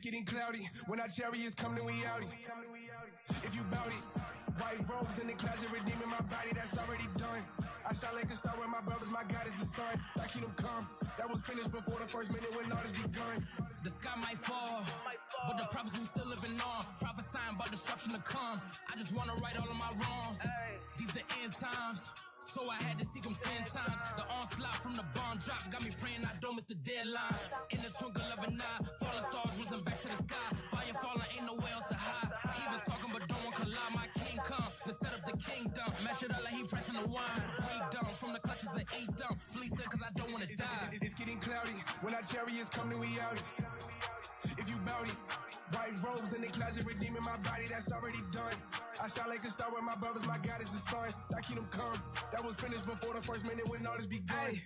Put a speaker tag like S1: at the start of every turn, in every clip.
S1: getting cloudy. When our chariots come, then we outie. If you bout it, white robes in the closet, redeeming my body, that's already done. I shine like a star with my brothers, my God is the sun. I keep them calm. That was finished before the first minute when all this begun.
S2: The sky might fall, but the prophets we still living on. Prophesying about destruction to come. I just wanna right all of my wrongs. These the end times, so I had to seek them 10 times. The onslaught from the bomb drop got me praying I don't miss the deadline. In the twinkle of an eye, falling stars risen back to the sky. Fire falling, ain't nowhere else to hide. He was talking but don't want to lie. My king come to set up the kingdom. Mash it up like he pressing the wine. Freedom from the clutches of Edom. Fleece cause I don't want to die.
S1: It's getting cloudy. When our chariots come, then we out. If you bout it, white robes in the closet, redeeming my body, that's already done. I shine like a star with my brothers, my God is the sun. I keep them calm. That was finished before the first minute when all this begun.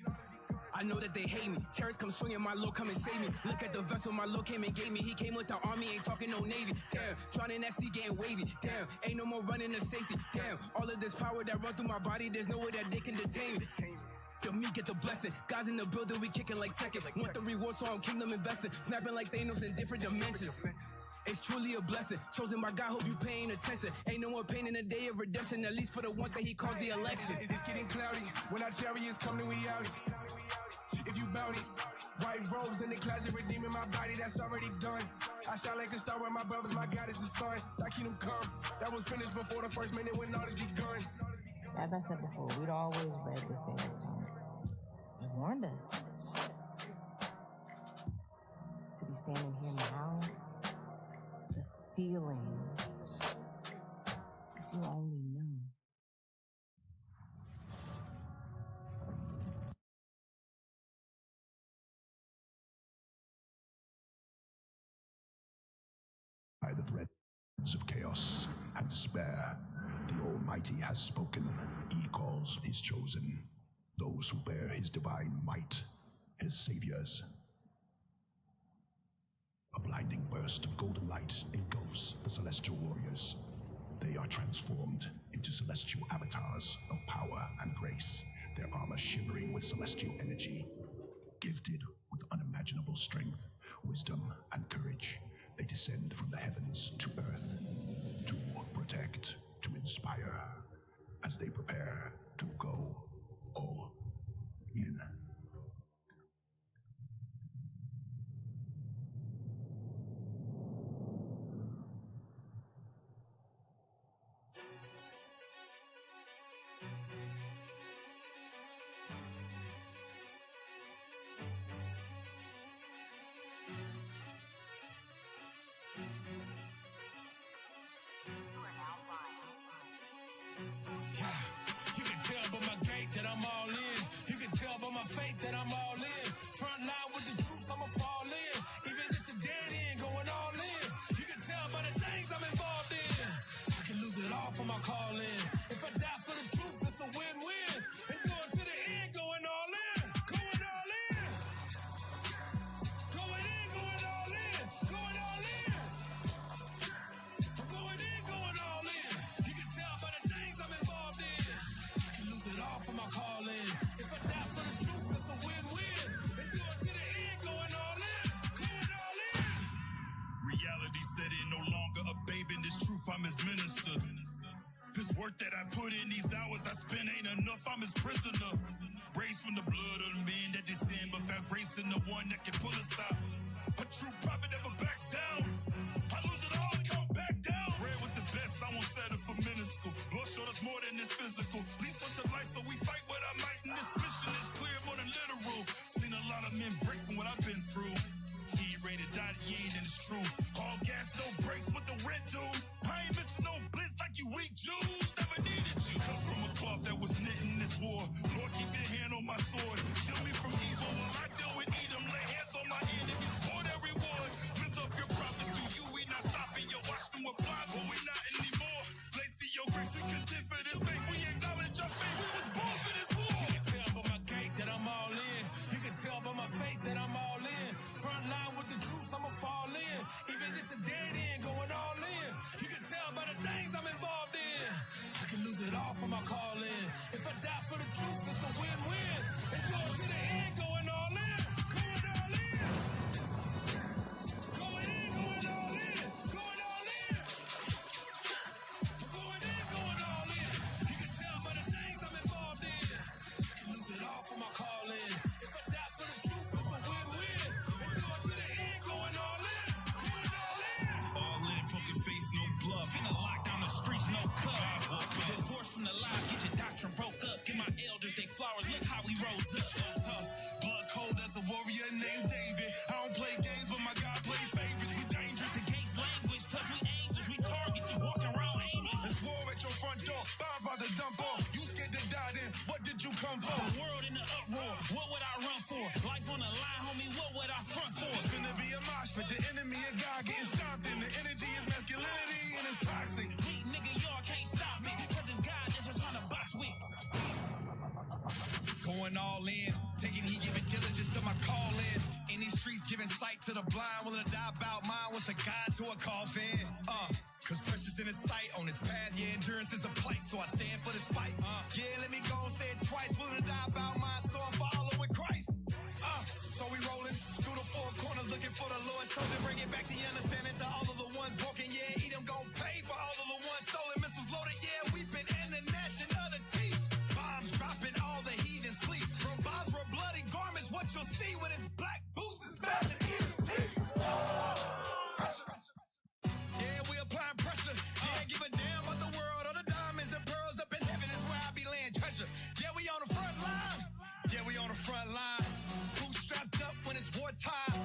S2: I know that they hate me. Chariots come swinging, my Lord come and save me. Look at the vessel my Lord came and gave me. He came with the army, ain't talking no navy. Damn, drowning that sea getting wavy. Damn, ain't no more running to safety. Damn, all of this power that run through my body, there's no way that they can detain me. Yo, me get the blessing. Guys in the building, we kicking like Tekken. Want the reward, so I'm kingdom investing. Snapping like Thanos in different dimensions. It's truly a blessing. Chosen by God, hope you paying attention. Ain't no more pain in the day of redemption, at least for the ones that he calls the election.
S1: It's getting cloudy. When our chariots come, then we out. If you bout it, white robes in the closet, redeeming my body, that's already done. I shine like a star with my brothers, my God is the sun. I keep them calm. That was finished before the first minute when all this begun.
S3: As I said before, we'd always read this thing would come. He warned us to be standing here now. The feeling, if you only knew.
S4: By the threads of chaos and despair, the Almighty has spoken. He calls his chosen, those who bear his divine might, his saviors. A blinding burst of golden light engulfs the celestial warriors. They are transformed into celestial avatars of power and grace, their armor shimmering with celestial energy. Gifted with unimaginable strength, wisdom, and courage, they descend from the heavens to earth to protect, to inspire, as they prepare to go all in.
S5: You can tell by my gait that I'm all in. You can tell by my faith that I'm all in. Front line with the truth, I'ma fall in. Even if it's a dead end, going all in. You can tell by the things I'm involved in. I can lose it all for my calling. If I die for the truth, it's a win-win. And going to the end, going all in. Going all in. Going in, going all in. Going all in. I'm going in, going all in. You can tell by the things I'm involved in. I can lose it all for my calling. If I die for the truth, it's a win-win. And going to the end, going all in. Going all in.
S6: Reality set in, no longer a babe in this truth, I'm his minister. This work that I put in, these hours I spend ain't enough, I'm his prisoner. Raised from the blood of the men that they sin, but found grace in the one that can pull us out. A true prophet never backs down. I lose it all and come back down. Ran with the best, I won't settle for minuscule. Lord showed us more than this physical. Least unto life, so we fight what I might, and this mission is clear, more than literal. Seen a lot of men break from what I've been through. He ain't ready to die, he ain't in his truth. All gas, no brakes, what the rent do? I ain't missing no blitz like you weak Jews. Never needed you. Come from a cloth that was knit in this war. Lord, keep your hand on my sword. Shield me from evil while I deal with Edom. Lay hands on my enemies for their reward. Lift up your prophets through you, we not stopping. You watch them with blind, but we not anymore. Place see your grace, we contend for this faith. We acknowledge our faith, we was born for this war.
S5: You can tell by my gait that I'm all in. You can tell by my faith that I'm all in. Front line with the truth, I'ma fall in. Even if it's a dead end, going all in. You can tell by the things I'm involved in. I can lose it all for my calling. If I die for the truth, it's a win-win. And going to the end, going all in. Going all in. Going in, going from the lies, get your doctrine broke up. Give my elders they flowers, look how we rose up.
S6: So tough, blood cold as a warrior named David. I don't play games, but my God play favorites. We dangerous.
S5: Against language, plus we angels, we targets, walking around aimless.
S6: There's war at your front door, bombs about to dump on. You scared to die then, what did you come for?
S5: The world in the uproar, what would I run for? Life on the line, homie, what would I front for?
S6: It's gonna be a mosh, but the enemy of God getting stomped in. The energy is masculinity and it's toxic.
S5: Weak nigga, y'all can't stop it, cause it's God that's just trying to box with.
S7: Going all in, taking heed, giving diligence to my calling. In these streets, giving sight to the blind, willing to die about mine. What's a God to a coffin? Cause precious in his sight, on his path, yeah, endurance is a plight. So I stand for this fight. Yeah, let me go and say it twice, willing to die about mine, so I'm following Christ. So we rolling through the four corners, looking for the Lord's chosen. Bring it back to your understanding to all of the ones broken. Yeah, he them gon' pay for all of the ones stolen. Missiles loaded, yeah, weeping and the gnashing of the teeth. Bombs dropping, all the heathens flee. From bombs for bloody garments, what you'll see when it's black boots is smashing his teeth. Yeah, we applying pressure. Yeah, give a damn about the world. All the diamonds and pearls up in heaven is where I be laying treasure. Yeah, we on the front line. Yeah, we on the front line. Boots strapped up when it's wartime.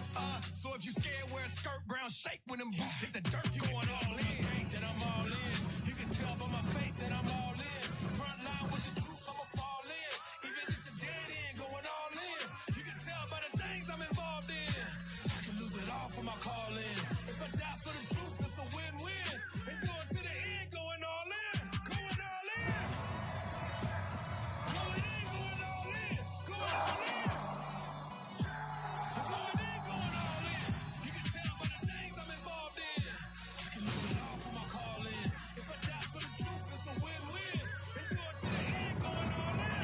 S7: So if you scared, wear a skirt, ground shake when them boots hit the dirt. You going all in.
S5: That I'm all in. You can tell by my faith that I'm all in. Front line with the truth, I'ma fall in. Even if it's a dead end, going all in. You can tell by the things I'm involved in. I can lose it all for my calling. If I die for the truth, it's a win-win. And going to the end, going all in. Going all in. Going in, going all in. Going all in. Going in, going all in. You can tell by the things I'm involved in. I can lose it all for my calling. If I die for the truth, it's a win-win. And going to the end, going all in. Going all in.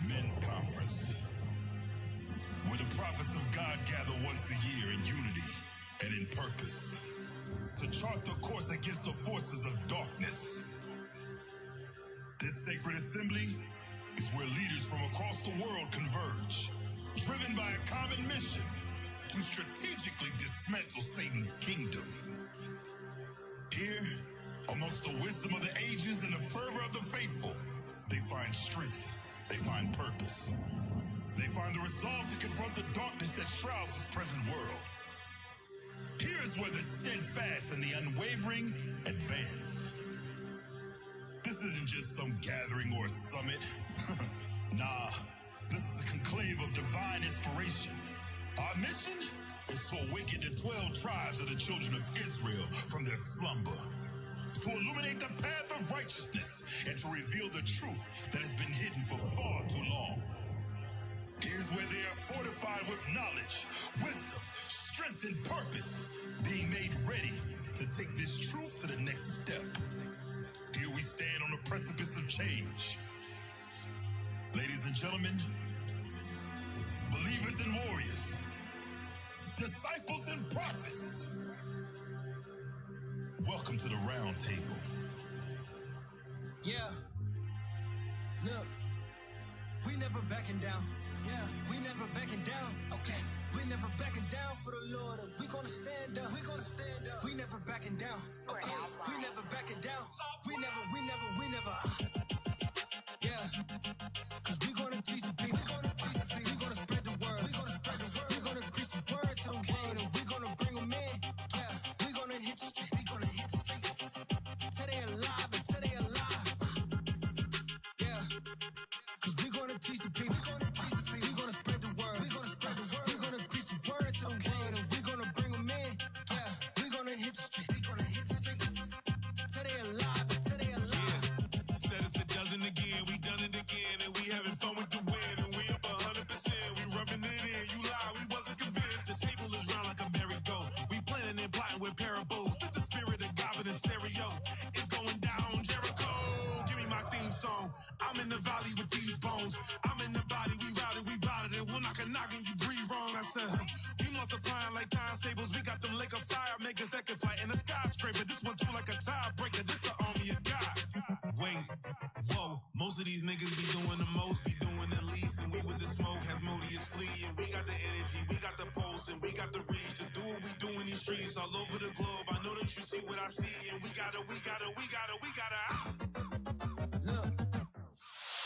S6: Men's Conference, where the prophets of God gather once a year in unity and in purpose to chart the course against the forces of darkness. This sacred assembly is where leaders from across the world converge, driven by a common mission to strategically dismantle Satan's kingdom. Here, amongst the wisdom of the ages and the fervor of the faithful, they find strength. They find purpose. They find the resolve to confront the darkness that shrouds this present world. Here is where the steadfast and the unwavering advance. This isn't just some gathering or a summit. Nah, this is a conclave of divine inspiration. Our mission is to awaken the 12 tribes of the children of Israel from their slumber, to illuminate the path of righteousness, and to reveal the truth that has been hidden for far too long. Here's where they are fortified with knowledge, wisdom, strength, and purpose, being made ready to take this truth to the next step. Here we stand on the precipice of change. Ladies and gentlemen, believers and warriors, disciples and prophets, welcome to the round table.
S8: Yeah. Look, we never backing down.
S2: Yeah, we never backing down. Okay, we never backing down for the Lord, and we gonna stand up. We gonna stand up. We never backing down. Okay, we never backing down. We never. Yeah, cause we gonna teach the people. We gonna teach the people. We gonna spread the word. We gonna spread the word. We gonna preach the word to the world, and we gonna bring them in. Yeah, we gonna hit the street. We gonna hit the streets till they alive and till they alive. Yeah, cause we gonna teach the people. We gonna teach the people. We gonna spread the word. We gonna spread the word. We gonna preach the word to the world, and we gonna bring them in. Yeah, we gonna hit the street. We gonna hit the streets till they alive and till they alive.
S6: Said it's the dozen again, we done it again, and we having fun with the win, and we up 100%. We rubbing it in, you lie, we wasn't convinced. The table is round like a merry-go. We planning and plotting with parables. With the spirit of God in the stereo. It's going down, Jericho. Give me my theme song. I'm in the valley with these bones. I'm in the body, we routed, we bought it, and we'll knock a knock and you breathe wrong. I said, we multiplying like time tables. We got them lake of fire makers that can fight in a skyscraper. This one too like a tiebreaker. This the army of God. Wait, whoa, most of these niggas be doing the most, be doing the least, and we with the smoke has Modius flee, and we got the energy, we got the pulse, and we got the reach to do what we do in these streets all over the globe. I know that you see what I see, and we gotta.
S2: Look,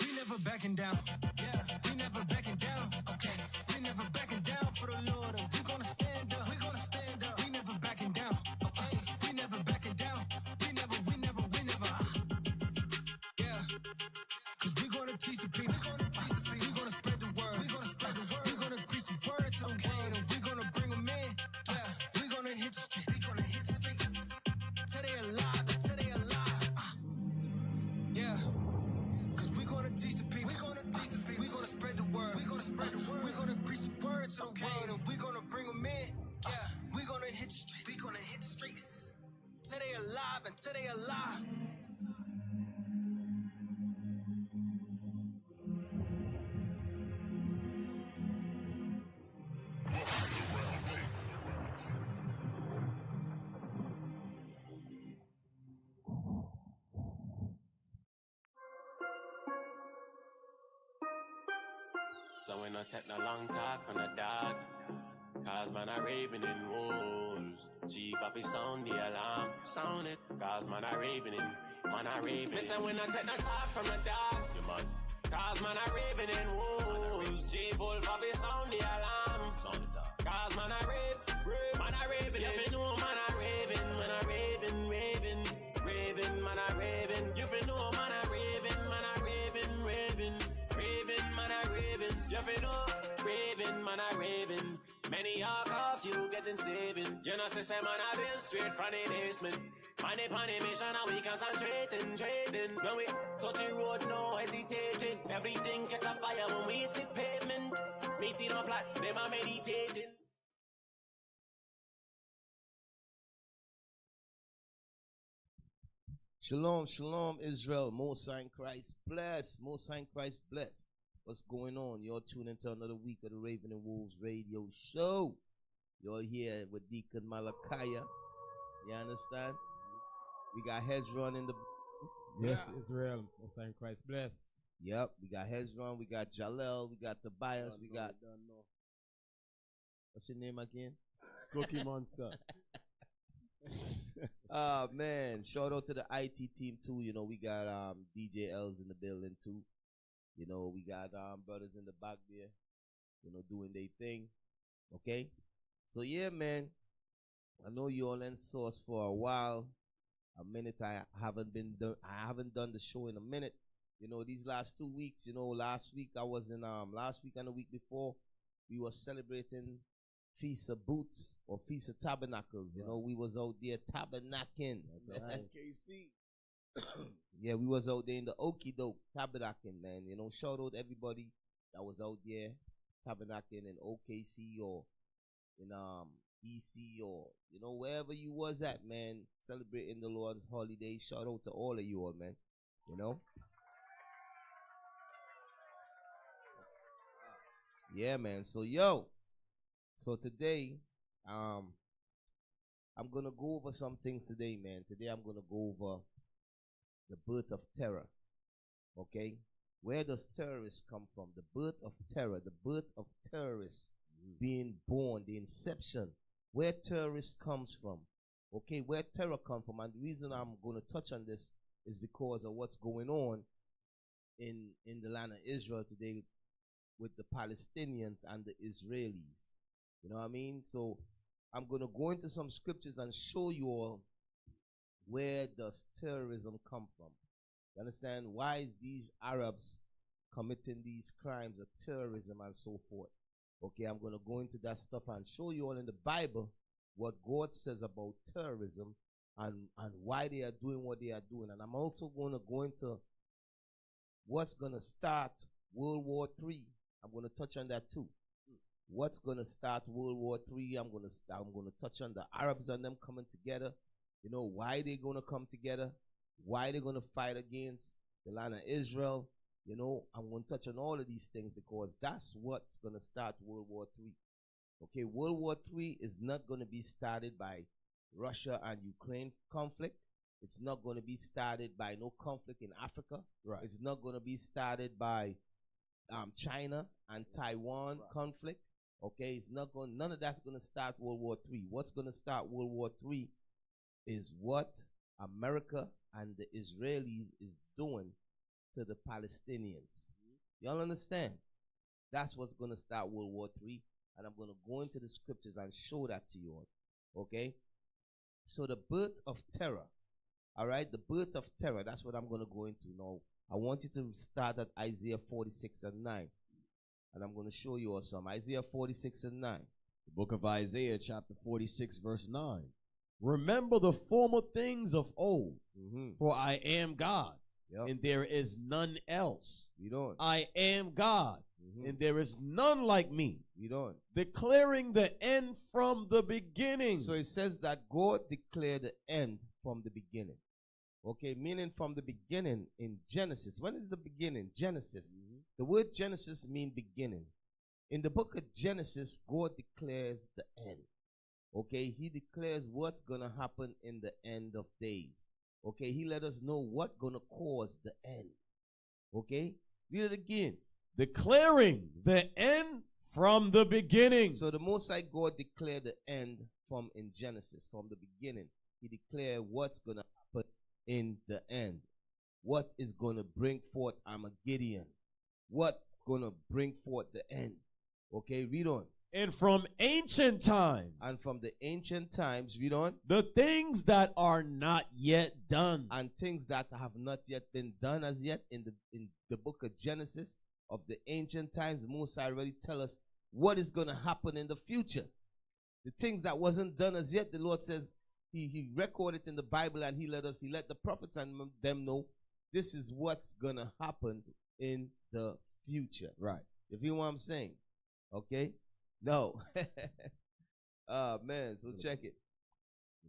S2: we never backing down. Yeah, we never backing down. Okay, we never backing down for the Lord, and we gonna stand up. We gonna stand up. We never backing down. Okay, we never backing down. We never. Yeah, cause we gonna teach the people. We gonna teach the people. We gonna spread the word. We gonna spread the word. We gonna preach the word to the world, and we gonna bring them in. Yeah, we gonna hit the street. We gonna hit the streets till they alive and till they alive. Yeah, cause we gonna teach the people. We gonna teach the people. We gonna spread the word. We gonna spread the word. We gonna preach the word to the world, and we gonna bring them in. Yeah, we gonna hit the street. We gonna hit the streets till they alive and till they alive.
S8: So we no take no long talk from the dogs, cause man I raving in wolves. Chief of his sound the alarm, sound it, cause man I raving in, man I raving. Listen we no take no talk from the dogs, you man, cause man I raving in wolves. Chief wolf of his sound the alarm, sound it, cause man I man I raving. You fi know man I raving, man I raving, raving, man I raving. You fi know man I raving, man I raving, man I raving. You fi know, raving, man I raving. Many are off you getting saving. You know say man I been straight from the basement. Money upon the mission and we concentrating, trading. When we touch the road, no hesitating. Everything catch a fire when we hit the pavement. Me see them a plot, them a meditating.
S9: Shalom, shalom, Israel. Most High in Christ bless. Most High in Christ bless. What's going on? You're tuning into another week of the Raven and Wolves radio show. You're here with Deacon Malachiah. You understand? We got Hezron in the...
S10: Yes, Israel. Most High in Christ bless.
S9: Yep, we got Hezron, we got Jalel, we got Tobias, we got... What's your name again?
S10: Cookie Monster.
S9: Man, shout out to the IT team too. You know, we got DJ L's in the building too. You know, we got brothers in the back there, you know, doing their thing. Okay? So yeah, man. I know you all in source for a while. A minute I haven't done the show in a minute. You know, these last 2 weeks, you know, last week I was in last week and the week before, we were celebrating Feast of Boots or Feast of Tabernacles. You know, we was out there tabernacling.
S10: That's right.
S9: KC. Yeah, we was out there in the Okie Doke tabernacling, man. You know, shout out everybody that was out there tabernacling in OKC or in EC or, you know, wherever you was at, man, celebrating the Lord's holiday. Shout out to all of you all, man. You know? Yeah, man. So today, I'm gonna go over some things today, man. Today I'm gonna go over the birth of terror. Okay? Where does terrorists come from? The birth of terror, the birth of terrorists being born, the inception, where terrorists comes from. Okay, where terror comes from. And the reason I'm going to touch on this is because of what's going on in the land of Israel today with the Palestinians and the Israelis. You know what I mean? So I'm going to go into some scriptures and show you all where does terrorism come from. You understand? Why is these Arabs committing these crimes of terrorism and so forth? Okay, I'm going to go into that stuff and show you all in the Bible what God says about terrorism and why they are doing what they are doing. And I'm also going to go into what's going to start World War III. I'm going to touch on that too. What's going to start World War III? I'm going to touch on the Arabs and them coming together. You know, why they're going to come together, why they're going to fight against the land of Israel. You know, I'm going to touch on all of these things because that's what's going to start World War III. Okay, World War III is not going to be started by Russia and Ukraine conflict. It's not going to be started by no conflict in Africa. Right. It's not going to be started by China and Taiwan conflict. Okay, it's not going. None of that's going to start World War III. What's going to start World War III is what America and the Israelis is doing to the Palestinians. Y'all understand? That's what's going to start World War III, and I'm going to go into the scriptures and show that to you all. Okay? So the birth of terror. All right? The birth of terror. That's what I'm going to go into now. I want you to start at Isaiah 46 and 9. And I'm going to show you all some. Isaiah 46 and 9.
S11: The book of Isaiah, chapter 46, verse 9. Remember the former things of old, for I am God, and there is none else. I am God, and there is none like me. Declaring the end from the beginning.
S9: So it says that God declared the end from the beginning. Okay, meaning from the beginning in Genesis. When is the beginning? Genesis. The word Genesis means beginning. In the book of Genesis, God declares the end. Okay, he declares what's going to happen in the end of days. Okay, he let us know what's going to cause the end. Okay, read it again.
S11: Declaring the end from the beginning.
S9: So the Most High God declared the end from in Genesis, from the beginning. He declared what's going to happen in the end. What is going to bring forth Armageddon? What's going to bring forth the end? Okay, read on.
S11: And from ancient times.
S9: And from the ancient times, read on.
S11: The things that are not yet done.
S9: And things that have not yet been done as yet in the book of Genesis of the ancient times. Moses already tell us what is going to happen in the future. The things that wasn't done as yet, the Lord says he recorded in the Bible and he let the prophets and them know this is what's going to happen in the future.
S11: Right.
S9: You feel what I'm saying? Okay? No. Oh, man. So check it.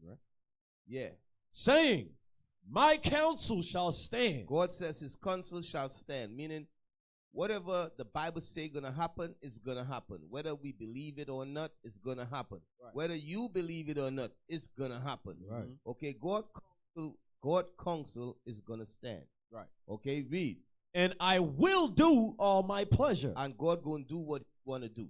S9: Right? Yeah.
S11: Saying, my counsel shall stand.
S9: God says his counsel shall stand. Meaning, whatever the Bible say going to happen is going to happen. Whether we believe it or not, it's going to happen. Right. Whether you believe it or not, it's going to happen.
S11: Right.
S9: Okay? God counsel is going to stand.
S11: Right.
S9: Okay? Read.
S11: And I will do all my pleasure.
S9: And God going to do what he want to do.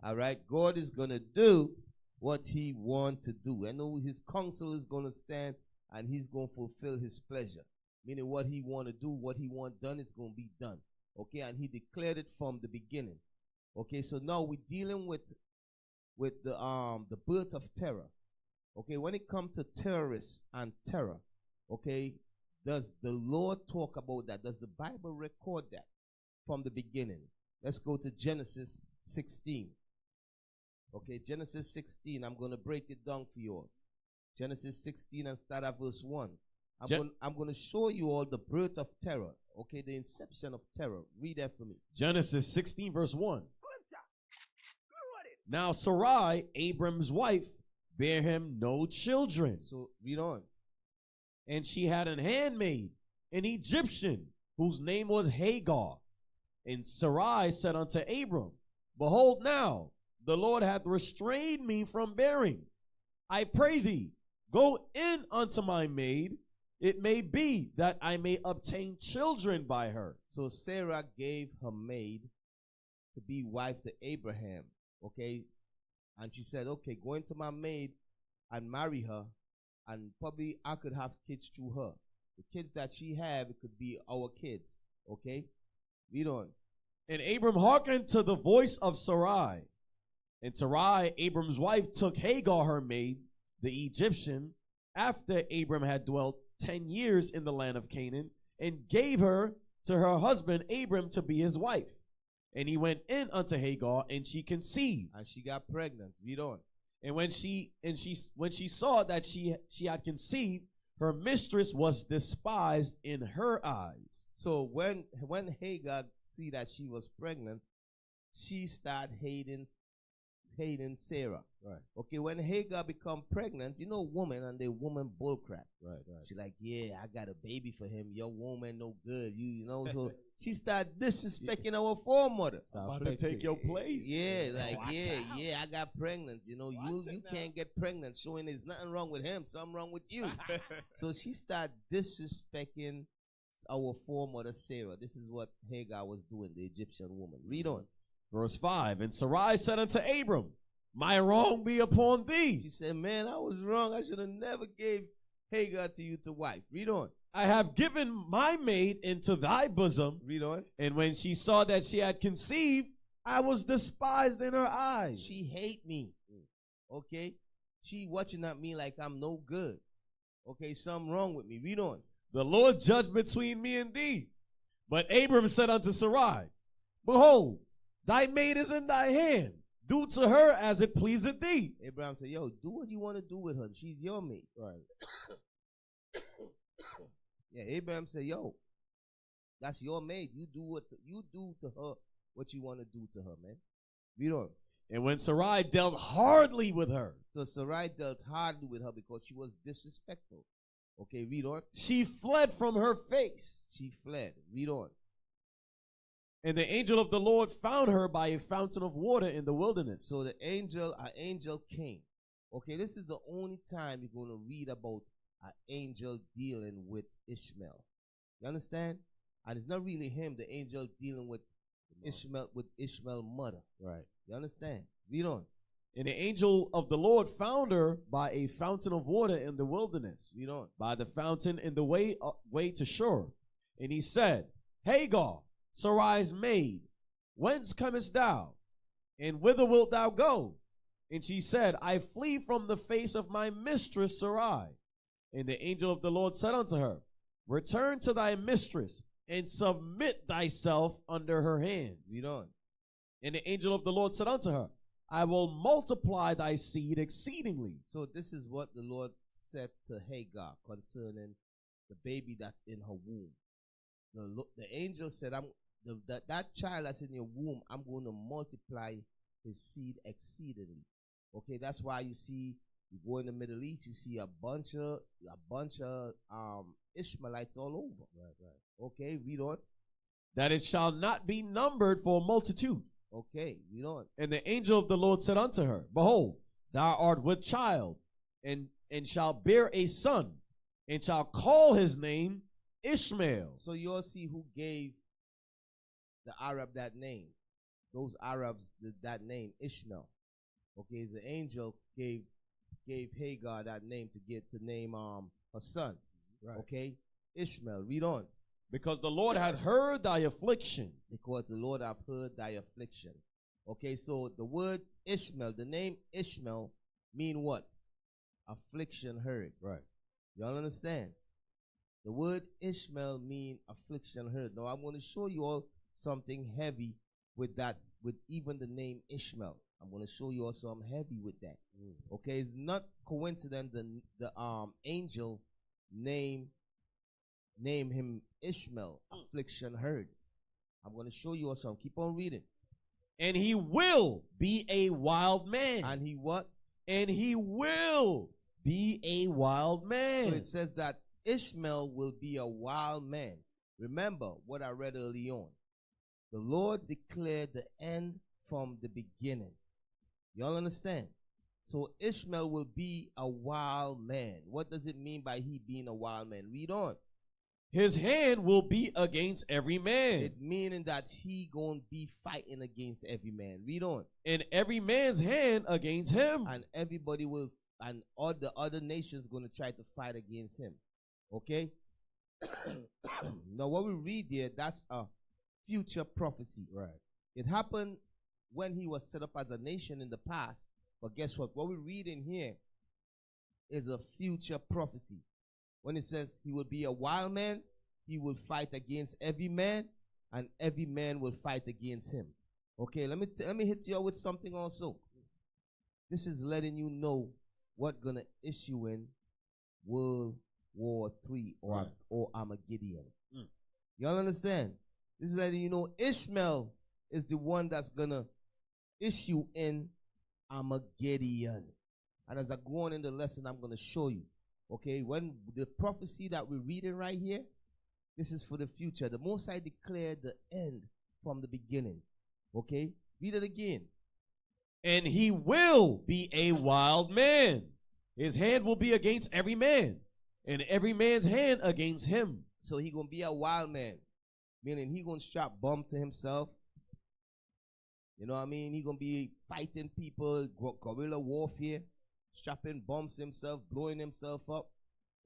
S9: All right? God is going to do what he want to do. I know his counsel is going to stand and he's going to fulfill his pleasure. Meaning what he want to do, what he want done, is going to be done. Okay? And he declared it from the beginning. Okay? So now we're dealing with the birth of terror. Okay? When it comes to terrorists and terror, okay, does the Lord talk about that? Does the Bible record that from the beginning? Let's go to Genesis 16. Okay, Genesis 16. I'm going to break it down for you all. Genesis 16 and start at verse 1. I'm going to show you all the birth of terror. Okay, the inception of terror. Read that for me.
S11: Genesis 16 verse 1. Now Sarai, Abram's wife, bare him no children.
S9: So read on.
S11: And she had an handmaid, an Egyptian, whose name was Hagar. And Sarai said unto Abram, behold now, the Lord hath restrained me from bearing. I pray thee, go in unto my maid, it may be that I may obtain children by her.
S9: So Sarah gave her maid to be wife to Abraham, okay? And she said, okay, go into my maid and marry her, and probably I could have kids through her. The kids that she have, it could be our kids, okay? Read on.
S11: And Abram hearkened to the voice of Sarai. And Sarai, Abram's wife, took Hagar, her maid, the Egyptian, after Abram had dwelt 10 years in the land of Canaan, and gave her to her husband Abram to be his wife. And he went in unto Hagar, and she conceived.
S9: And she got pregnant. Read on.
S11: And when she saw that she had conceived, her mistress was despised in her eyes.
S9: So when Hagar see that she was pregnant, she started hating Sarah.
S11: Right.
S9: Okay, when Hagar become pregnant, you know woman and the woman bullcrap.
S11: Right.
S9: She like, yeah, I got a baby for him. Your woman no good. You know, so she start disrespecting our foremother.
S11: About to take your place.
S9: Yeah, like, yeah, I got pregnant. You know, you can't get pregnant, showing there's nothing wrong with him, something wrong with you. So she start disrespecting our foremother Sarah. This is what Hagar was doing, the Egyptian woman. Read on.
S11: Verse 5, and Sarai said unto Abram, my wrong be upon thee.
S9: She said, man, I was wrong. I should have never gave Hagar to you to wife. Read on.
S11: I have given my maid into thy bosom.
S9: Read on.
S11: And when she saw that she had conceived, I was despised in her eyes.
S9: She hate me. Okay? She watching at me like I'm no good. Okay, something wrong with me. Read on.
S11: The Lord judged between me and thee. But Abram said unto Sarai, behold, thy maid is in thy hand. Do to her as it pleaseth thee.
S9: Abraham said, yo, do what you want to do with her. She's your maid.
S11: Right.
S9: Yeah, Abraham said, yo, that's your maid. You do to her what you want to do to her, man. Read on.
S11: And when Sarai dealt hardly with her.
S9: So Sarai dealt hardly with her because she was disrespectful. Okay, read on.
S11: She fled from her face.
S9: She fled. Read on.
S11: And the angel of the Lord found her by a fountain of water in the wilderness.
S9: So an angel came. Okay, this is the only time you're going to read about an angel dealing with Ishmael. You understand? And it's not really him, the angel dealing with Ishmael's mother.
S11: Right.
S9: You understand? Read on.
S11: And the angel of the Lord found her by a fountain of water in the wilderness.
S9: Read on.
S11: By the fountain in the way to Shur. And he said, Hagar, Sarai's maid, whence comest thou? And whither wilt thou go? And she said, I flee from the face of my mistress Sarai. And the angel of the Lord said unto her, return to thy mistress, and submit thyself under her hands.
S9: Read on.
S11: And the angel of the Lord said unto her, I will multiply thy seed exceedingly.
S9: So this is what the Lord said to Hagar concerning the baby that's in her womb. The angel said, that child that's in your womb, I'm going to multiply his seed exceedingly. Okay, that's why you see, you go in the Middle East, you see a bunch of Ishmaelites all over.
S11: Right.
S9: Okay, read on.
S11: That it shall not be numbered for a multitude.
S9: Okay, read on.
S11: And the angel of the Lord said unto her, behold, thou art with child, and shall bear a son, and shall call his name Ishmael.
S9: So you'll see who gave the Arab that name. Those Arabs, that name, Ishmael. Okay, the angel gave Hagar that name to name her son.
S11: Right.
S9: Okay, Ishmael. Read on.
S11: Because the Lord hath heard thy affliction.
S9: Because the Lord hath heard thy affliction. Okay, so the word Ishmael, the name Ishmael, mean what? Affliction heard.
S11: Right.
S9: Y'all understand? The word Ishmael mean affliction heard. Now I'm going to show you all something heavy with that, with even the name Ishmael. I'm going to show you all something heavy with that. Okay, it's not coincident the angel name him Ishmael, affliction heard. I'm going to show you all something. Keep on reading.
S11: And he will be a wild man.
S9: And he what?
S11: And he will be a wild man.
S9: So it says that Ishmael will be a wild man. Remember what I read early on. The Lord declared the end from the beginning. Y'all understand? So Ishmael will be a wild man. What does it mean by he being a wild man? Read on.
S11: His hand will be against every man.
S9: It meaning that he gonna be fighting against every man. Read on.
S11: And every man's hand against him.
S9: And everybody will, and all the other nations gonna try to fight against him. Okay? Now what we read there, that's a future prophecy.
S11: Right.
S9: It happened when he was set up as a nation in the past. But guess what? What we read in here is a future prophecy. When it says he will be a wild man, he will fight against every man, and every man will fight against him. Okay, let me hit you with something also. This is letting you know what gonna issue in World War III or Armageddon. Y'all understand? This is letting you know Ishmael is the one that's gonna issue in Armageddon. And as I go on in the lesson, I'm gonna show you. Okay, when the prophecy that we're reading right here, this is for the future. The Most High declared the end from the beginning. Okay, read it again.
S11: And he will be a wild man. His hand will be against every man, and every man's hand against him.
S9: So he gonna be a wild man, meaning he gonna strap bomb to himself. You know what I mean? He gonna be fighting people, guerrilla warfare, strapping bombs to himself, blowing himself up.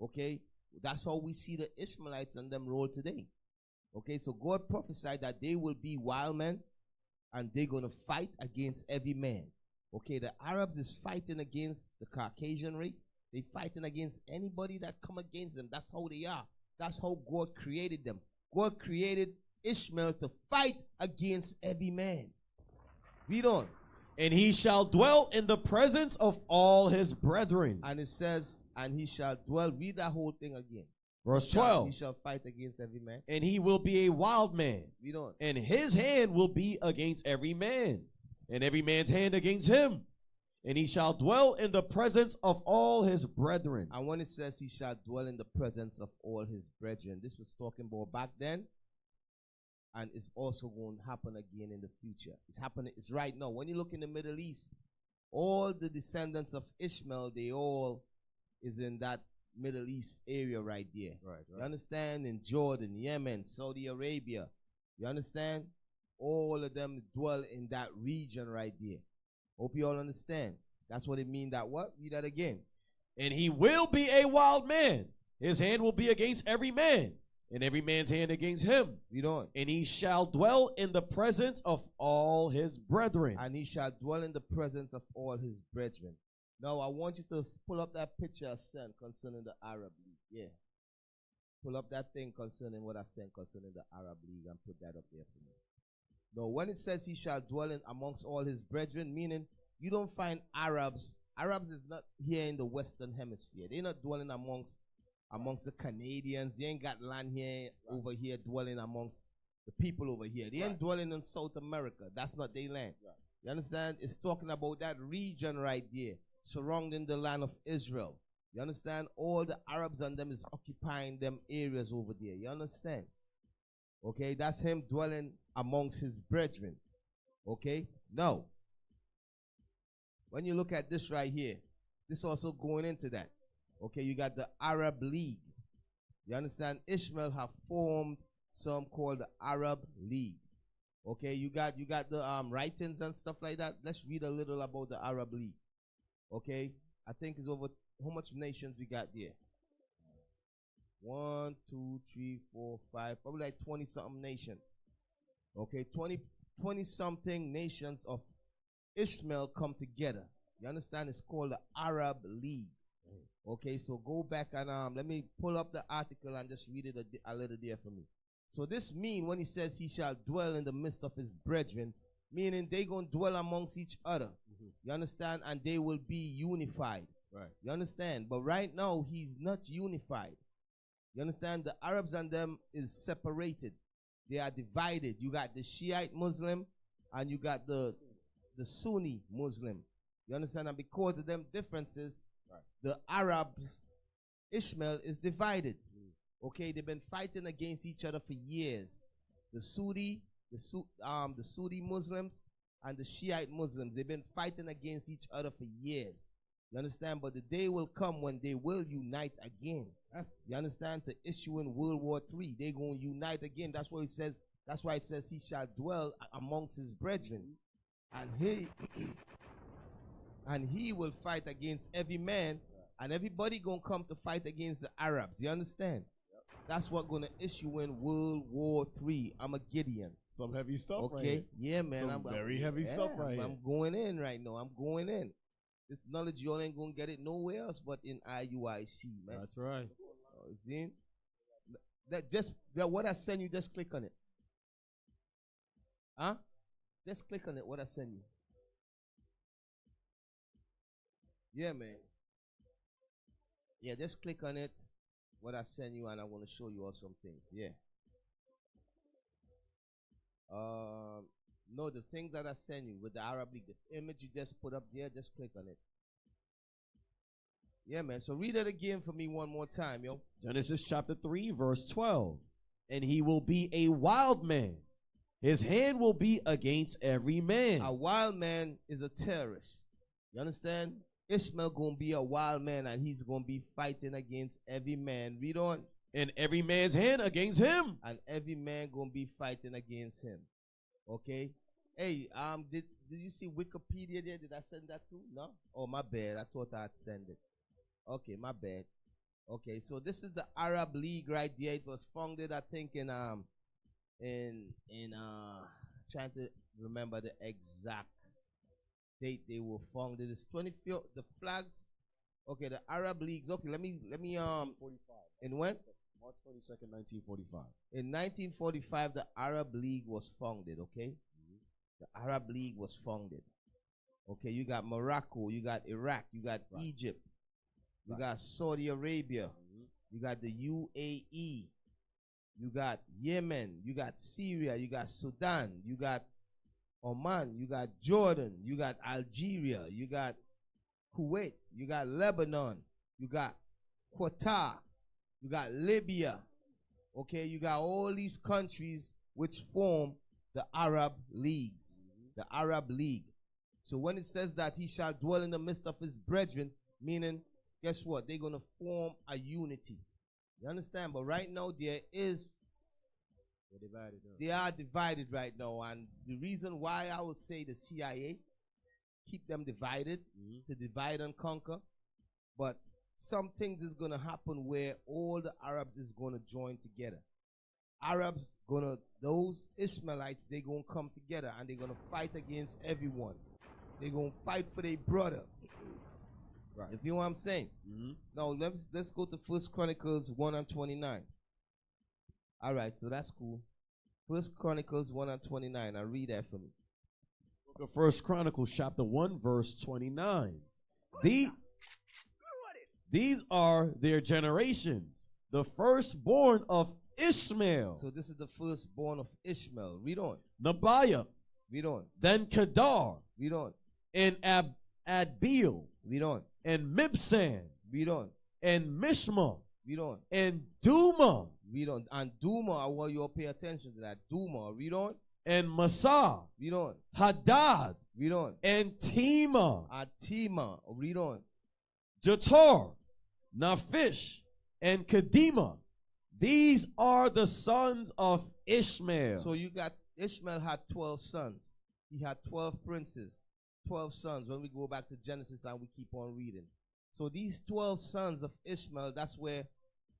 S9: Okay, that's how we see the Ishmaelites and them roll today. Okay, so God prophesied that they will be wild men, and they're gonna fight against every man. Okay, the Arabs is fighting against the Caucasian race. They fighting against anybody that come against them. That's how they are. That's how God created them. God created Ishmael to fight against every man. Read on.
S11: And he shall dwell in the presence of all his brethren.
S9: And it says, and he shall dwell. Read that whole thing again.
S11: Verse 12.
S9: He shall fight against every man.
S11: And he will be a wild man.
S9: Read on.
S11: And his hand will be against every man, and every man's hand against him. And he shall dwell in the presence of all his brethren.
S9: And when it says he shall dwell in the presence of all his brethren, this was talking about back then. And it's also going to happen again in the future. It's happening. It's right now. When you look in the Middle East, all the descendants of Ishmael, they all is in that Middle East area right there.
S11: Right.
S9: You understand? In Jordan, Yemen, Saudi Arabia. You understand? All of them dwell in that region right there. Hope you all understand. That's what it means. That what? Read that again.
S11: And he will be a wild man. His hand will be against every man, and every man's hand against him.
S9: Read on.
S11: And he shall dwell in the presence of all his brethren.
S9: And he shall dwell in the presence of all his brethren. Now, I want you to pull up that picture I sent concerning the Arab League. Yeah. Pull up that thing concerning what I sent concerning the Arab League and put that up there for me. Now, when it says he shall dwell in amongst all his brethren, meaning you don't find Arabs. Arabs is not here in the Western Hemisphere. They're not dwelling amongst the Canadians. They ain't got land here, over here, dwelling amongst the people over here. They ain't dwelling in South America. That's not their land. Right. You understand? It's talking about that region right there, surrounding the land of Israel. You understand? All the Arabs and them is occupying them areas over there. You understand? Okay, that's him dwelling amongst his brethren. Okay? Now, when you look at this right here, this also going into that. Okay, you got the Arab League. You understand? Ishmael have formed some called the Arab League. Okay, you got the writings and stuff like that. Let's read a little about the Arab League. Okay, I think it's over. How much nations we got there? 1, 2, 3, 4, 5, probably like 20-something nations. Okay, 20-something nations of Ishmael come together. You understand? It's called the Arab League. Okay, so go back and let me pull up the article and just read it a little there for me. So this mean when he says he shall dwell in the midst of his brethren, meaning they gonna dwell amongst each other. You understand? And they will be unified.
S11: Right.
S9: You understand? But right now he's not unified. You understand? The Arabs and them is separated. They are divided. You got the Shiite Muslim and you got the Sunni Muslim. You understand? And because of them differences, the Arabs, Ishmael is divided. Okay, they've been fighting against each other for years. The Sunni Muslims and the Shiite Muslims. They've been fighting against each other for years. You understand? But the day will come when they will unite again. You understand? To issue in World War III. They're going to unite again. That's what it says. That's why it says he shall dwell amongst his brethren. And he will fight against every man. And everybody going to come to fight against the Arabs. You understand? That's what going to issue in World War III. I'm a Gideon.
S11: Some heavy stuff
S9: okay?
S11: right here.
S9: Yeah, man.
S11: Some very heavy stuff right here.
S9: I'm going in right now. I'm going in. This knowledge, you all ain't going to get it nowhere else but in IUIC, man.
S10: That's right.
S9: See? What I send you, just click on it. Huh? Just click on it, what I send you. Yeah, man. Yeah, just click on it, what I send you, and I want to show you all some things. Yeah. No, the things that I send you with the Arab League, the image you just put up there, just click on it. Yeah, man. So read it again for me one more time, yo.
S11: Genesis chapter 3, verse 12. And he will be a wild man. His hand will be against every man.
S9: A wild man is a terrorist. You understand? Ishmael going to be a wild man, and he's going to be fighting against every man. Read on.
S11: And every man's hand against him.
S9: And every man going to be fighting against him. Okay? Hey, did you see Wikipedia there? Did I send that too? No? Oh, my bad. I thought I'd send it. Okay, my bad. Okay, so this is the Arab League right there. It was founded, I think, in trying to remember the exact date they were founded. It's 25th. The flags. Okay, the Arab Leagues. Okay, let me
S11: 1945.
S9: In when?
S11: March 22nd, 1945.
S9: In 1945, the Arab League was founded. Okay, the Arab League was founded. Okay, you got Morocco, you got Iraq, you got Egypt, you got Saudi Arabia, you got the UAE, you got Yemen, you got Syria, you got Sudan, you got Oman, you got Jordan, you got Algeria, you got Kuwait, you got Lebanon, you got Qatar, you got Libya. Okay, you got all these countries which form the Arab Leagues, the Arab League. So when it says that he shall dwell in the midst of his brethren, meaning, guess what? They're going to form a unity. You understand? But right now they are divided right now. And the reason why I would say the CIA keep them divided, to divide and conquer. But some things is going to happen where all the Arabs is going to join together. Those Ishmaelites, they're going to come together and they're going to fight against everyone. They're going to fight for their brother. Right. If you know what I'm saying. Now, let's go to 1 Chronicles 1:29. All right, so that's cool. 1 Chronicles 1:29. I'll read that for me.
S11: Book of 1 Chronicles chapter 1, verse 29. These are their generations, the firstborn of Ishmael.
S9: So this is the firstborn of Ishmael. Read on.
S11: Nabiah.
S9: Read on.
S11: Then Kedar.
S9: Read on.
S11: And Adbeel.
S9: Read on.
S11: And Mibsam.
S9: Read on.
S11: And Mishma.
S9: Read on.
S11: And Duma.
S9: Read on. And Duma, I want you to pay attention to that. Duma. Read on.
S11: And Massa.
S9: Read on.
S11: Hadad.
S9: Read on.
S11: And Tema.
S9: Tema. Read on.
S11: Jator. Naphish. And Kedema. These are the sons of Ishmael.
S9: So you got, Ishmael had 12 sons. He had 12 princes, 12 sons. When we go back to Genesis and we keep on reading. So these 12 sons of Ishmael, that's where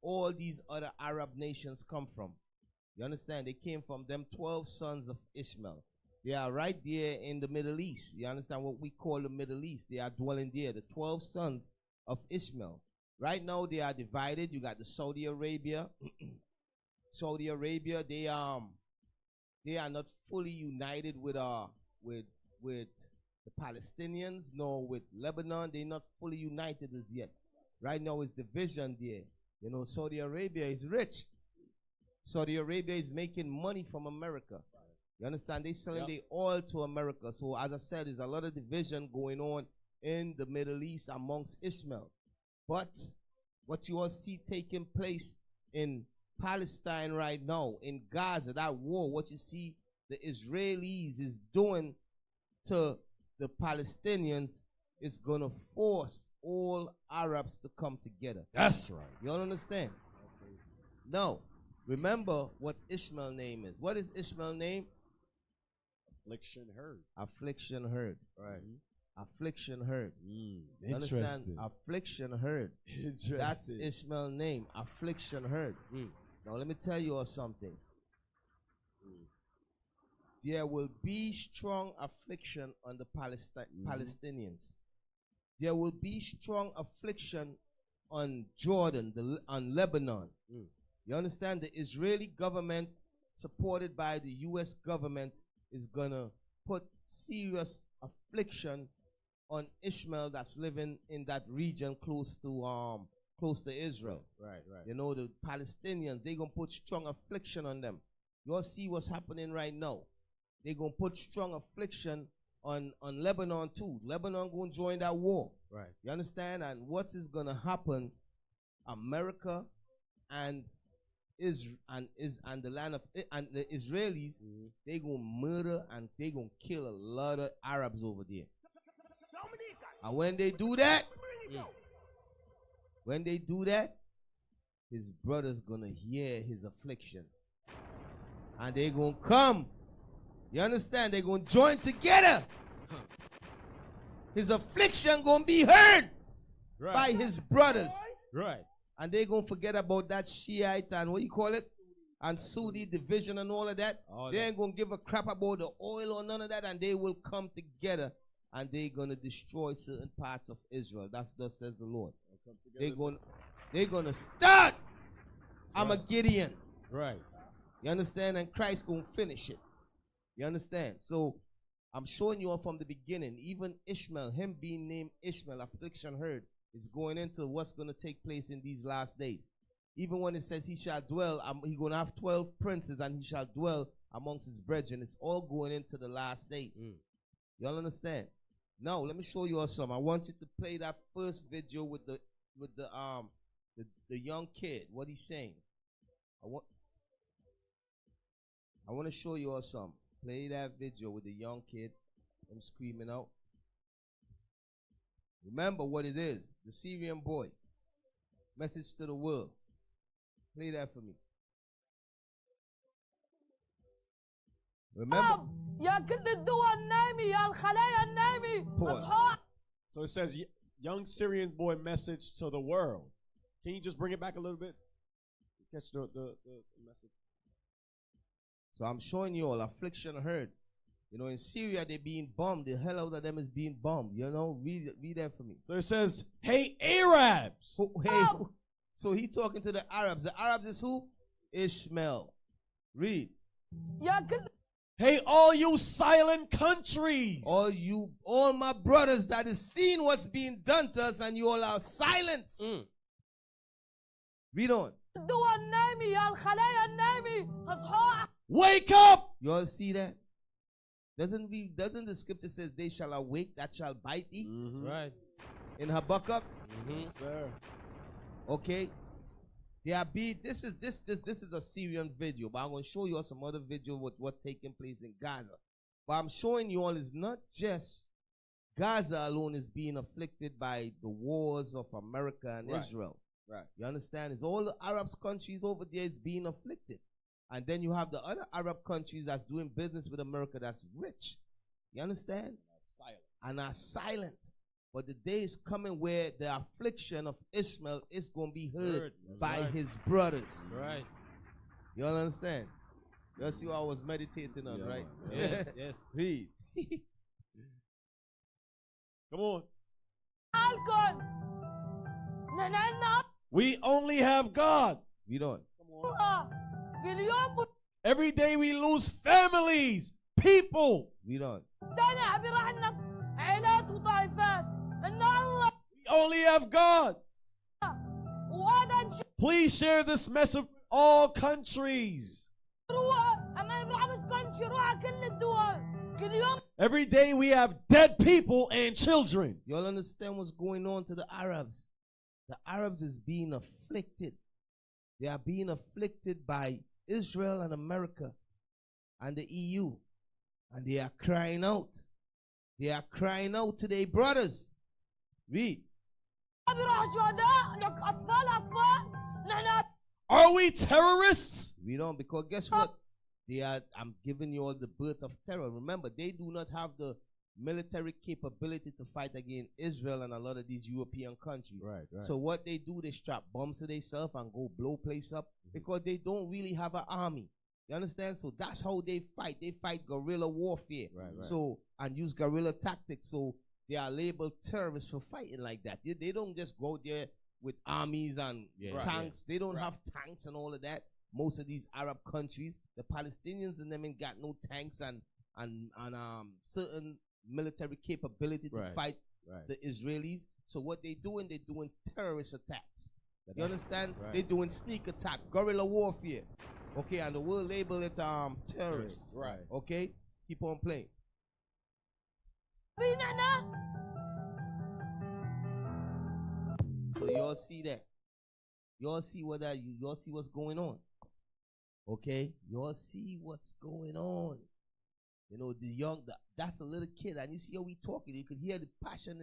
S9: all these other Arab nations come from. You understand? They came from them 12 sons of Ishmael. They are right there in the Middle East. You understand what we call the Middle East? They are dwelling there, the 12 sons of Ishmael. Right now they are divided. You got the Saudi Arabia. Saudi Arabia, they are not fully united with the Palestinians, nor with Lebanon. They're not fully united as yet. Right now it's division there. You know, Saudi Arabia is rich. Saudi Arabia is making money from America. You understand? They're selling their oil to America. So as I said, there's a lot of division going on in the Middle East amongst Ishmael. But what you all see taking place in Palestine right now, in Gaza, that war, what you see the Israelis is doing to the Palestinians is going to force all Arabs to come together.
S11: That's right.
S9: You all understand? Now, remember what Ishmael's name is. What is Ishmael's name?
S11: Affliction heard.
S9: Affliction heard.
S11: Right.
S9: Affliction heard.
S11: Interesting.
S9: Understand? Affliction heard.
S11: Interesting.
S9: That's Ishmael's name. Affliction heard. Now let me tell you all something. There will be strong affliction on the Palestinians. There will be strong affliction on Jordan, on Lebanon. You understand? The Israeli government, supported by the U.S. government, is going to put serious affliction on Ishmael that's living in that region close to Israel.
S11: Right.
S9: You know, the Palestinians, they're going to put strong affliction on them. You all see what's happening right now. They're going to put strong affliction on Lebanon too. Lebanon going to join that war.
S11: Right.
S9: You understand? And what is going to happen, America and the land of and the Israelis, they going to murder and they going to kill a lot of Arabs over there. And when they do that, his brother's going to hear his affliction. And they going to come. You understand? They're going to join together. His affliction going to be heard by his brothers.
S11: Right.
S9: And they're going to forget about that Shiite and what you call it? And Sunni division and all of that. They ain't going to give a crap about the oil or none of that. And they will come together and they're going to destroy certain parts of Israel. That's thus says the Lord. They're going to start Armageddon.
S11: Right.
S9: You understand? And Christ going to finish it. You understand? So I'm showing you all from the beginning. Even Ishmael, him being named Ishmael, affliction heard, is going into what's going to take place in these last days. Even when it says he shall dwell, he's going to have 12 princes and he shall dwell amongst his brethren. It's all going into the last days. You all understand? Now, let me show you all some. I want you to play that first video with the young kid, what he's saying. I want to show you all some. Play that video with the young kid. I'm screaming out. Remember what it is. The Syrian boy. Message to the world. Play that for me. Remember. Pause.
S11: So it says, young Syrian boy message to the world. Can you just bring it back a little bit? Catch the message.
S9: So I'm showing you all affliction heard. You know, in Syria, they're being bombed. The hell out of them is being bombed. You know, read that for me.
S11: So it says, hey, Arabs.
S9: So he talking to the Arabs. The Arabs is who? Ishmael. Read.
S11: Hey, all you silent countries.
S9: All my brothers that is seeing what's being done to us and you all are silent. Read on.
S11: Wake up!
S9: You all see that? Doesn't the scripture says they shall awake that shall bite thee?
S11: Right.
S9: In Habakkuk?
S11: Yes, sir.
S9: Okay. This is a Syrian video, but I'm going to show you all some other video with what's taking place in Gaza. But I'm showing you all is not just Gaza alone is being afflicted by the wars of America and Israel.
S11: Right.
S9: You understand? It's all the Arab countries over there is being afflicted. And then you have the other Arab countries that's doing business with America that's rich. You understand? And are silent. But the day is coming where the affliction of Ishmael is going to be heard by his brothers.
S11: Right.
S9: You all understand? You see what I was meditating on, right?
S11: Yes, yes.
S9: Read.
S11: Come on. We only have God.
S9: Read on.
S11: Every day we lose families, people.
S9: Read on.
S11: We only have God. Please share this message with all countries. Every day we have dead people and children.
S9: You all understand what's going on to the Arabs? The Arabs is being afflicted. They are being afflicted by Israel and America and the EU. And they are crying out. They are crying out to their brothers. Read.
S11: Are we terrorists?
S9: We don't, because guess what? I'm giving you all the birth of terror. Remember, they do not have the military capability to fight against Israel and a lot of these European countries.
S11: Right.
S9: So what they do, they strap bombs to themselves and go blow place up because they don't really have an army. You understand? So that's how they fight. They fight guerrilla warfare.
S11: Right.
S9: So, and use guerrilla tactics. So they are labeled terrorists for fighting like that. They don't just go there with armies and tanks. They don't have tanks and all of that. Most of these Arab countries, the Palestinians and them ain't got no tanks and certain military capability to fight the Israelis. So what they're doing terrorist attacks. You understand? They're doing sneak attack, guerrilla warfare. Okay, and the world label it terrorists.
S11: Right.
S9: Okay? Keep on playing. So y'all see that. Y'all see y'all see what's going on. Okay? Y'all see what's going on. You know, that's a little kid, and you see how he talking. You could hear the passion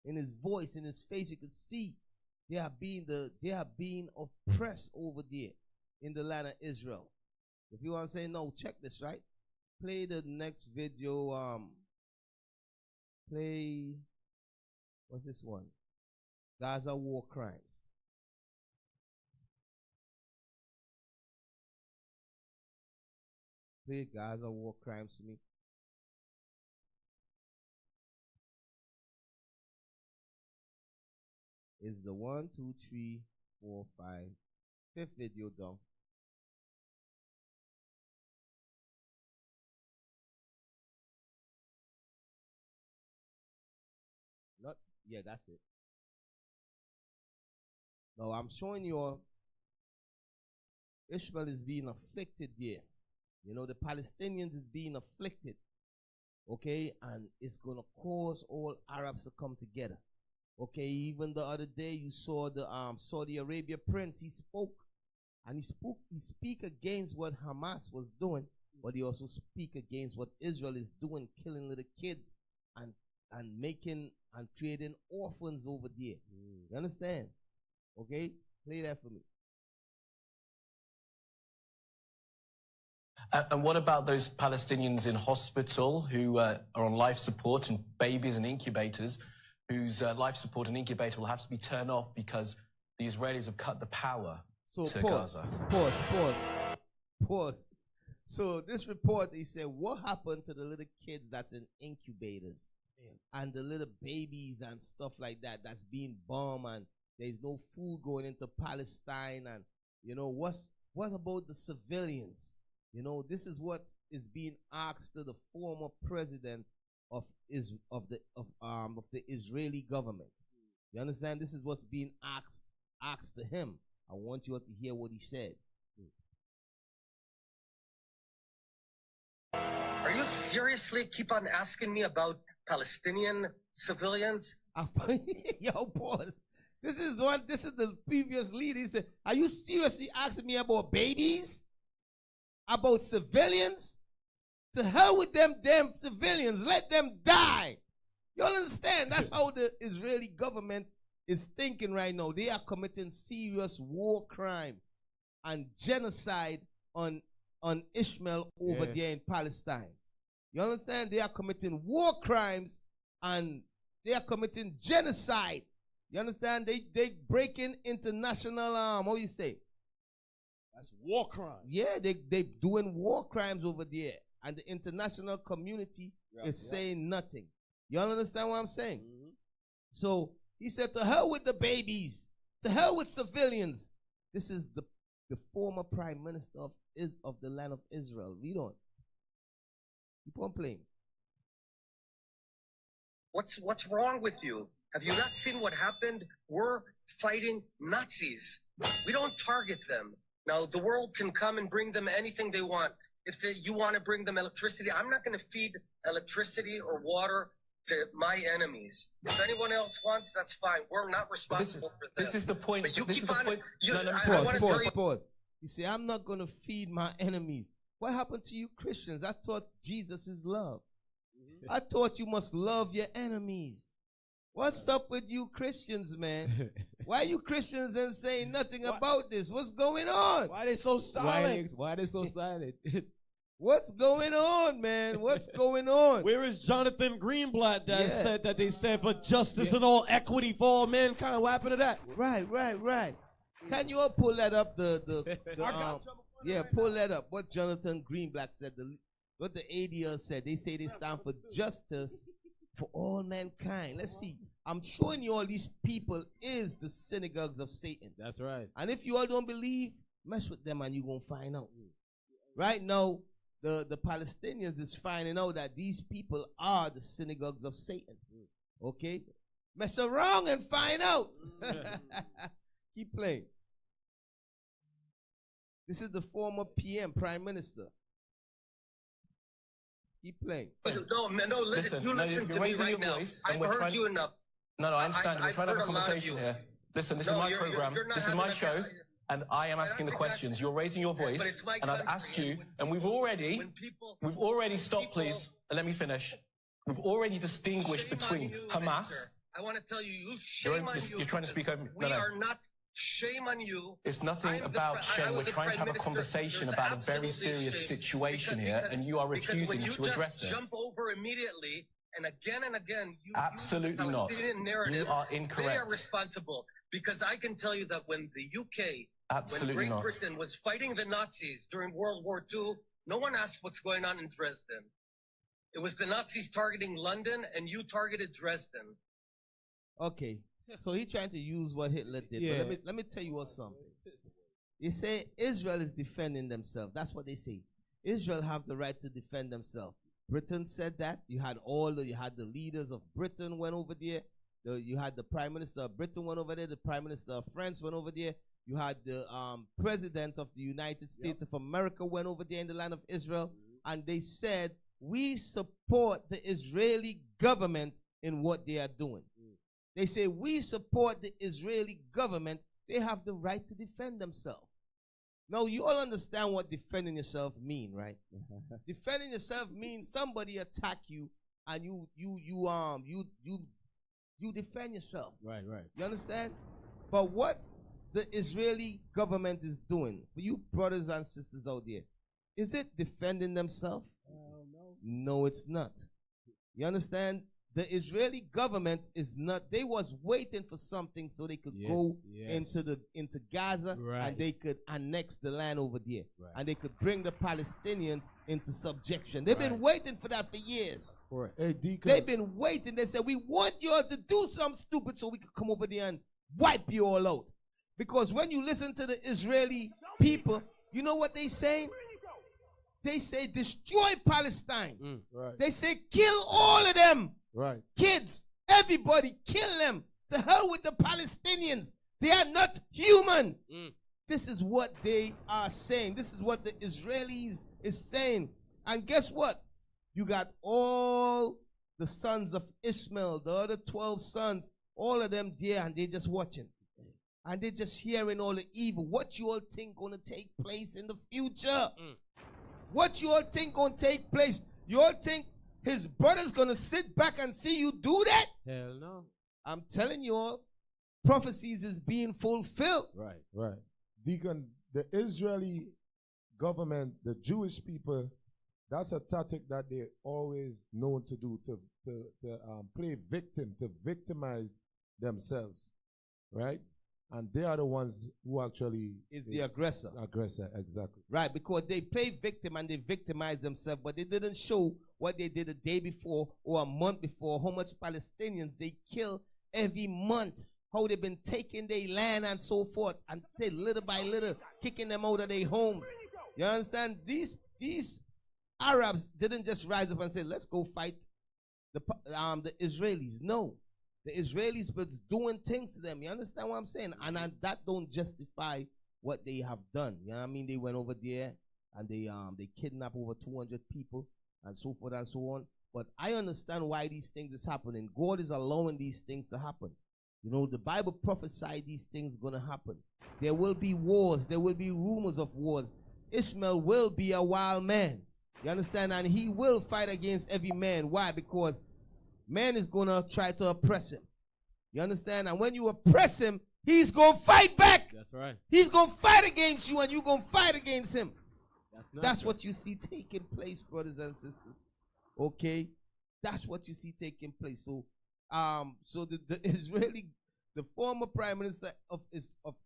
S9: in his voice, in his face. You could see they are being oppressed over there in the land of Israel. If you want to say no, check this, right? Play the next video. Play, what's this one? Gaza war crimes. Play Gaza war crimes to me. Is the 1, 2, 3, 4, 5, 5th video done? Not, yeah, that's it. Now I'm showing you Ishmael is being afflicted there. You know, the Palestinians is being afflicted. Okay, and it's gonna cause all Arabs to come together. Okay, even the other day you saw the Saudi Arabia prince, he spoke, and he speak against what Hamas was doing, but he also speak against what Israel is doing, killing little kids and making and creating orphans over there. You understand? Okay, play that for me.
S12: And what about those Palestinians in hospital who are on life support, and babies and incubators whose life support and incubator will have to be turned off because the Israelis have cut the power to Gaza?
S9: Pause. So this report, he said, what happened to the little kids that's in incubators and the little babies and stuff like that that's being bombed, and there's no food going into Palestine, and you know what about the civilians? You know, this is what is being asked to the former president of the Israeli government. You understand? This is what's being asked to him. I want you all to hear what he said.
S13: Are you seriously keep on asking me about Palestinian civilians?
S9: Yo, pause. This is the previous lead. He said, are you seriously asking me about babies? About civilians? To hell with them damn civilians. Let them die. You all understand? That's how the Israeli government is thinking right now. They are committing serious war crime and genocide on Ishmael over there in Palestine. You understand? They are committing war crimes and they are committing genocide. You understand? They breaking international how you say?
S11: That's war crime.
S9: Yeah, they doing war crimes over there. And the international community is saying nothing. Y'all understand what I'm saying? So he said, to hell with the babies. To hell with civilians. This is the former prime minister of the land of Israel. Read on. Keep on playing.
S13: What's wrong with you? Have you not seen what happened? We're fighting Nazis. We don't target them. Now, the world can come and bring them anything they want. If you want to bring them electricity, I'm not going to feed electricity or water to my enemies. If anyone else wants, that's fine. We're not responsible for them.
S12: This is the point.
S13: But you
S12: this
S13: keep
S12: is
S13: on.
S12: the point.
S9: Pause. You say, I'm not going to feed my enemies. What happened to you Christians? I thought Jesus is love. I thought you must love your enemies. What's up with you Christians, man? Why you Christians ain't saying nothing about this? What's going on?
S11: Why they so silent?
S10: Why they so silent?
S9: What's going on, man? What's going on?
S11: Where is Jonathan Greenblatt that said that they stand for justice and all equity for all mankind? What happened to that?
S9: Right. Can you all pull that up? Pull that up. What Jonathan Greenblatt said, what the ADL said. They say they stand for justice for all mankind. Let's see. I'm showing you all these people is the synagogues of Satan.
S10: That's right.
S9: And if you all don't believe, mess with them and you're going to find out. Right now, the Palestinians is finding out that these people are the synagogues of Satan. Okay? Mess around and find out. Keep playing. This is the former PM, Prime Minister. Keep playing.
S13: No, listen. You listen to me right now. I've heard you enough.
S12: No, I understand. We're trying to have a conversation here. Listen, this is my program. This is my show. And I am asking the questions. You're raising your voice, and I've asked you, and we've already stopped, please, and let me finish. We've already distinguished between Hamas.
S13: I want to tell you, shame on you.
S12: You're trying to speak over me.
S13: We are not. Shame on you.
S12: It's nothing about shame. We're trying to have a conversation about a very serious situation here, and you are refusing to address this.
S13: Jump over immediately, and again, you
S12: absolutely
S13: use the Palestinian narrative.
S12: You are incorrect.
S13: They are responsible, because I can tell you that when the UK, when Great Britain was fighting the Nazis during World War II, no one asked what's going on in Dresden. It was the Nazis targeting London, and you targeted Dresden.
S9: Okay. So he trying to use what Hitler did.
S10: Yeah.
S9: But let me tell you what something. They say Israel is defending themselves. That's what they say. Israel have the right to defend themselves. Britain said that. You had the leaders of Britain went over there. You had the Prime Minister of Britain went over there. The Prime Minister of France went over there. You had the President of the United States of America went over there in the land of Israel. And they said, we support the Israeli government in what they are doing. They say, we support the Israeli government. They have the right to defend themselves. Now, you all understand what defending yourself mean, right? Defending yourself means somebody attack you and you defend yourself.
S10: Right.
S9: You understand? But what the Israeli government is doing, for you brothers and sisters out there, is it defending themselves? No, it's not. You understand? The Israeli government is not. They was waiting for something so they could go into Gaza and they could annex the land over there and they could bring the Palestinians into subjection. They've been waiting for that for years.
S14: Hey,
S9: they've been waiting. They said, we want you all to do something stupid so we could come over there and wipe you all out. Because when you listen to the Israeli people, you know what they say? They say destroy Palestine. They say kill all of them.
S14: Right.
S9: Kids, everybody, kill them. To hell with the Palestinians. They are not human. This is what they are saying. This is what the Israelis is saying. And guess what? You got all the sons of Ishmael, the other 12 sons, all of them there, and they just watching. And they just hearing all the evil. What you all think gonna take place in the future? What you all think gonna take place? You all think his brother's gonna sit back and see you do that?
S10: Hell no.
S9: I'm telling you all, prophecies is being fulfilled.
S14: Right. Deacon, the Israeli government, the Jewish people, that's a tactic that they're always known to do, to play victim, to victimize themselves, right? And they are the ones who actually
S9: is the aggressor.
S14: Aggressor, exactly.
S9: Right, because they play victim and they victimize themselves, but they didn't show what they did a day before or a month before, how much Palestinians they kill every month, how they've been taking their land and so forth, and they little by little kicking them out of their homes. You understand? These Arabs didn't just rise up and say, let's go fight the Israelis. No. The Israelis was doing things to them. You understand what I'm saying? And that don't justify what they have done. You know what I mean? They went over there and they kidnapped over 200 people and so forth and so on. But I understand why these things is happening. God is allowing these things to happen. You know, the Bible prophesied these things going to happen. There will be wars. There will be rumors of wars. Ishmael will be a wild man. You understand? And he will fight against every man. Why? Because man is going to try to oppress him. You understand? And when you oppress him, he's going to fight back.
S10: That's right.
S9: He's going to fight against you and you're going to fight against him. That's
S10: right.
S9: what you see taking place, brothers and sisters. Okay? That's what you see taking place. So, the Israeli, the former prime minister of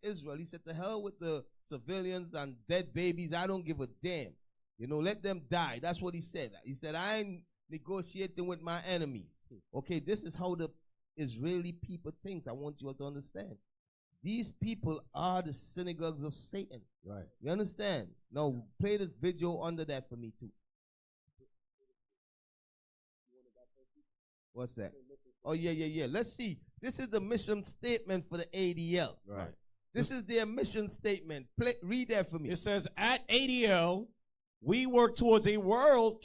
S9: Israel, he said, to hell with the civilians and dead babies. I don't give a damn. You know, let them die. That's what he said. He said, I ain't negotiating with my enemies. Okay, this is how the Israeli people think. I want you all to understand. These people are the synagogues of Satan.
S11: Right.
S9: You understand? Now, play the video under that for me, too. What's that? Oh, yeah. Let's see. This is the mission statement for the ADL.
S11: Right.
S9: This is their mission statement. Read that for me.
S11: It says, at ADL, we work towards a world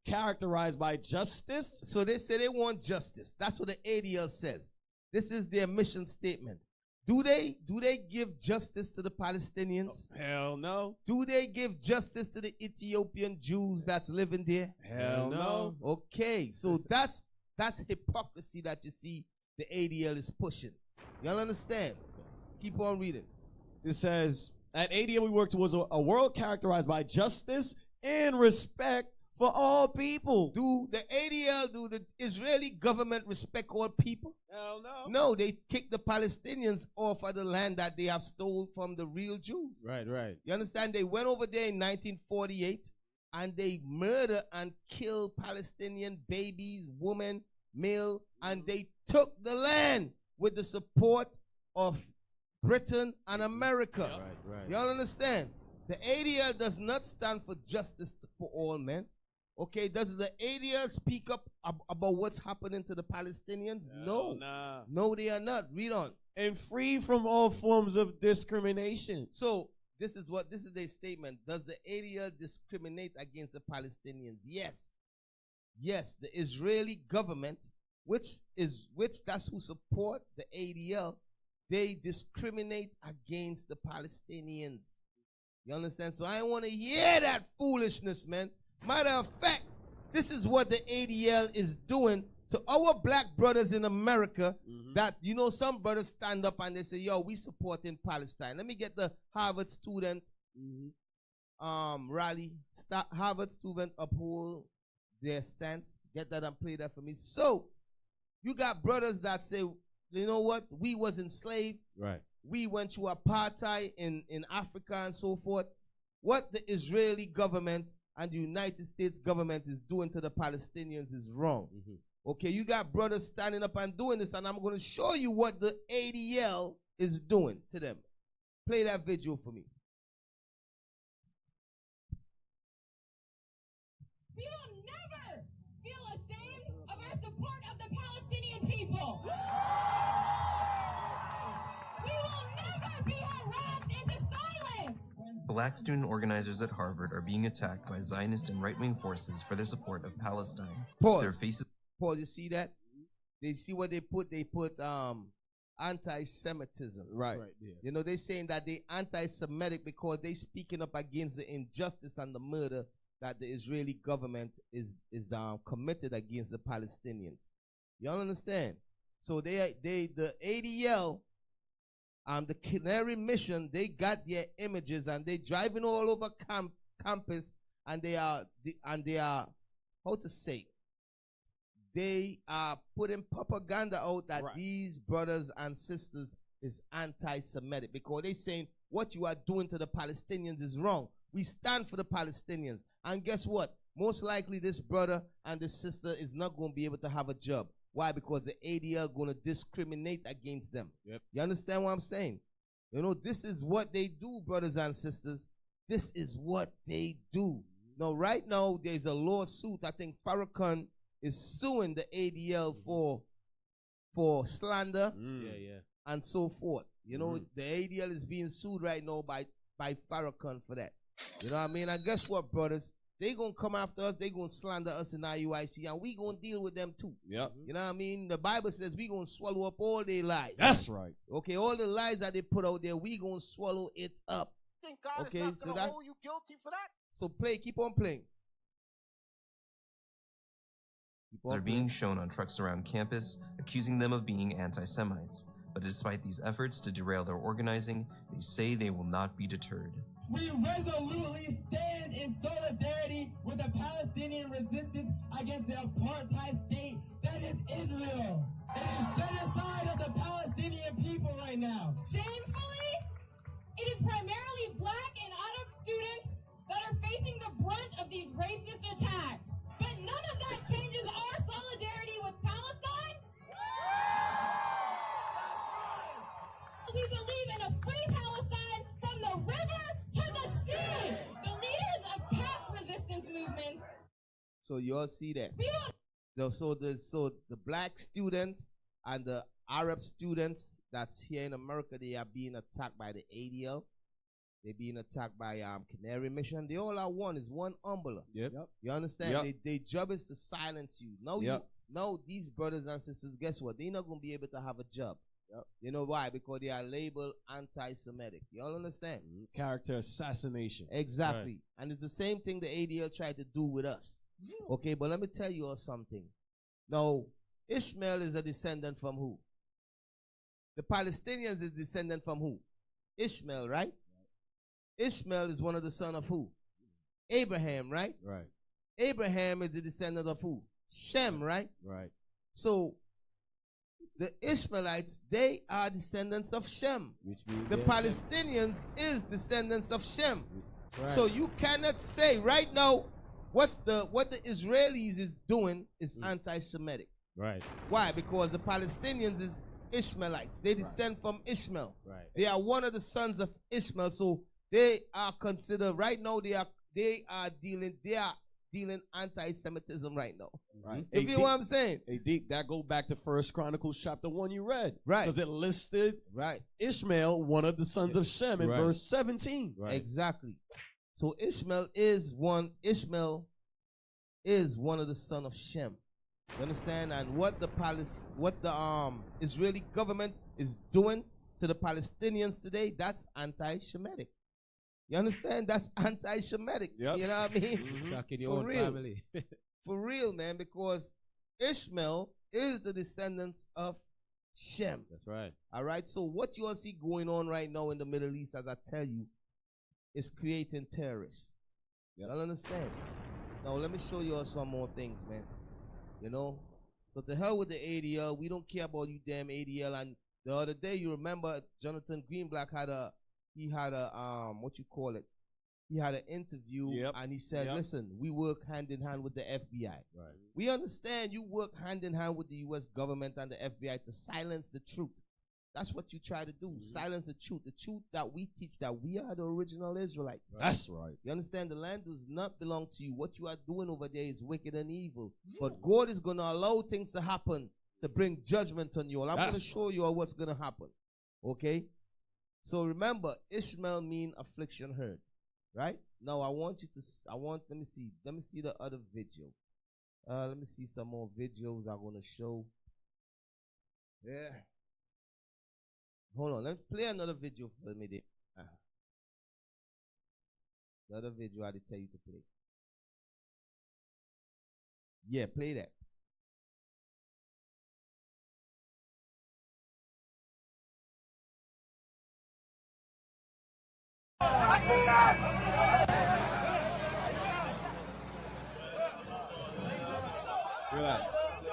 S11: characterized by justice.
S9: So they say they want justice. That's what the ADL says. This is their mission statement. Do they give justice to the Palestinians?
S11: Oh, hell no.
S9: Do they give justice to the Ethiopian Jews that's living there?
S11: Hell no.
S9: Okay, so that's hypocrisy that you see the ADL is pushing. Y'all understand? Keep on reading.
S11: It says, at ADL we work towards a world characterized by justice and respect for all people.
S9: Do the ADL, do the Israeli government respect all people?
S11: Hell no.
S9: No, they kick the Palestinians off of the land that they have stolen from the real Jews.
S10: Right.
S9: You understand? They went over there in 1948 and they murder and kill Palestinian babies, women, male, and they took the land with the support of Britain and America.
S10: Right.
S9: Y'all understand? The ADL does not stand for justice for all men. Okay, does the ADL speak up about what's happening to the Palestinians? No. No, they are not. Read on.
S11: And free from all forms of discrimination.
S9: So, this is their statement. Does the ADL discriminate against the Palestinians? Yes. Yes, the Israeli government, which that's who support the ADL, they discriminate against the Palestinians. You understand? So I want to hear that foolishness, man. Matter of fact, this is what the ADL is doing to our black brothers in America. That, you know, some brothers stand up and they say, yo, we supporting Palestine. Let me get the Harvard student rally. Harvard student uphold their stance. Get that and play that for me. So, you got brothers that say, you know what? We was enslaved.
S10: Right.
S9: We went through apartheid in Africa and so forth. What the Israeli government and the United States government is doing to the Palestinians is wrong. Okay, you got brothers standing up and doing this, and I'm going to show you what the ADL is doing to them. Play that video for me.
S15: We will never feel ashamed of our support of the Palestinian people. We will never be harassed into silence.
S16: Black student organizers at Harvard are being attacked by Zionist and right-wing forces for their support of Palestine.
S9: Pause.
S16: Their faces.
S9: Pause. You see that? They see what they put? They put anti-Semitism.
S11: Right.
S10: Yeah.
S9: You know, they saying that they anti-Semitic because they speaking up against the injustice and the murder that the Israeli government is committed against the Palestinians. Y'all understand? So the ADL, the Canary Mission, they got their images and they driving all over campus, and they are how to say, they are putting propaganda out that these brothers and sisters is anti-Semitic because they saying what you are doing to the Palestinians is wrong. We stand for the Palestinians. And guess what? Most likely this brother and this sister is not going to be able to have a job. Why? Because the ADL going to discriminate against them.
S10: Yep.
S9: You understand what I'm saying? You know, this is what they do, brothers and sisters. This is what they do. Now, right now, there's a lawsuit. I think Farrakhan is suing the ADL for slander and so forth. You know, the ADL is being sued right now by Farrakhan for that. You know what I mean? And guess what, brothers? They going to come after us. They going to slander us in IUIC, and we going to deal with them too.
S11: Yep.
S9: You know what I mean? The Bible says we going to swallow up all their lies.
S11: That's right.
S9: Okay, all the lies that they put out there, we going to swallow it up.
S17: Think God
S9: Okay,
S17: is
S9: so
S17: not
S9: that-
S17: going to hold you guilty for that?
S9: So keep on playing.
S16: are being shown on trucks around campus, accusing them of being anti-Semites. But despite these efforts to derail their organizing, they say they will not be deterred.
S2: We resolutely stand in solidarity with the Palestinian resistance against the apartheid state that is Israel. It is genocide of the Palestinian people right now.
S15: Shamefully, it is primarily black and Arab students that are facing the brunt of these racist attacks. But none of that changes our solidarity with Palestine. We believe in a free Palestine from the river to the sea. The leaders of past resistance movements.
S9: So you all see that. So the black students and the Arab students that's here in America, they are being attacked by the ADL. They're being attacked by Canary Mission. They all are one. Is one umbrella.
S11: Yep.
S9: You understand?
S11: Yep.
S9: Their job is to silence you. Now these brothers and sisters, guess what? They're not going to be able to have a job. Yep. You know why? Because they are labeled anti-Semitic. You all understand?
S11: Character assassination.
S9: Exactly.
S11: Right.
S9: And it's the same thing the ADL tried to do with us. Okay, but let me tell you all something. Now, Ishmael is a descendant from who? The Palestinians is descendant from who? Ishmael, right? Ishmael is one of the sons of who? Abraham, right?
S11: Right.
S9: Abraham is the descendant of who? Shem, right?
S11: Right.
S9: So, the Ishmaelites, they are descendants of Shem.
S11: Which means
S9: the Palestinians is descendants of Shem.
S11: Right.
S9: So you cannot say right now what the Israelis is doing is anti-Semitic.
S11: Right.
S9: Why? Because the Palestinians is Ishmaelites. They descend from Ishmael.
S11: Right.
S9: They are one of the sons of Ishmael. So they are considered right now. They are dealing anti-Semitism right now.
S11: Right.
S9: You feel what I'm saying?
S11: Hey, Deke, that go back to 1 Chronicles chapter 1 you read.
S9: Right.
S11: Because it listed Ishmael, one of the sons of Shem, in verse 17.
S9: Right. Exactly. So Ishmael is one of the son of Shem. You understand? And what the Israeli government is doing to the Palestinians today, that's anti-Shemitic. You understand? That's anti-Shemitic.
S11: Yep.
S9: You know what I mean?
S10: Attacking your
S9: For
S10: own
S9: real.
S10: family.
S9: For real, man, because Ishmael is the descendants of Shem.
S10: That's right.
S9: All right? So what you all see going on right now in the Middle East, as I tell you, is creating terrorists. Y'all understand? Now, let me show you all some more things, man. You know? So to hell with the ADL. We don't care about you damn ADL. And the other day, you remember Jonathan Greenblatt had a he had an interview and he said, listen, we work hand in hand with the FBI.
S11: Right.
S9: We understand you work hand in hand with the U.S. government and the FBI to silence the truth. That's what you try to do, silence the truth that we teach, that we are the original Israelites.
S11: That's right.
S9: You understand? The land does not belong to you. What you are doing over there is wicked and evil. But God is going to allow things to happen to bring judgment on you all. I'm going to show you all what's going to happen. Okay? So remember, Ishmael mean affliction heard. Right? Now I want you to, let me see the other video. Let me see some more videos I'm going to show. Yeah. Hold on, let's play another video for me there. Another video I did tell you to play. Yeah, play that.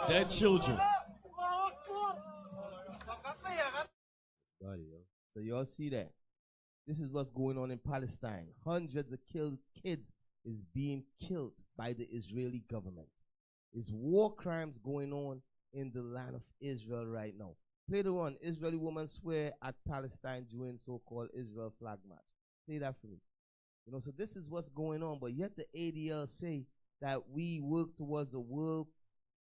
S11: Dead children.
S9: So you all see that? This is what's going on in Palestine. Hundreds of kids is being killed by the Israeli government. There's war crimes going on in the land of Israel right now. Play the one. Israeli woman swear at Palestine during so-called Israel flag march. Play that for me. You know, so this is what's going on. But yet the ADL say that we work towards the world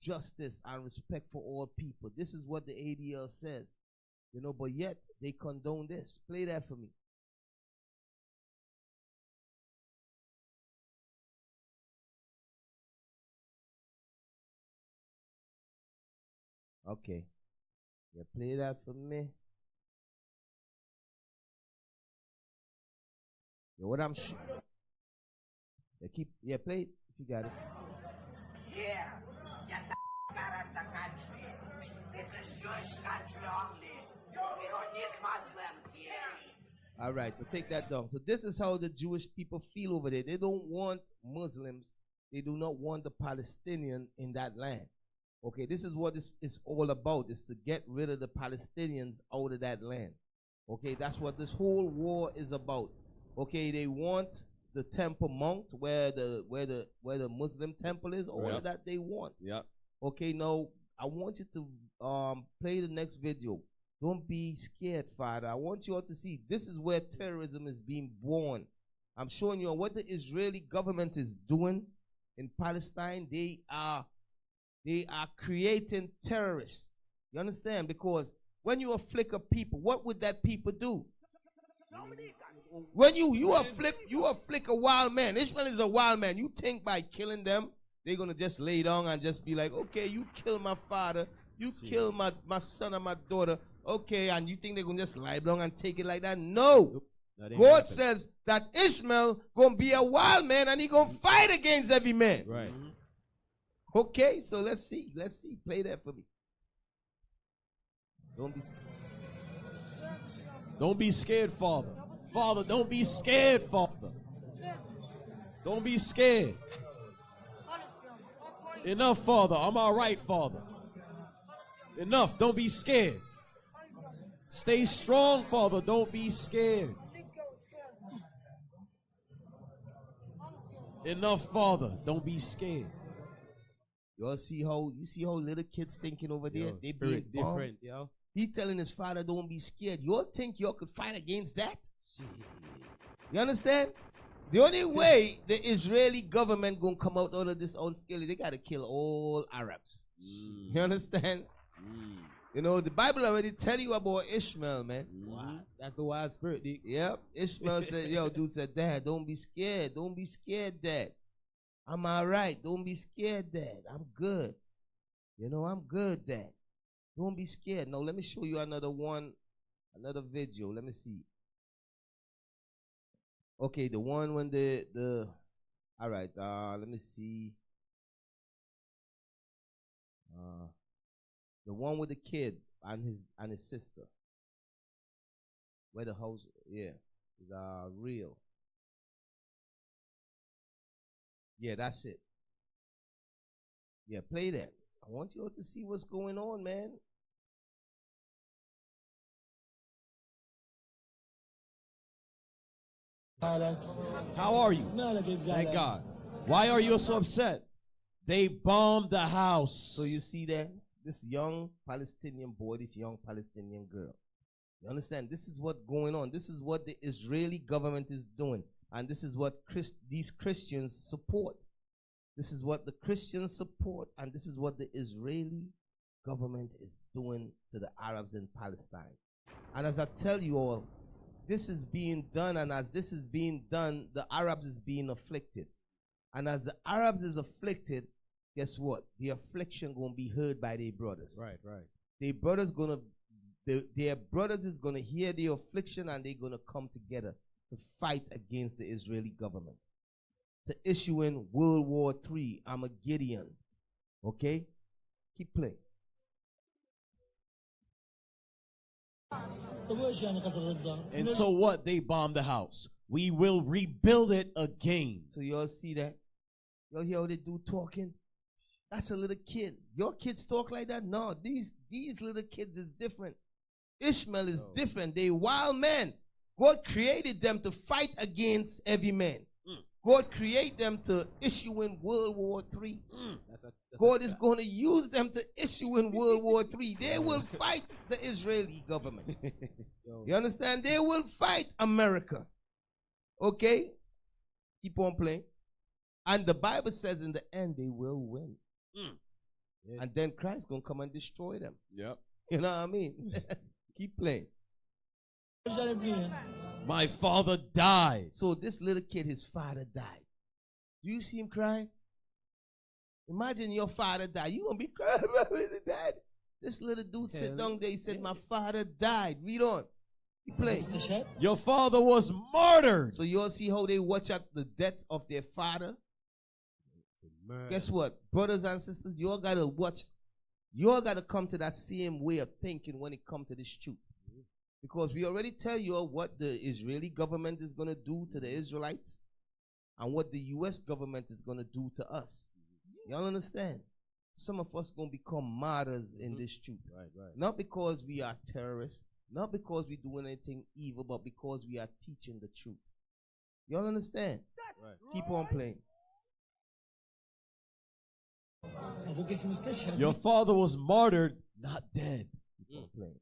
S9: justice and respect for all people. This is what the ADL says. You know, but yet they condone this. Play that for me. Okay. Yeah, play that for me. Yeah, what I'm yeah, play it if you got it.
S2: Yeah.
S17: at the country. This is Jewish country only. We don't need Muslims here.
S9: All right, so take that down. So this is how the Jewish people feel over there. They don't want Muslims. They do not want the Palestinian in that land. Okay, this is what this is all about, is to get rid of the Palestinians out of that land. Okay, that's what this whole war is about. Okay, they want the Temple Mount, where the Muslim temple is, all of that they want.
S11: Yep.
S9: Okay, now I want you to play the next video. Don't be scared, Father. I want you all to see this is where terrorism is being born. I'm showing you what the Israeli government is doing in Palestine. They are creating terrorists. You understand? Because when you afflict a people, what would that people do? When you afflict a wild man. Ishmael is a wild man. You think by killing them, they're going to just lay down and just be like, okay, you kill my father, you kill my son and my daughter, okay, and you think they're going to just lie down and take it like that? No. God says that Ishmael going to be a wild man and he going to fight against every man.
S11: Right.
S9: Okay, so let's see. Play that for me. Don't be scared.
S11: Don't be scared, Father. Father, don't be scared, Father. Don't be scared. Enough, Father. I'm all right, Father. Enough. Don't be scared. Stay strong, Father. Don't be scared. Enough, Father. Don't be scared.
S9: Y'all see how little kids thinking over there? They being
S10: different, yo.
S9: He telling his father, don't be scared. Y'all think y'all could fight against that? You understand? The only way the Israeli government gonna come out of this unscathed, they gotta kill all Arabs. You understand? You know, the Bible already tell you about Ishmael, man.
S10: Wow. That's the wild spirit, Dick.
S9: Yep. Ishmael said, yo, dude said, Dad, don't be scared. Don't be scared, Dad. I'm all right. Don't be scared, Dad. I'm good. You know, I'm good, Dad. Don't be scared. Now, let me show you another video. Let me see. Okay, the one when all right, let me see. The one with the kid and his sister. Where the house, yeah, is real. Yeah, that's it. Yeah, play that. I want you all to see what's going on, man.
S11: How are you? Thank God. Why are you so upset? They bombed the house.
S9: So you see that? This young Palestinian boy, this young Palestinian girl. You understand? This is what's going on. This is what the Israeli government is doing. And this is what these Christians support. This is what the Christians support. And this is what the Israeli government is doing to the Arabs in Palestine. And as I tell you all, this is being done. And as this is being done, the Arabs is being afflicted. And as the Arabs is afflicted, guess what? The affliction going to be heard by their brothers.
S10: Right.
S9: Their brothers is going to hear the affliction and they're going to come together to fight against the Israeli government. To issue in World War III, Armageddon. Okay? Keep playing.
S11: And so what? They bombed the house. We will rebuild it again.
S9: So y'all see that? Y'all hear how they do talking? That's a little kid. Your kids talk like that? No, these little kids is different. Ishmael is different. They wild men. God created them to fight against every man. God created them to issue in World War III. God is going to use them to issue in World War III. They will fight the Israeli government. You understand? They will fight America. Okay? Keep on playing. And the Bible says in the end they will win. And then Christ going to come and destroy them.
S11: Yep.
S9: You know what I mean? Keep playing.
S11: My father died.
S9: So this little kid, his father died. Do you see him crying? Imagine your father died. You going to be crying about his dad. This little dude sit down there. He said, my father died. Read on. He played.
S11: Your father was murdered.
S9: So you all see how they watch out the death of their father? Guess what? Brothers and sisters, you all got to watch You all got to come to that same way of thinking when it comes to this truth. Because we already tell you all what the Israeli government is going to do to the Israelites and what the U.S. government is going to do to us. Y'all understand? Some of us going to become martyrs in this truth.
S11: Right.
S9: Not because we are terrorists, not because we're doing anything evil, but because we are teaching the truth. Y'all understand?
S11: Right.
S9: Keep on playing.
S11: Your father was martyred, not dead.
S9: Keep on playing.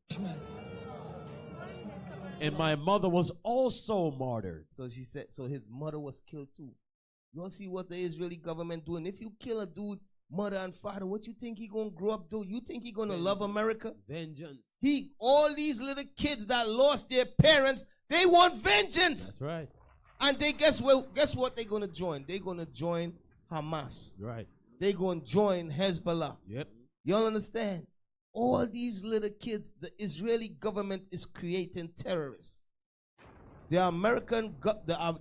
S11: And my mother was also martyred.
S9: So she said, so his mother was killed too. You all see what the Israeli government doing? If you kill a dude, mother and father, what you think he gonna grow up do? You think he gonna love America?
S10: Vengeance.
S9: All these little kids that lost their parents, they want vengeance.
S10: That's right.
S9: And they guess what they're gonna join? They're gonna join Hamas.
S10: Right.
S9: They're gonna join Hezbollah.
S10: Yep.
S9: Y'all understand? All these little kids, the Israeli government is creating terrorists. The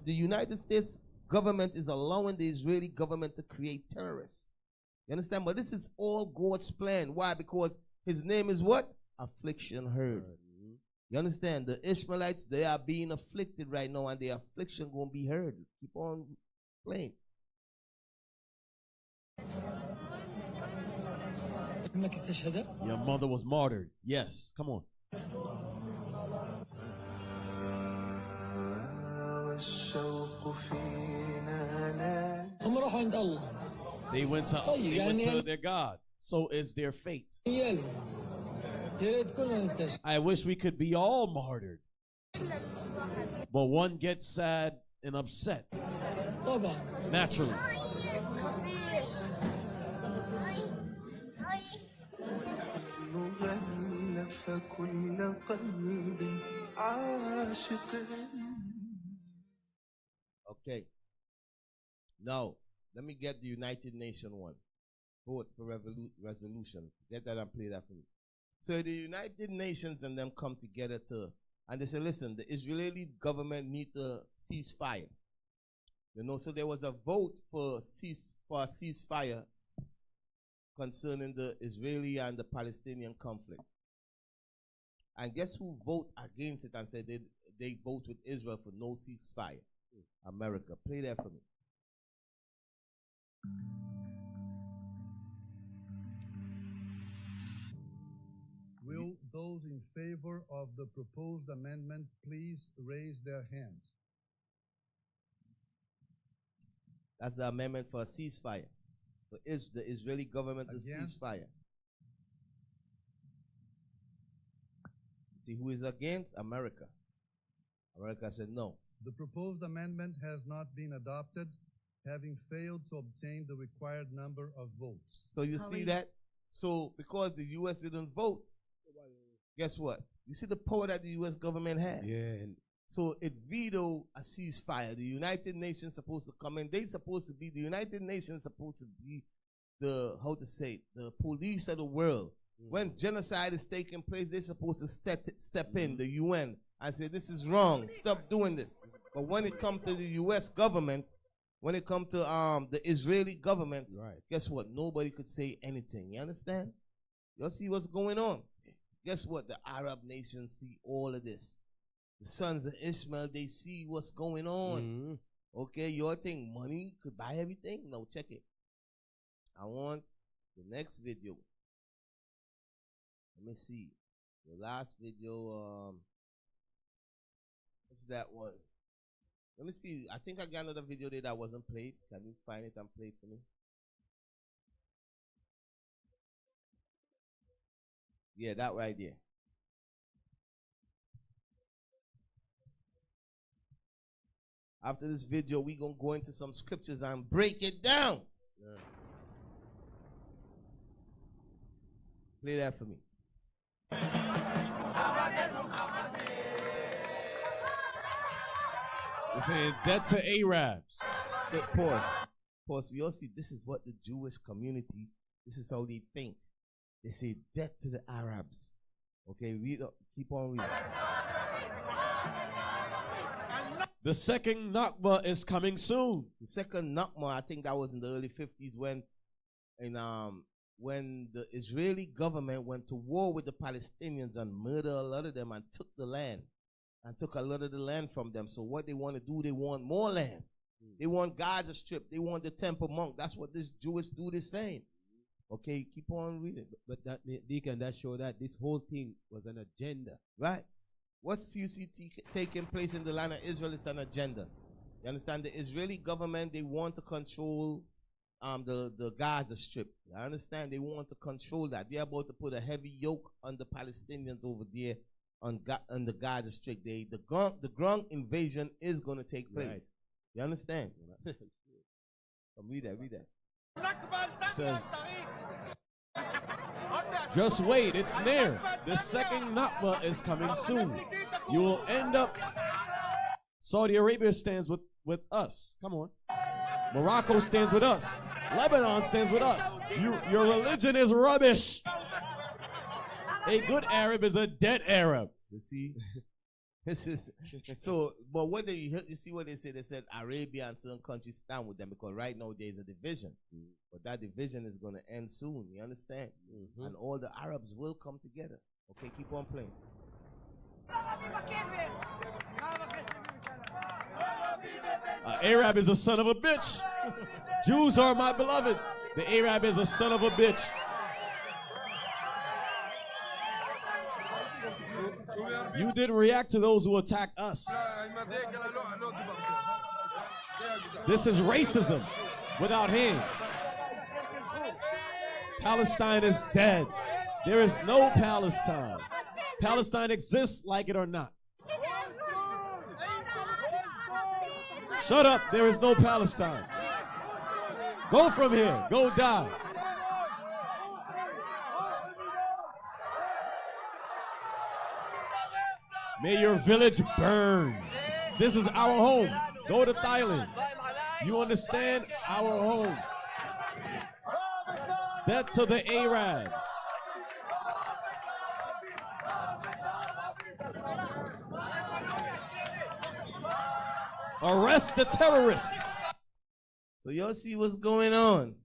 S9: United States government is allowing the Israeli government to create terrorists. You understand? But this is all God's plan. Why? Because his name is what? Affliction heard. You understand? The Ishmaelites, they are being afflicted right now, and their affliction going to be heard. Keep on playing.
S11: Your mother was martyred. Yes. Come on. They went to their God. So is their fate. I wish we could be all martyred. But one gets sad and upset. Naturally.
S9: Okay. Now, let me get the United Nations one. Vote for resolution. Get that and play that for me. So the United Nations and them come together and they say, listen, the Israeli government need to cease fire. You know, so there was a vote for a ceasefire concerning the Israeli and the Palestinian conflict. And guess who voted against it and said they vote with Israel for no ceasefire? America. Play that for me.
S18: Will those in favor of the proposed amendment please raise their hands?
S9: That's the amendment for a ceasefire. For the Israeli government to ceasefire. See who is against? America. America said no.
S18: The proposed amendment has not been adopted, having failed to obtain the required number of votes.
S9: So you see that? So because the U.S. didn't vote, guess what? You see the power that the U.S. government had?
S14: Yeah.
S9: So it vetoed a ceasefire. The United Nations supposed to come in. The United Nations supposed to be the police of the world. When genocide is taking place, they're supposed to step in, the UN, and say, this is wrong, stop doing this. But when it comes to the U.S. government, when it comes to the Israeli government, guess what? Nobody could say anything. You understand? You see what's going on? Guess what? The Arab nations see all of this. The sons of Ishmael, they see what's going on. Okay, you think money could buy everything? No, check it. I want the next video. Let me see. The last video, what's that one? Let me see. I think I got another video there that wasn't played. Can you find it and play it for me? Yeah, that right there. After this video, we're going to go into some scriptures and break it down. Yeah. Play that for me.
S11: They're saying dead to Arabs.
S9: So pause. You'll see this is what the Jewish community, this is how they think. They say death to the Arabs. Okay, keep on reading.
S11: The second Nakba is coming soon.
S9: The second Nakba, I think that was in the early 50s when the Israeli government went to war with the Palestinians and murdered a lot of them and took the land and took a lot of the land from them. So what they want to do, they want more land. They want Gaza Strip. They want the Temple Mount. That's what this Jewish dude is saying. Okay, keep on reading.
S10: But that, Deacon, that show that this whole thing was an agenda.
S9: Right. What's you see taking place in the land of Israel? It's an agenda. You understand? The Israeli government, they want to control the Gaza Strip. You understand? They want to control that. They're about to put a heavy yoke on the Palestinians over there on the Gaza Strip. The ground invasion is going to take place. Right. You understand? Read that.
S11: It says, just wait, it's near. The second Nakba is coming soon. You will end up. Saudi Arabia stands with us. Come on. Morocco stands with us. Lebanon stands with us. Your religion is rubbish. A good Arab is a dead Arab.
S9: You see? This is so. But what you see what they said? They said Arabia and certain countries stand with them because right now there's a division. But that division is going to end soon. You understand? And all the Arabs will come together. Okay, keep on playing.
S11: Arab is a son of a bitch. Jews are my beloved. The Arab is a son of a bitch. You didn't react to those who attack us. This is racism without hands. Palestine is dead. There is no Palestine. Palestine exists like it or not. Shut up. There is no Palestine. Go from here. Go die. May your village burn. This is our home. Go to Thailand. You understand? Our home. Death to the Arabs. Arrest the terrorists.
S9: So y'all see what's going on.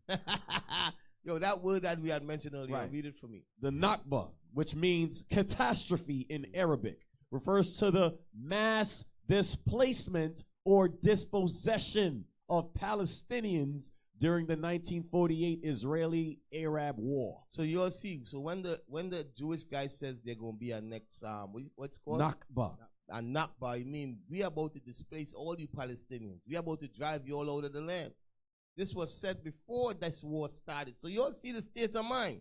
S9: Yo, that word that we had mentioned earlier, right. Read it for me.
S11: The Nakba, which means catastrophe in Arabic, refers to the mass displacement or dispossession of Palestinians during the 1948 Israeli-Arab War.
S9: So you'll see. So when the Jewish guy says they're going to be a next what's called
S11: Nakba.
S9: A Nakba, I mean we are about to displace all you Palestinians. We are about to drive you all out of the land. This was said before this war started. So you'll see the state of mind.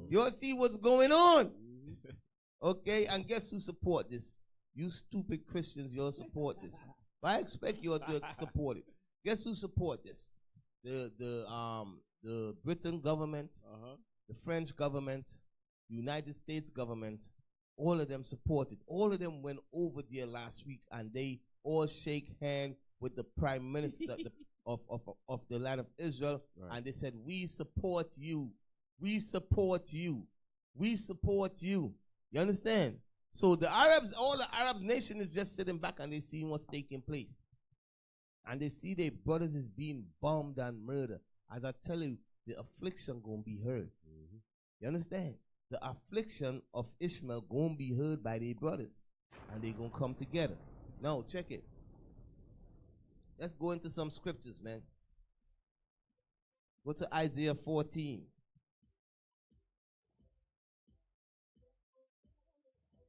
S9: You'll see what's going on. Okay, and guess who support this? You stupid Christians, you'll support this. But I expect you all to support it. Guess who support this? The Britain government, the French government, the United States government, all of them support it. All of them went over there last week and they all shake hands with the prime minister of the land of Israel, and they said, we support you. We support you. We support you. You understand? So the Arabs, all the Arab nation is just sitting back and they see what's taking place. And they see their brothers is being bombed and murdered. As I tell you, the affliction gonna be heard. You understand? The affliction of Ishmael gonna be heard by their brothers. And they gonna come together. Now, check it. Let's go into some scriptures, man. Go to Isaiah 14.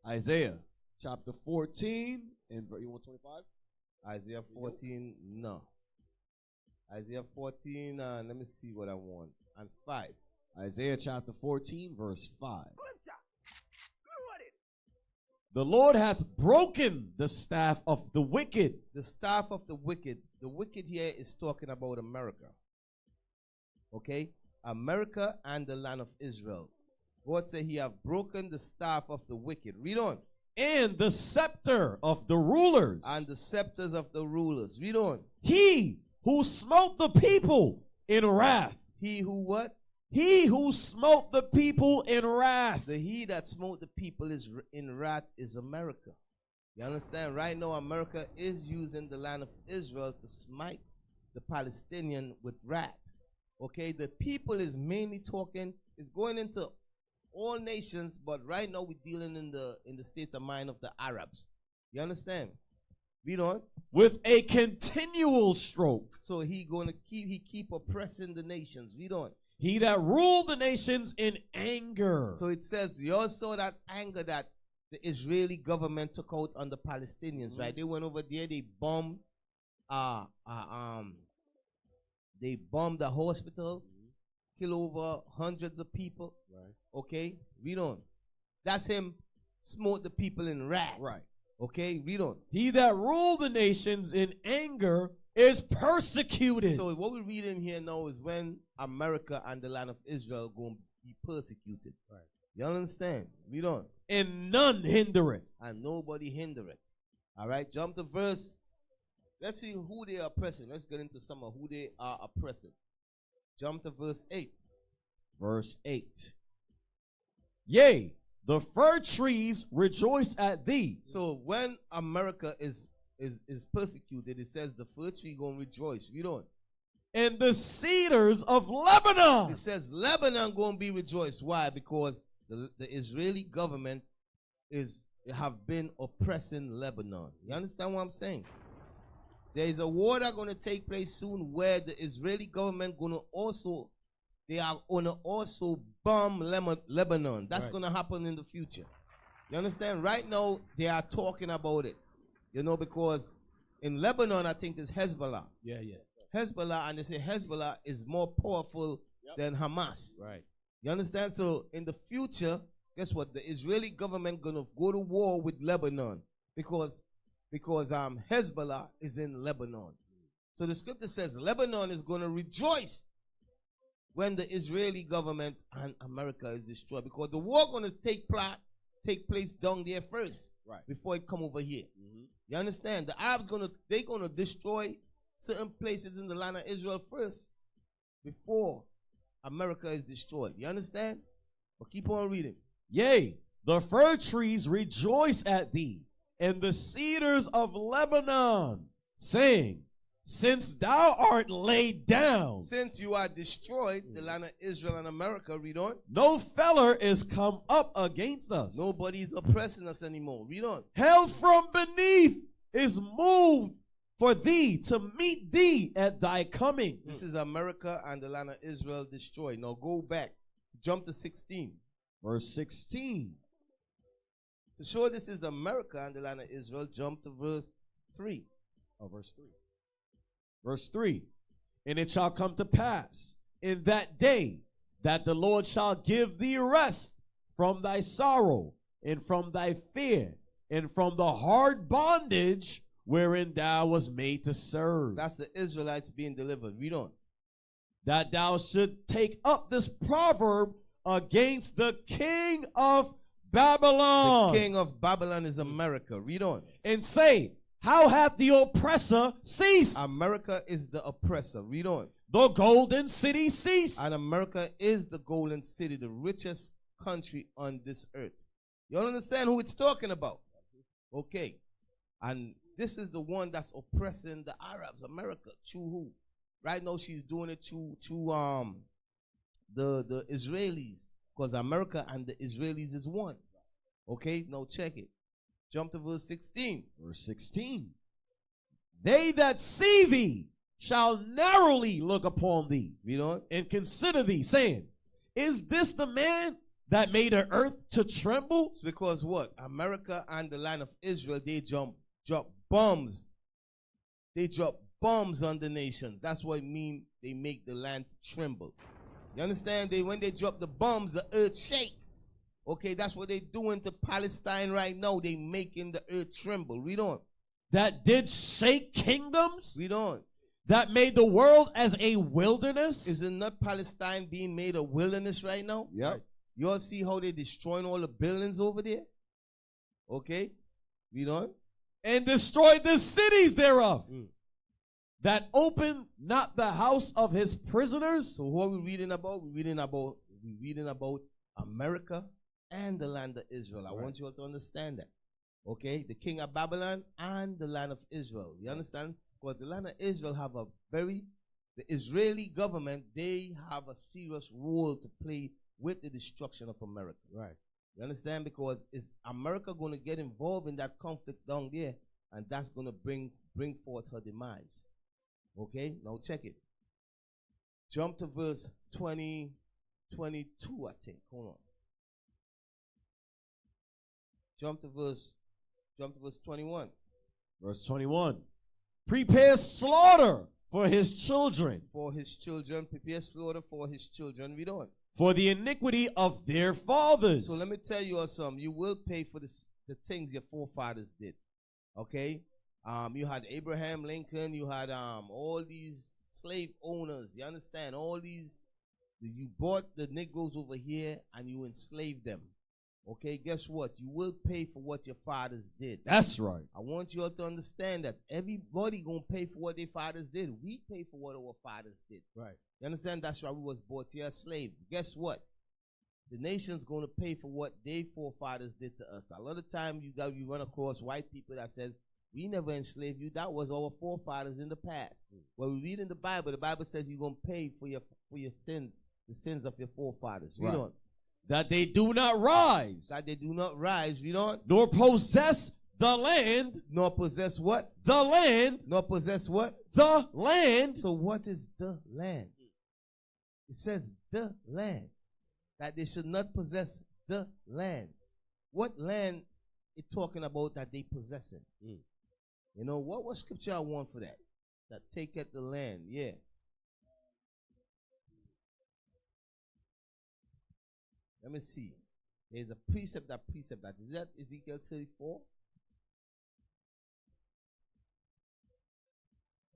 S11: Isaiah chapter 14 and you want 25?
S9: Isaiah 14, no. Isaiah 14, let me see what I want. And 5.
S11: Isaiah chapter 14, verse 5. The Lord hath broken the staff of the wicked.
S9: The staff of the wicked. The wicked here is talking about America. Okay? America and the land of Israel. God said he have broken the staff of the wicked. Read on.
S11: And the scepter of the rulers.
S9: And the scepters of the rulers. Read on.
S11: He who smote the people in wrath.
S9: He who what?
S11: He who smote the people in wrath.
S9: The he that smote the people is in wrath is America. You understand? Right now, America is using the land of Israel to smite the Palestinian with wrath. Okay? The people is mainly talking, It's going into all nations, but right now we're dealing in the state of mind of the Arabs. You understand? Read on.
S11: With a continual stroke.
S9: So he keep oppressing the nations. Read on.
S11: He that ruled the nations in anger.
S9: So it says, you all saw that anger that the Israeli government took out on the Palestinians, right? They went over there, they bombed the hospital, kill over hundreds of people.
S11: Right.
S9: Okay, read on. That's him smote the people in wrath.
S11: Right.
S9: Okay, read on.
S11: He that ruled the nations in anger is persecuted.
S9: So what we're reading here now is when America and the land of Israel going to be persecuted.
S11: Right.
S9: You understand? Read on.
S11: And none hindereth.
S9: And nobody hindereth. All right, jump to verse. Let's see who they are oppressing. Let's get into some of who they are oppressing. Jump to verse 8.
S11: Verse 8. Yea, the fir trees rejoice at thee.
S9: So when America is persecuted, it says the fir tree gonna rejoice. Read on.
S11: And the cedars of Lebanon.
S9: It says Lebanon gonna be rejoiced. Why? Because the Israeli government have been oppressing Lebanon. You understand what I'm saying? There is a war that's gonna take place soon where the Israeli government they are gonna also bomb Lebanon. That's
S11: right.
S9: gonna happen in the future. You understand? Right now they are talking about it. You know, because in Lebanon I think it's Hezbollah.
S11: Yeah, yes.
S9: Hezbollah, and they say Hezbollah is more powerful than Hamas.
S11: Right.
S9: You understand? So in the future, guess what? The Israeli government gonna go to war with Lebanon because Hezbollah is in Lebanon. So the scripture says Lebanon is gonna rejoice when the Israeli government and America is destroyed, because the war gonna take place down there first,
S11: right,
S9: before it come over here. You understand? The Arabs they gonna destroy certain places in the land of Israel first before America is destroyed. You understand? But keep on reading.
S11: Yea, the fir trees rejoice at thee, and the cedars of Lebanon, saying, since thou art laid down.
S9: Since you are destroyed, the land of Israel and America, read on.
S11: No feller is come up against us.
S9: Nobody's oppressing us anymore. Read on.
S11: Hell from beneath is moved for thee to meet thee at thy coming.
S9: This is America and the land of Israel destroyed. Now go back. Jump to 16.
S11: Verse 16.
S9: To show this is America and the land of Israel, jump to verse 3.
S11: Oh, verse 3. Verse 3. And it shall come to pass in that day that the Lord shall give thee rest from thy sorrow and from thy fear and from the hard bondage wherein thou was made to serve.
S9: That's the Israelites being delivered. Read on.
S11: That thou should take up this proverb against the king of Babylon.
S9: The king of Babylon is America. Read on.
S11: And say, how hath the oppressor ceased?
S9: America is the oppressor. Read on.
S11: The golden city ceased.
S9: And America is the golden city, the richest country on this earth. You all understand who it's talking about? Okay. And this is the one that's oppressing the Arabs, America. Through who? Right now she's doing it through the Israelis, because America and the Israelis is one. Okay, now check it. Jump to verse 16.
S11: Verse 16. They that see thee shall narrowly look upon thee,
S9: read on,
S11: and consider thee, saying, is this the man that made the earth to tremble?
S9: It's because what? America and the land of Israel, they drop bombs. They drop bombs on the nations. That's what it means they make the land tremble. You understand? When they drop the bombs, the earth shake. Okay, that's what they're doing to Palestine right now. They making the earth tremble. Read on.
S11: That did shake kingdoms?
S9: Read on.
S11: That made the world as a wilderness?
S9: Is it not Palestine being made a wilderness right now?
S11: Yeah.
S9: You all see how they're destroying all the buildings over there? Okay, read on.
S11: And destroyed the cities thereof. That opened not the house of his prisoners.
S9: So what are we reading about? We're reading about America and the land of Israel. I want you all to understand that. Okay? The king of Babylon and the land of Israel. You understand? Because the land of Israel have the Israeli government, they have a serious role to play with the destruction of America.
S14: Right.
S9: You understand? Because is America going to get involved in that conflict down there, and that's going to bring forth her demise. Okay? Now check it. Jump to verse 22, I think. Hold on. Jump to verse 21.
S11: Verse 21. Prepare slaughter for his children.
S9: For his children. Prepare slaughter for his children. Read on.
S11: For the iniquity of their fathers.
S9: So let me tell you something. You will pay for the things your forefathers did. Okay? You had Abraham Lincoln. You had all these slave owners. You understand? All these. You brought the Negroes over here and you enslaved them. Okay, guess what? You will pay for what your fathers did.
S11: That's right.
S9: I want you all to understand that everybody gonna pay for what their fathers did. We pay for what our fathers did.
S14: Right.
S9: You understand? That's why we was bought here a slave. Guess what? The nation's gonna pay for what their forefathers did to us. A lot of time you run across white people that says, we never enslaved you. That was our forefathers in the past. When we read in the Bible says you're gonna pay for your sins, the sins of your forefathers. Read on.
S11: That they do not rise.
S9: That they do not rise. Read on.
S11: Nor possess the land.
S9: Nor possess what?
S11: The land.
S9: Nor possess what?
S11: The land.
S9: So what is the land? It says the land. That they should not possess the land. What land is talking about that they possessing? You know, what scripture I want for that? That taketh the land. Yeah. Let me see. There's a precept that. Is that Ezekiel 34?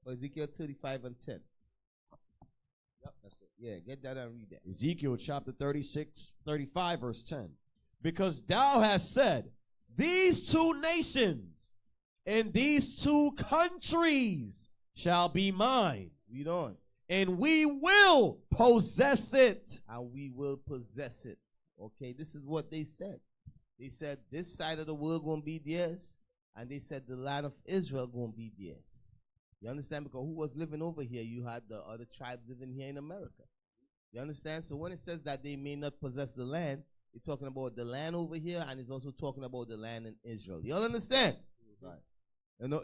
S9: Or Ezekiel 35 and 10? Yep, that's it. Yeah, get that and read that.
S11: Ezekiel chapter 35, verse 10. Because thou hast said, these two nations and these two countries shall be mine.
S9: Read on.
S11: And we will possess it.
S9: And we will possess it. Okay, this is what they said. They said this side of the world going to be theirs, and they said the land of Israel going to be theirs. You understand? Because who was living over here? You had the other tribes living here in America. You understand? So when it says that they may not possess the land, it's talking about the land over here, and it's also talking about the land in Israel. You all understand? Right.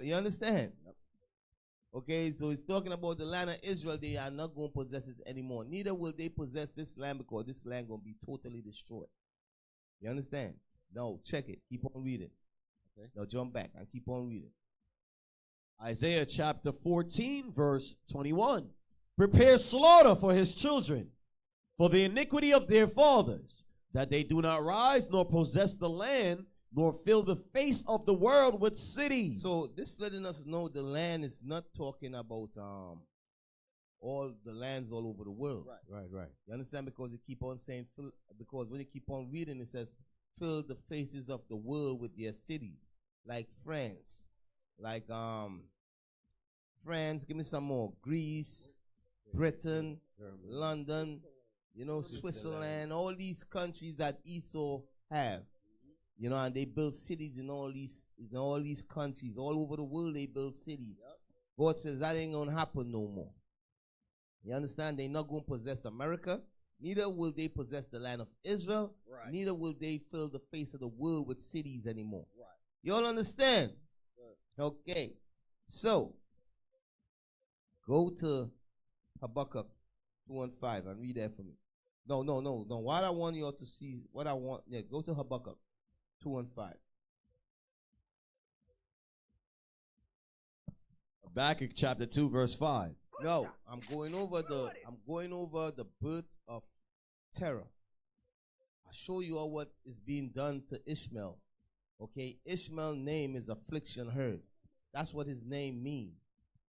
S9: You understand? Yep. Okay, so it's talking about the land of Israel. They are not going to possess it anymore. Neither will they possess this land, because this land going to be totally destroyed. You understand? No, check it. Keep on reading. Okay. Now jump back and keep on reading.
S11: Isaiah chapter 14, verse 21. Prepare slaughter for his children, for the iniquity of their fathers, that they do not rise nor possess the land, nor fill the face of the world with cities.
S9: So this letting us know the land is not talking about all the lands all over the world.
S14: Right.
S9: You understand? Because it keep on saying, because when you keep on reading, it says, fill the faces of the world with their cities. Like France. Like France, give me some more. Greece, Britain, London, you know, Switzerland, all these countries that Esau have. You know, and they build cities in all these countries. All over the world they build cities. God says that ain't gonna happen no more. You understand? They're not gonna possess America. Neither will they possess the land of Israel. Right. Neither will they fill the face of the world with cities anymore. Right. You all understand? Right. Okay. So go to Habakkuk 2:5 and read that for me. No. What I want you all to see, go to Habakkuk 2:5.
S11: Habakkuk chapter 2, verse 5.
S9: No, I'm going over the birth of terror. I'll show you all what is being done to Ishmael. Okay, Ishmael's name is affliction heard. That's what his name means.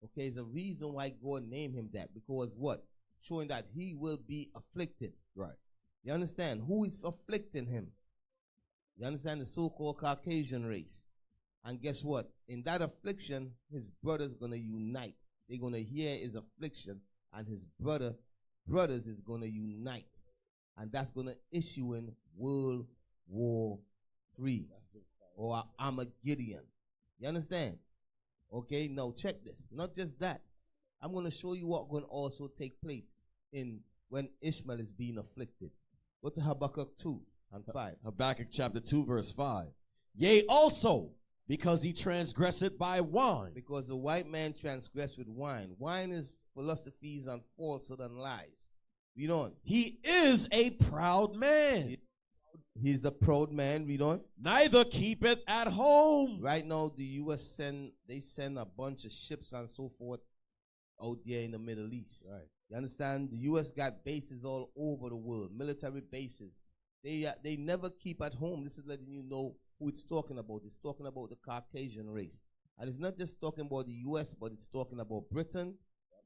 S9: Okay, there's a reason why God named him that. Because what? Showing that he will be afflicted.
S11: Right.
S9: You understand? Who is afflicting him? You understand? The so-called Caucasian race. And guess what? In that affliction, his brother's going to unite. They're going to hear his affliction, and his brothers is going to unite. And that's going to issue in World War III or Armageddon. You understand? Okay, now check this. Not just that. I'm going to show you what's going to also take place when Ishmael is being afflicted. Go to Habakkuk 2 and 5.
S11: Habakkuk chapter 2 verse 5. Yea, also, because he transgressed by wine.
S9: Because the white man transgressed with wine. Wine is philosophies and falsehood and lies. Read on.
S11: He is a proud man.
S9: He's a proud man. Read on.
S11: Neither keepeth at home.
S9: Right now, the U.S. send a bunch of ships and so forth out there in the Middle East.
S11: Right.
S9: You understand? The U.S. got bases all over the world, military bases. They never keep at home. This is letting you know who it's talking about. It's talking about the Caucasian race. And it's not just talking about the U.S., but it's talking about Britain.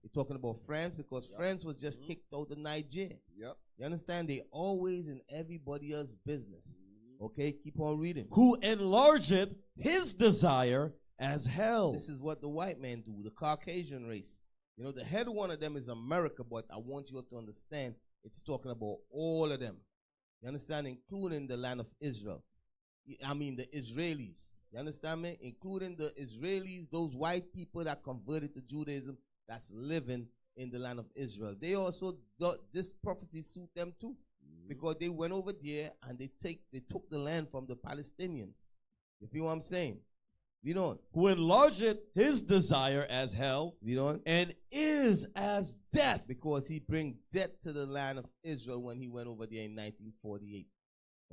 S9: It's talking about France, because France was just kicked out of Nigeria.
S11: Yep.
S9: You understand? They always in everybody else's business. Okay, keep on reading.
S11: Who enlargeth his desire as hell.
S9: This is what the white men do, the Caucasian race. You know, the head one of them is America, but I want you to understand it's talking about all of them. You understand? Including the land of Israel. I mean, the Israelis. You understand me? Including the Israelis, those white people that converted to Judaism, that's living in the land of Israel. They also, this prophecy suit them too, because they went over there and they took the land from the Palestinians. You feel what I'm saying? Read on.
S11: Who enlargeth his desire as hell.
S9: Read on.
S11: And is as death.
S9: Because he bring death to the land of Israel when he went over there in 1948.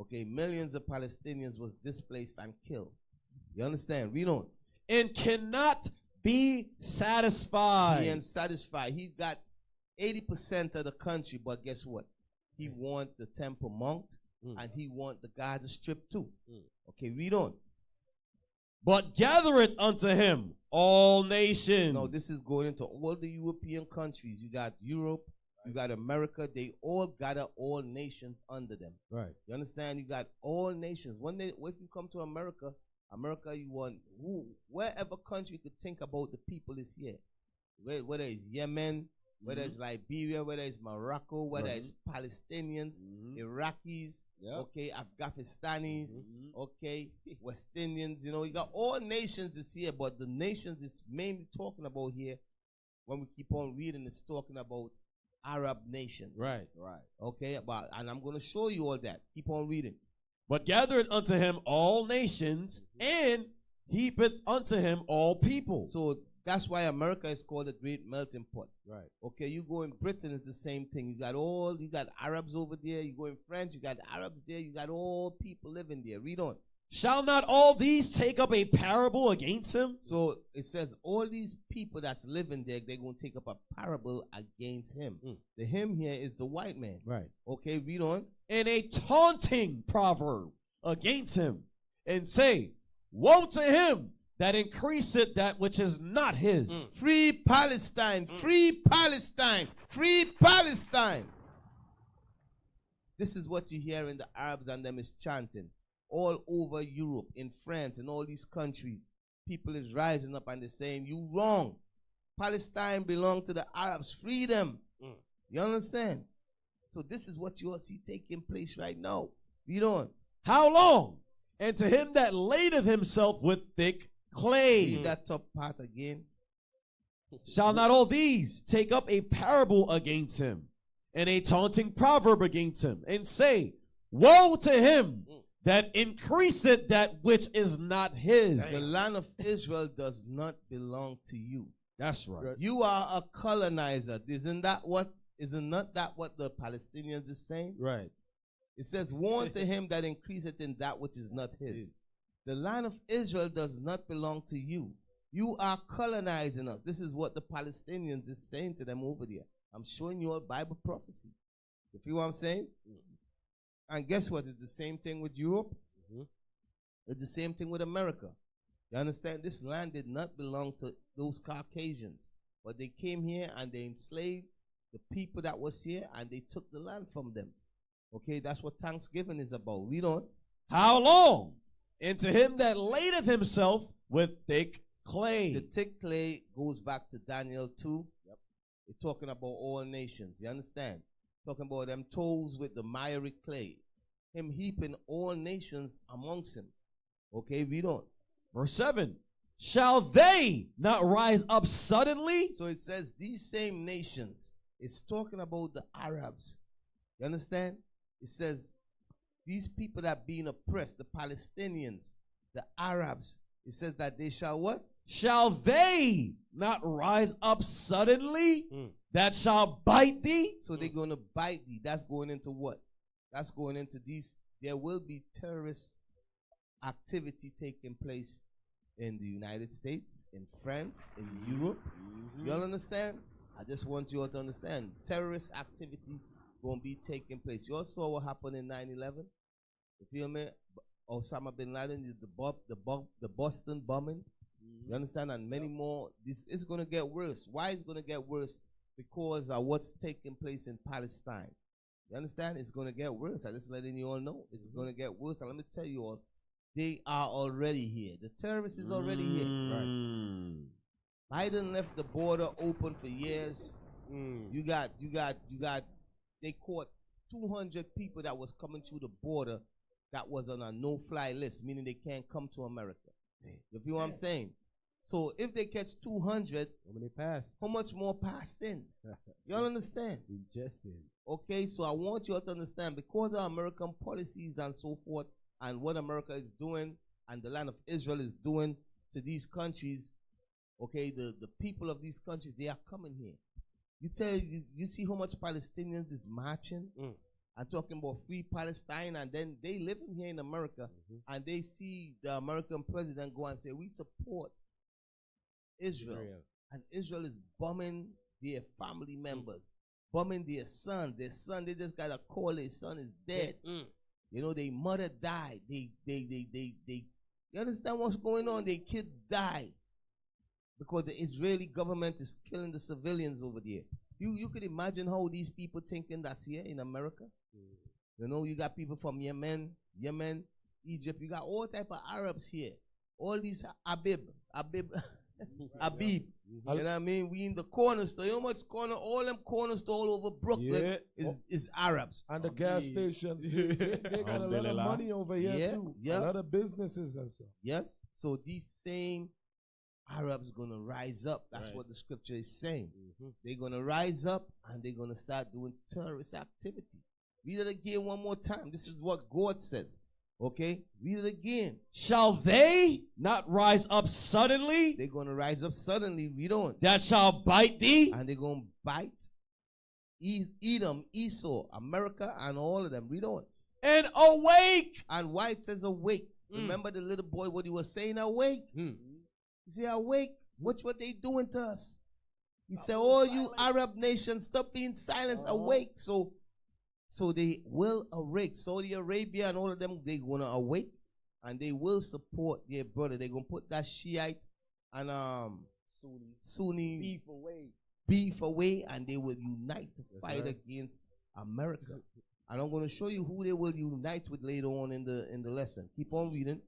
S9: Okay, millions of Palestinians was displaced and killed. You understand? Read on.
S11: And cannot be satisfied.
S9: He ain't satisfied. He got 80% of the country, but guess what? He want the Temple Mount and he want the Gaza Strip too. Okay, read on.
S11: But gathereth unto him all nations.
S9: No, this is going into all the European countries. You got Europe, you got America. They all gather all nations under them.
S11: Right.
S9: You understand? You got all nations. If you come to America, you want wherever country you could think about the people is here. Whether it's Yemen, whether it's Liberia, whether it's Morocco, whether it's Palestinians, Iraqis, okay, Afghanistanis, okay, West Indians, you know, you got all nations is here, but the nations it's mainly talking about here, when we keep on reading, it's talking about Arab nations.
S11: Right.
S9: Okay, and I'm going to show you all that. Keep on reading.
S11: But gathereth unto him all nations, and heapeth unto him all people.
S9: So that's why America is called a great melting pot.
S11: Right.
S9: Okay, you go in Britain, it's the same thing. You got Arabs over there. You go in France, you got Arabs there. You got all people living there. Read on.
S11: Shall not all these take up a parable against him?
S9: So it says all these people that's living there, they're going to take up a parable against him. The him here is the white man.
S11: Right.
S9: Okay, read on.
S11: And a taunting proverb against him, and say, woe to him that increaseth that which is not his.
S9: Free Palestine, free Palestine, free Palestine. This is what you hear in the Arabs and them is chanting. All over Europe, in France, in all these countries, people is rising up and they're saying, you wrong. Palestine belong to the Arabs. Free them. You understand? So this is what you all see taking place right now. Read on.
S11: How long? And to him that ladeth himself with thick clay.
S9: Read that top part again.
S11: Shall not all these take up a parable against him, and a taunting proverb against him, and say, woe to him that increaseth that which is not his.
S9: The land of Israel does not belong to you.
S11: That's right.
S9: You are a colonizer. Isn't that what the Palestinians is saying?
S11: Right.
S9: It says, woe to him that increaseth in that which is not his. The land of Israel does not belong to you. You are colonizing us. This is what the Palestinians is saying to them over there. I'm showing you all Bible prophecy. You feel what I'm saying? And guess what? It's the same thing with Europe. It's the same thing with America. You understand? This land did not belong to those Caucasians. But they came here and they enslaved the people that was here and they took the land from them. Okay, that's what Thanksgiving is about. Read on.
S11: How long? And to him that ladeth himself with thick clay.
S9: The thick clay goes back to Daniel 2. It's talking about all nations. You understand? Talking about them toes with the miry clay. Him heaping all nations amongst him. Okay, read on.
S11: Verse 7. Shall they not rise up suddenly?
S9: So it says these same nations. It's talking about the Arabs. You understand? It says these people that being oppressed, the Palestinians, the Arabs, it says that they shall what?
S11: Shall they not rise up suddenly that shall bite thee?
S9: So they're going to bite thee. That's going into what? That's going into these. There will be terrorist activity taking place in the United States, in France, in Europe. Y'all understand? I just want you all to understand. Terrorist activity going to be taking place. You all saw what happened in 9/11? You feel me? Osama bin Laden, the Boston bombing. You understand? And many more. This is going to get worse. Why is it going to get worse? Because of what's taking place in Palestine. You understand? It's going to get worse. I'm just letting you all know. It's going to get worse. And let me tell you all, they are already here. The terrorists is already here. Right. Biden left the border open for years. You got. They caught 200 people that was coming through the border that was on a no-fly list, meaning they can't come to America. You feel what I'm saying? So if they catch 200,
S10: how many passed?
S9: How much more passed in? Y'all understand?
S10: Ingested.
S9: Okay, so I want you all to understand, because of American policies and so forth, and what America is doing, and the land of Israel is doing to these countries, okay, the people of these countries, they are coming here. You see how much Palestinians is marching? I'm talking about free Palestine, and then they living here in America, and they see the American president go and say, we support Israel. And Israel is bombing their family members, bombing their son. Their son, they just got a call, their son is dead. You know, their mother died. They you understand what's going on? Their kids died because the Israeli government is killing the civilians over there. You could imagine how these people thinking that's here in America. You know, you got people from Yemen, Egypt. You got all type of Arabs here. All these Abib. You know what I mean? We in the corner store. You know much corner? All them corner store all over Brooklyn is Arabs.
S14: And the gas stations. They got a lot of money over here too. A lot of businesses and stuff.
S9: Yes. So these same Arabs gonna rise up. That's what the scripture is saying. They're gonna rise up and they're gonna start doing terrorist activity. Read it again one more time. This is what God says. Okay? Read it again.
S11: Shall they not rise up suddenly?
S9: They're gonna rise up suddenly. Read on.
S11: That shall bite thee?
S9: And they're gonna bite Edom, Esau, America, and all of them. Read on.
S11: And awake.
S9: And why it says awake? Remember the little boy, what he was saying, awake? He said, awake. Watch what they doing to us. He said, all you Arab nations, stop being silenced, awake. So they will awake. Saudi Arabia and all of them, they're going to awake. And they will support their brother. They're going to put that Shiite and Sunni beef away. And they will unite to fight against America. And I'm going to show you who they will unite with later on in the lesson. Keep on reading.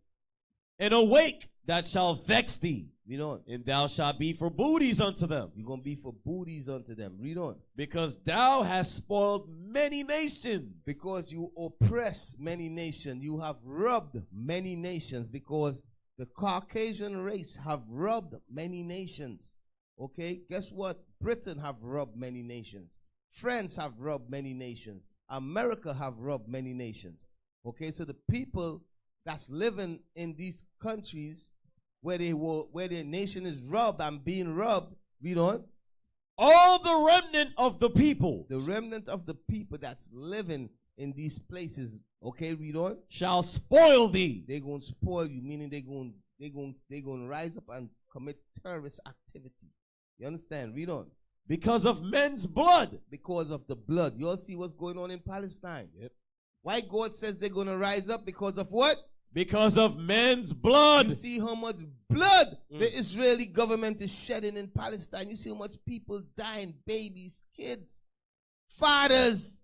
S11: And awake, that shall vex thee.
S9: Read on.
S11: And thou shalt be for booties unto them.
S9: You're going to be for booties unto them. Read on.
S11: Because thou hast spoiled many nations.
S9: Because you oppress many nations. You have robbed many nations. Because the Caucasian race have robbed many nations. Okay? Guess what? Britain have robbed many nations. France have robbed many nations. America have robbed many nations. Okay? So the people that's living in these countries where their nation is robbed and being robbed, read on.
S11: All the remnant of the people.
S9: The remnant of the people that's living in these places, okay, read on.
S11: Shall spoil thee.
S9: They're going to spoil you, meaning they're going to rise up and commit terrorist activity. You understand? Read on.
S11: Because of men's blood.
S9: Because of the blood. You all see what's going on in Palestine.
S11: Yep.
S9: Why God says they're going to rise up? Because of what?
S11: Because of men's blood.
S9: You see how much blood the Israeli government is shedding in Palestine. You see how much people dying, babies, kids, fathers.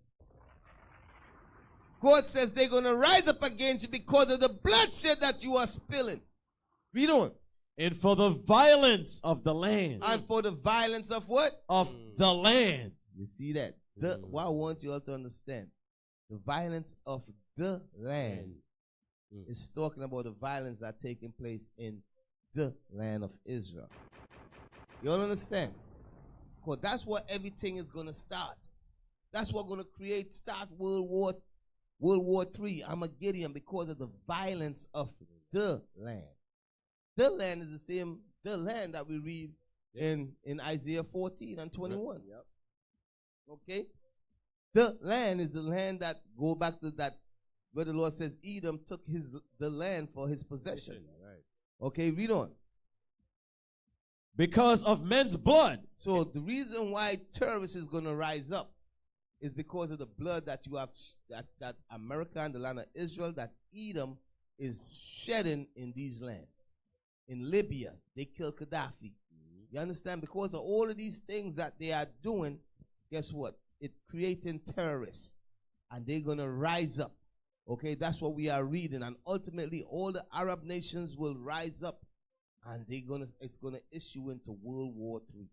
S9: God says they're going to rise up against you because of the bloodshed that you are spilling. Read on.
S11: And for the violence of the land.
S9: And for the violence of what?
S11: Of the land.
S9: You see that? What I want you all to understand. The violence of the land. It's talking about the violence that taking place in the land of Israel. You all understand? Because that's what everything is going to start. That's what's going to start World War World War III, Armageddon, because of the violence of the land. The land is the same, the land that we read in Isaiah 14 and 21.
S11: Yep.
S9: Okay? The land is the land that, go back to that, where the Lord says Edom took the land for his possession.
S11: Right.
S9: Okay, read on.
S11: Because of men's blood.
S9: So the reason why terrorists is going to rise up is because of the blood that you have, that America and the land of Israel, that Edom is shedding in these lands. In Libya, they killed Gaddafi. You understand? Because of all of these things that they are doing, guess what? It's creating terrorists. And they're going to rise up. Okay, that's what we are reading. And ultimately, all the Arab nations will rise up. And it's going to issue into World War III.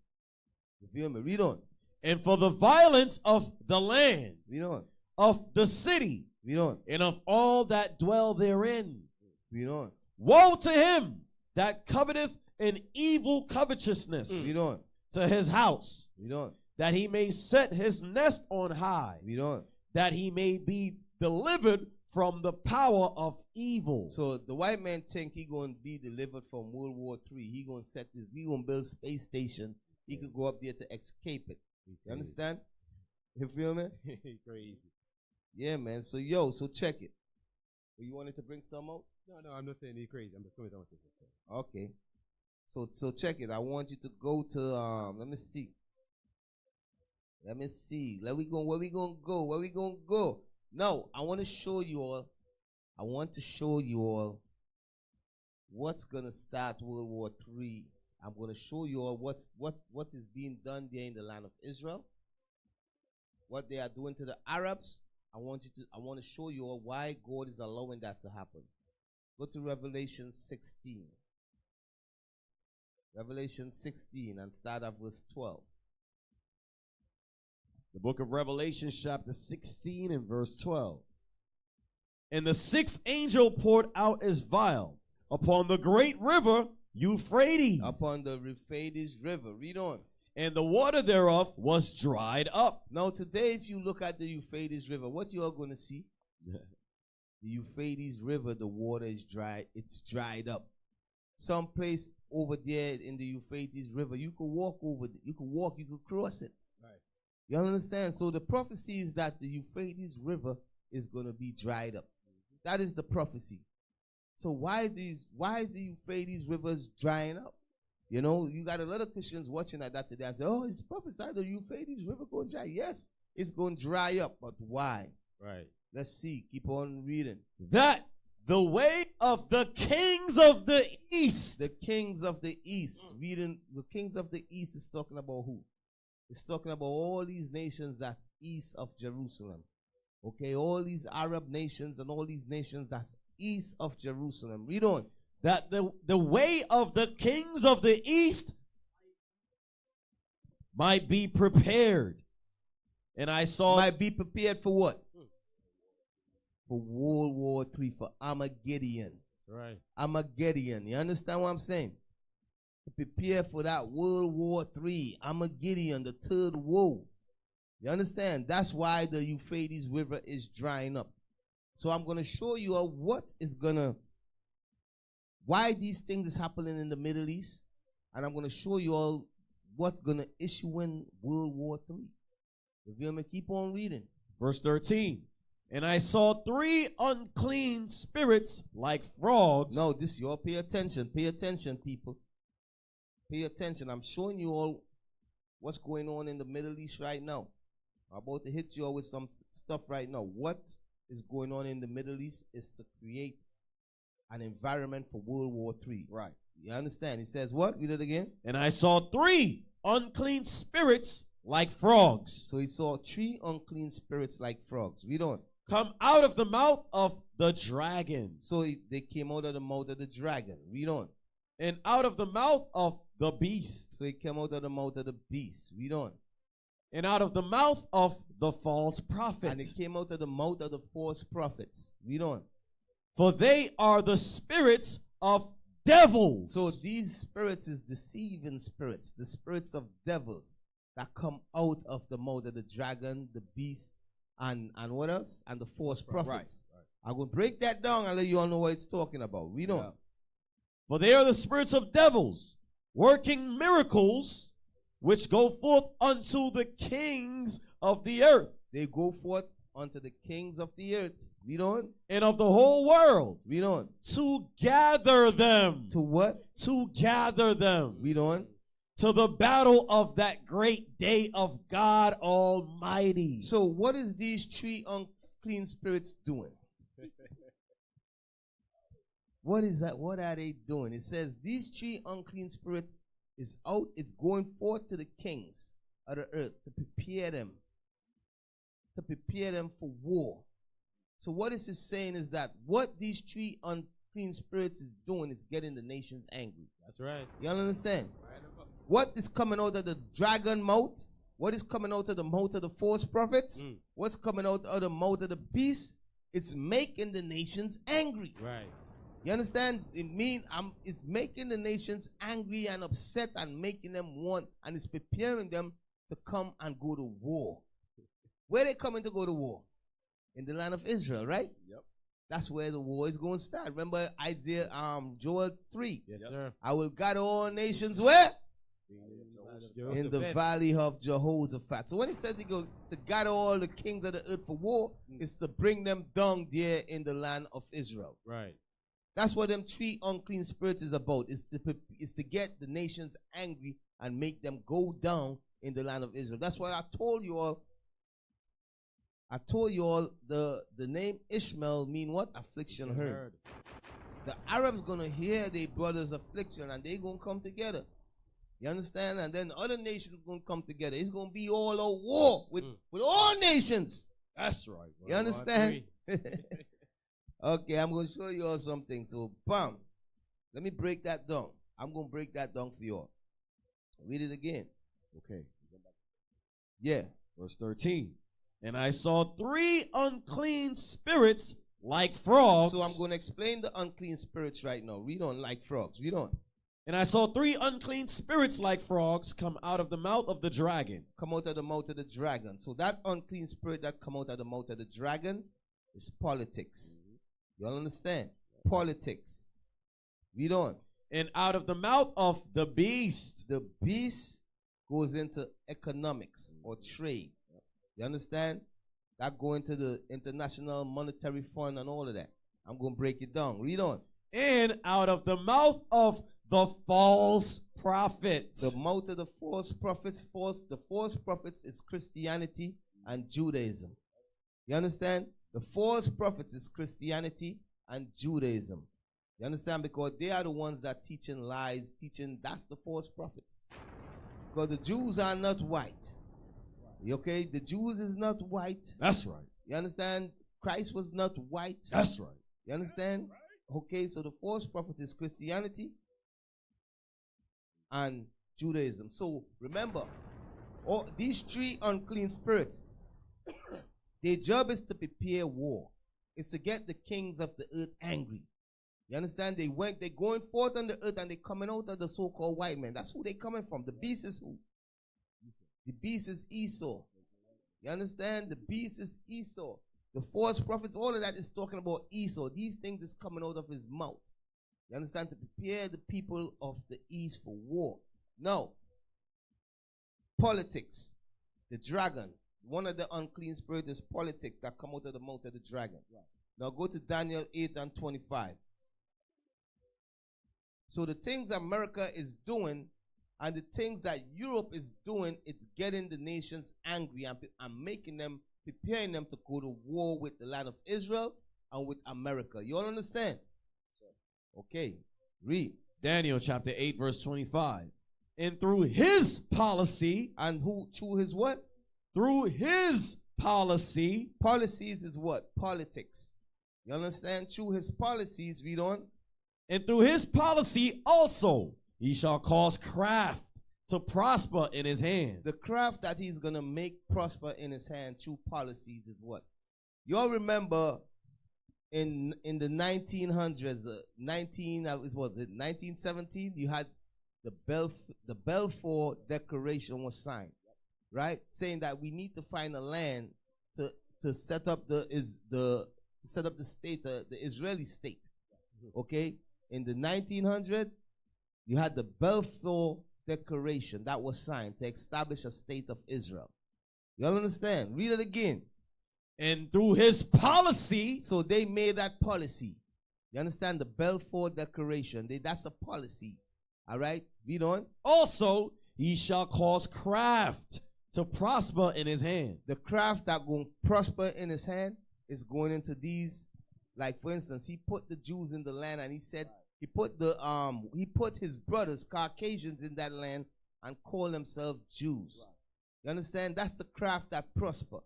S9: You feel me? Read on.
S11: And for the violence of the land,
S9: read on,
S11: of the city,
S9: read on,
S11: and of all that dwell therein,
S9: read on.
S11: Woe to him that coveteth an evil covetousness,
S9: read on,
S11: to his house,
S9: read on,
S11: that he may set his nest on high,
S9: read on, that
S11: he may be delivered from the power of evil.
S9: So the white man think he going to be delivered from World War III. He going to build space station. He could go up there to escape it. You understand? You feel me?
S10: Crazy.
S9: Yeah, man. So check it. You wanted to bring some out?
S10: No, I'm not saying he's crazy. I'm just going down with this.
S9: Okay. So check it. I want you to go to let me see. Where we gonna go? No, I want to show you all. What's gonna start World War III. I'm gonna show you all what is being done there in the land of Israel. What they are doing to the Arabs. I want to show you all why God is allowing that to happen. Go to Revelation 16. Revelation 16 and start at verse 12.
S11: The book of Revelation, chapter 16 and verse 12. And the sixth angel poured out his vial upon the great river Euphrates.
S9: Upon the Euphrates river. Read on.
S11: And the water thereof was dried up.
S9: Now today, if you look at the Euphrates river, what you are going to see? The Euphrates river, the water is dry. It's dried up. Some place over there in the Euphrates river, you could walk over it. You could cross it.
S10: Right.
S9: You understand? So the prophecy is that the Euphrates river is going to be dried up. That is the prophecy. So why is the Euphrates rivers drying up? You know, you got a lot of Christians watching at that today and say, oh, it's prophesied the Euphrates river going dry. Yes, it's going to dry up, but why?
S10: Right.
S9: Let's see. Keep on reading.
S11: That the way of the kings of the east.
S9: The kings of the east. Reading, the kings of the east is talking about who? It's talking about all these nations that's east of Jerusalem. Okay, all these Arab nations and all these nations that's east of Jerusalem. Read on.
S11: That the way of the kings of the east might be prepared. And I saw...
S9: Might be prepared for what? For World War III, for Armageddon.
S10: That's right.
S9: Armageddon. You understand what I'm saying? Prepare for that World War III, Armageddon, the third woe. You understand? That's why the Euphrates River is drying up. So I'm going to show you why these things is happening in the Middle East. And I'm going to show you all what's going to issue in World War III. You feel me? Keep on reading.
S11: Verse 13. And I saw three unclean spirits like frogs.
S9: No, this y'all pay attention. Pay attention, people. Pay attention. I'm showing you all what's going on in the Middle East right now. I'm about to hit you all with some stuff right now. What is going on in the Middle East is to create an environment for World War III.
S11: Right.
S9: You understand? He says what? Read it again.
S11: And I saw three unclean spirits like frogs.
S9: So he saw three unclean spirits like frogs. Read on.
S11: Come out of the mouth of the dragon.
S9: So they came out of the mouth of the dragon. Read on.
S11: And out of the mouth of the beast.
S9: So he came out of the mouth of the beast. Read on.
S11: And out of the mouth of the false prophet.
S9: And it came out of the mouth of the false prophets. Read on.
S11: For they are the spirits of devils.
S9: So these spirits is deceiving spirits, the spirits of devils that come out of the mouth of the dragon, the beast, and what else? And the false prophets. Right. I'm going to break that down and let you all know what it's talking about. Read on.
S11: For they are the spirits of devils, working miracles, which go forth unto the kings of the earth.
S9: They go forth unto the kings of the earth. Read on.
S11: And of the whole world.
S9: Read on.
S11: To gather them.
S9: To what?
S11: To gather them.
S9: Read on.
S11: To the battle of that great day of God Almighty.
S9: So what is these three unclean spirits doing? What is that? What are they doing? It says these three unclean spirits is out. It's going forth to the kings of the earth to prepare them. To prepare them for war. So what this is saying is that what these three unclean spirits is doing is getting the nations angry.
S10: That's right.
S9: Y'all understand? What is coming out of the dragon mouth? What is coming out of the mouth of the false prophets? What's coming out of the mouth of the beast? It's making the nations angry.
S10: Right.
S9: You understand? It's making the nations angry and upset and making them want, and it's preparing them to come and go to war. Where they coming to go to war? In the land of Israel, right?
S10: Yep.
S9: That's where the war is going to start. Remember Isaiah, Joel 3.
S10: Yes, sir.
S9: I will gather all nations where?
S10: In
S9: the valley of Jehoshaphat. So when it says he goes to gather all the kings of the earth for war, it's to bring them down there in the land of Israel.
S10: Right.
S9: That's what them three unclean spirits is about. It's to get the nations angry and make them go down in the land of Israel. That's why I told you all the name Ishmael mean what? Affliction heard. The Arabs gonna hear their brother's affliction and they gonna come together. You understand? And then other nations gonna come together. It's gonna be all a war with all nations.
S11: That's right.
S9: You understand? Okay, I'm gonna show you all something. So bam. Let me break that down. I'm gonna break that down for you all. Read it again.
S11: Okay.
S9: Yeah.
S11: Verse 13. And I saw three unclean spirits like frogs.
S9: So I'm going to explain the unclean spirits right now. Read on like frogs. Read on.
S11: And I saw three unclean spirits like frogs come out of the mouth of the dragon.
S9: Come out of the mouth of the dragon. So that unclean spirit that come out of the mouth of the dragon is politics. You all understand? Politics. Read on.
S11: And out of the mouth of the beast.
S9: The beast goes into economics or trade. You understand? That go into the International Monetary Fund and all of that. I'm going to break it down. Read on.
S11: And out of the mouth of the false prophets.
S9: The mouth of the false prophets. The false prophets is Christianity and Judaism. You understand? The false prophets is Christianity and Judaism. You understand? Because they are the ones that teaching lies, that's the false prophets. Because the Jews are not white. Okay, the Jews is not white.
S11: That's right.
S9: You understand? Christ was not white.
S11: That's right.
S9: You understand? Okay, so the false prophet is Christianity and Judaism. So remember, all these three unclean spirits, their job is to prepare war. It's to get the kings of the earth angry. You understand? They're going forth on the earth and they're coming out of the so-called white men. That's who they're coming from. The beast is who? The beast is Esau. You understand? The beast is Esau. The false prophets, all of that is talking about Esau. These things is coming out of his mouth. You understand? To prepare the people of the east for war. Now, politics. The dragon. One of the unclean spirits is politics that come out of the mouth of the dragon. Right. Now go to Daniel 8 and 25. So the things America is doing and the things that Europe is doing, it's getting the nations angry and making them, preparing them to go to war with the land of Israel and with America. You all understand? Okay, read.
S11: Daniel chapter 8 verse 25. And through his policy.
S9: And through his what?
S11: Through his policy.
S9: Policies is what? Politics. You understand? Through his policies, read on.
S11: And through his policy also, he shall cause craft to prosper in his hand.
S9: The craft that he's going to make prosper in his hand through policies is what? You all remember in the 1900s, 1917, you had the Balfour Declaration was signed, right? Saying that we need to find a land to set up the state, the Israeli state. Okay, in the 1900, you had the Balfour Declaration that was signed to establish a state of Israel. You all understand? Read it again.
S11: And through his policy,
S9: so they made that policy. You understand? The Balfour Declaration. That's a policy. All right? Read on.
S11: Also, he shall cause craft to prosper in his hand.
S9: The craft that going to prosper in his hand is going into these. Like, for instance, he put the Jews in the land, and he said he put his brothers, Caucasians, in that land and called themselves Jews. Right. You understand? That's the craft that prosper.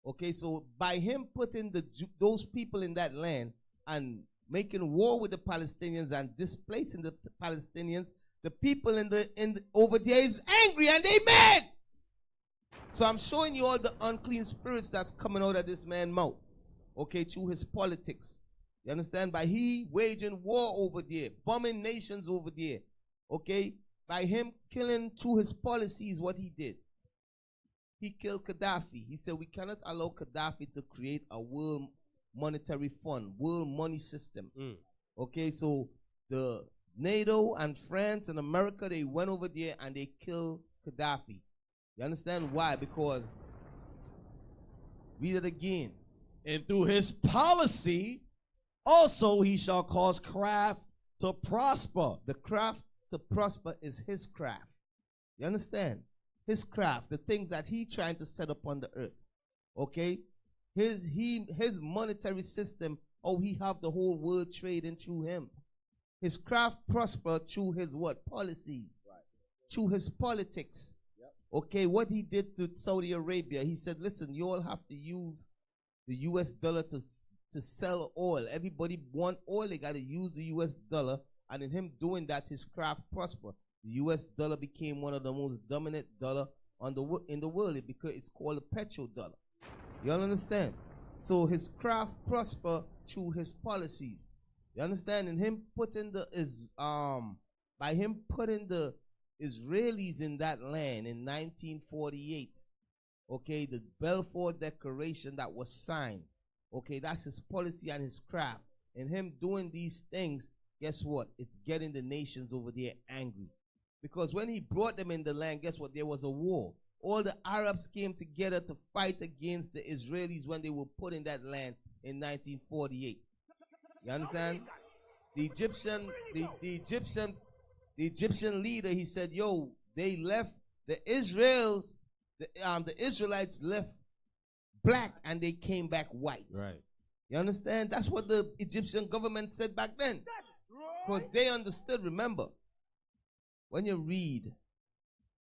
S9: Okay, so by him putting those people in that land and making war with the Palestinians and displacing the Palestinians, the people over there is angry and they mad. So I'm showing you all the unclean spirits that's coming out of this man's mouth. Okay, through his politics. You understand? By he waging war over there, bombing nations over there. Okay, by him killing through his policies what he did. He killed Gaddafi. He said we cannot allow Gaddafi to create a world monetary fund, world money system. Okay, so the NATO and France and America, they went over there and they killed Gaddafi. You understand why? Because, read it again.
S11: And through his policy, also he shall cause craft to prosper.
S9: The craft to prosper is his craft. You understand? His craft, the things that he trying to set up on the earth. Okay? His monetary system, he have the whole world trading through him. His craft prosper through his what? Policies. Right. Through his politics. Yep. Okay, what he did to Saudi Arabia, he said, listen, you all have to use the US dollar to sell oil. Everybody want oil, they got to use the US dollar. And in him doing that, his craft prosper. The US dollar became one of the most dominant dollar in the world because it's called a petrodollar. You all understand? So his craft prosper through his policies. You understand? And him putting by him putting the Israelis in that land in 1948. Okay, the Balfour Declaration that was signed. Okay, that's his policy and his craft. And him doing these things, guess what? It's getting the nations over there angry. Because when he brought them in the land, guess what? There was a war. All the Arabs came together to fight against the Israelis when they were put in that land in 1948. You understand? The Egyptian leader, he said, yo, they left the Israelites left black and they came back white.
S11: Right.
S9: You understand? That's what the Egyptian government said back then. Because they understood, remember, when you read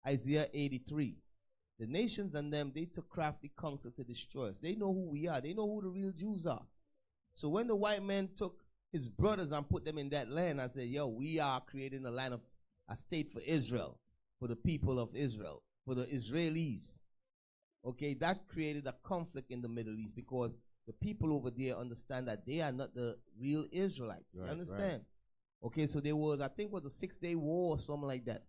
S9: Isaiah 83, the nations and them, they took crafty counsel to destroy us. They know who we are. They know who the real Jews are. So when the white man took his brothers and put them in that land and said, yo, we are creating a state for Israel, for the people of Israel, for the Israelis. Okay, that created a conflict in the Middle East because the people over there understand that they are not the real Israelites. Right, you understand? Right. Okay, so there was, I think it was a 6-day war or something like that.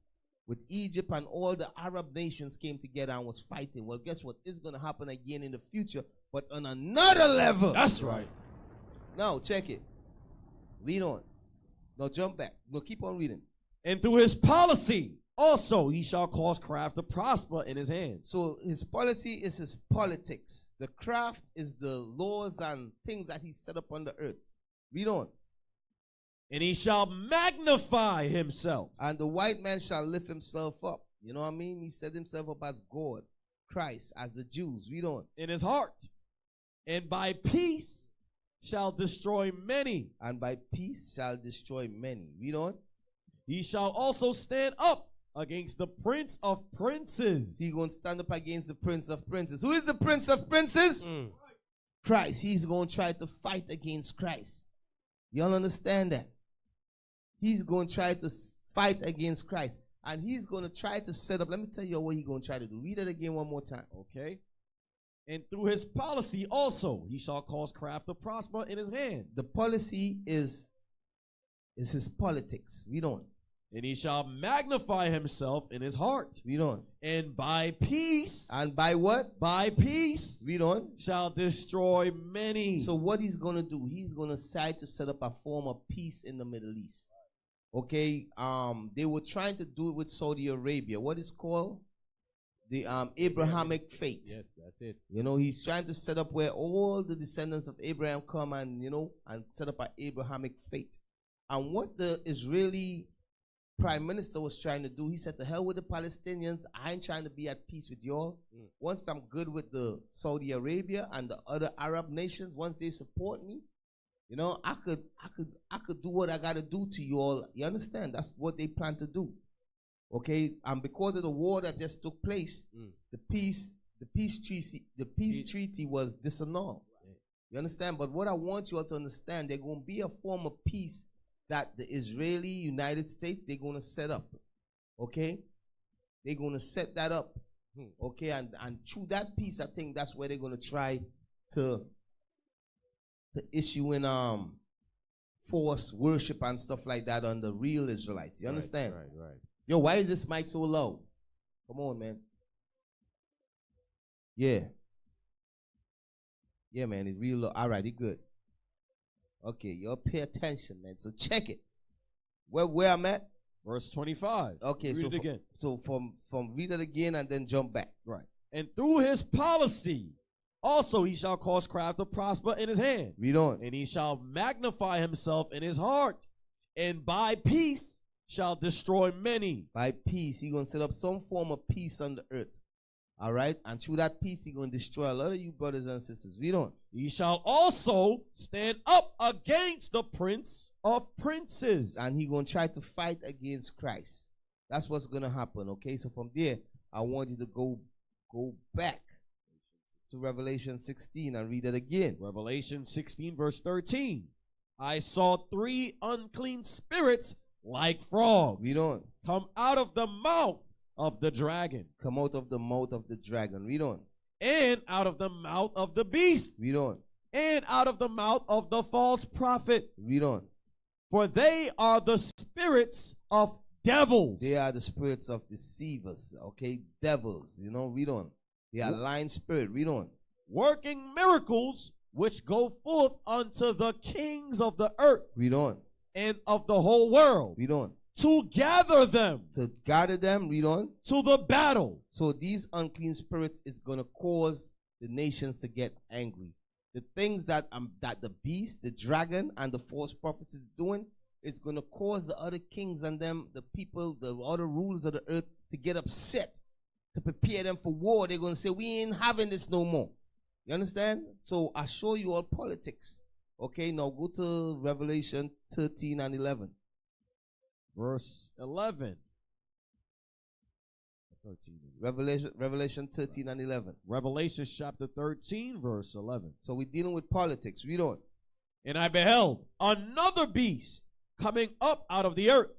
S9: With Egypt and all the Arab nations came together and was fighting. Well, guess what? It's going to happen again in the future, but on another level.
S11: That's right.
S9: Now, check it. Read on. No, jump back. No, keep on reading.
S11: And through his policy, also he shall cause craft to prosper in his hands.
S9: So his policy is his politics. The craft is the laws and things that he set up on the earth. Read on.
S11: And he shall magnify himself.
S9: And the white man shall lift himself up. You know what I mean? He set himself up as God, Christ, as the Jews. Read on.
S11: In his heart. And by peace shall destroy many.
S9: And by peace shall destroy many. Read on.
S11: He shall also stand up against the prince of princes.
S9: He's going to stand up against the prince of princes. Who is the prince of princes? Christ. He's going to try to fight against Christ. Y'all understand that? He's going to try to fight against Christ. And he's going to try to set up. Let me tell you what he's going to try to do. Read it again one more time.
S11: Okay. And through his policy also, he shall cause craft to prosper in his hand.
S9: The policy is his politics. Read on.
S11: And he shall magnify himself in his heart.
S9: Read on.
S11: And by peace.
S9: And by what?
S11: By peace.
S9: Read on.
S11: Shall destroy many.
S9: So what he's going to do, he's going to decide to set up a form of peace in the Middle East. Okay, they were trying to do it with Saudi Arabia. What is called? The Abrahamic faith.
S10: Yes, that's it.
S9: You know, he's trying to set up where all the descendants of Abraham come and, you know, and set up an Abrahamic faith. And what the Israeli prime minister was trying to do, he said, to hell with the Palestinians. I ain't trying to be at peace with y'all. Once I'm good with the Saudi Arabia and the other Arab nations, once they support me, you know, I could do what I gotta do to you all. You understand? That's what they plan to do. Okay, and because of the war that just took place, the peace treaty was disannulled. You understand? But what I want you all to understand, there's going to be a form of peace that the Israeli United States, they're going to set up. Okay, they're going to set that up. Okay, and through that peace, I think that's where they're going to try to issue in force worship and stuff like that on the real Israelites. You understand?
S10: Right.
S9: Yo, why is this mic so low? Come on, man. Yeah. Yeah, man, it's real low. All right, it's good. Okay, y'all pay attention, man. So check it. Where I'm at?
S11: Verse 25.
S9: Okay,
S11: read it again.
S9: So from read it again and then jump back.
S11: Right. And through his policy, also he shall cause craft to prosper in his hand.
S9: Read on.
S11: And he shall magnify himself in his heart. And by peace shall destroy many.
S9: By peace, he's going to set up some form of peace on the earth. All right? And through that peace, he's going to destroy a lot of you brothers and sisters. Read on.
S11: He shall also stand up against the prince of princes.
S9: And he's going to try to fight against Christ. That's what's going to happen, okay? So from there, I want you to go back to Revelation 16 and read it again.
S11: Revelation 16 verse 13. I saw 3 unclean spirits like frogs.
S9: Read on.
S11: Come out of the mouth of the dragon.
S9: Come out of the mouth of the dragon. Read on.
S11: And out of the mouth of the beast.
S9: Read on.
S11: And out of the mouth of the false prophet.
S9: Read on.
S11: For they are the spirits of devils.
S9: They are the spirits of deceivers. Okay, devils. You know, read on. They are lying spirit. Read on.
S11: Working miracles which go forth unto the kings of the earth.
S9: Read on.
S11: And of the whole world.
S9: Read on.
S11: To gather them.
S9: To gather them. Read on.
S11: To the battle.
S9: So these unclean spirits is going to cause the nations to get angry. The things that the beast, the dragon, and the false prophets is doing, is going to cause the other kings and them, the people, the other rulers of the earth to get upset, to prepare them for war. They're going to say, we ain't having this no more. You understand? So I show you all politics. Okay, now go to Revelation 13 and 11.
S11: Verse 11.
S9: 13. Revelation 13 and 11.
S11: Revelation chapter 13, verse 11.
S9: So we're dealing with politics. Read on.
S11: And I beheld another beast coming up out of the earth,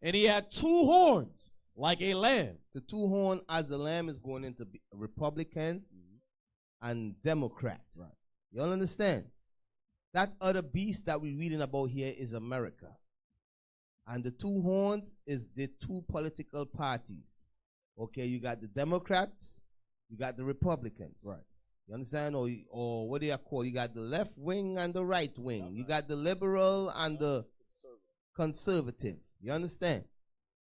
S11: and he had 2 horns like a lamb.
S9: The 2 horns as a lamb is going into Republican and Democrat.
S11: Right.
S9: You all understand? That other beast that we're reading about here is America. And the 2 horns is the 2 political parties. Okay, you got the Democrats, you got the Republicans.
S11: Right.
S9: You understand? Or what they are called? You got the left wing and the right wing. You got the liberal and the conservative. You understand?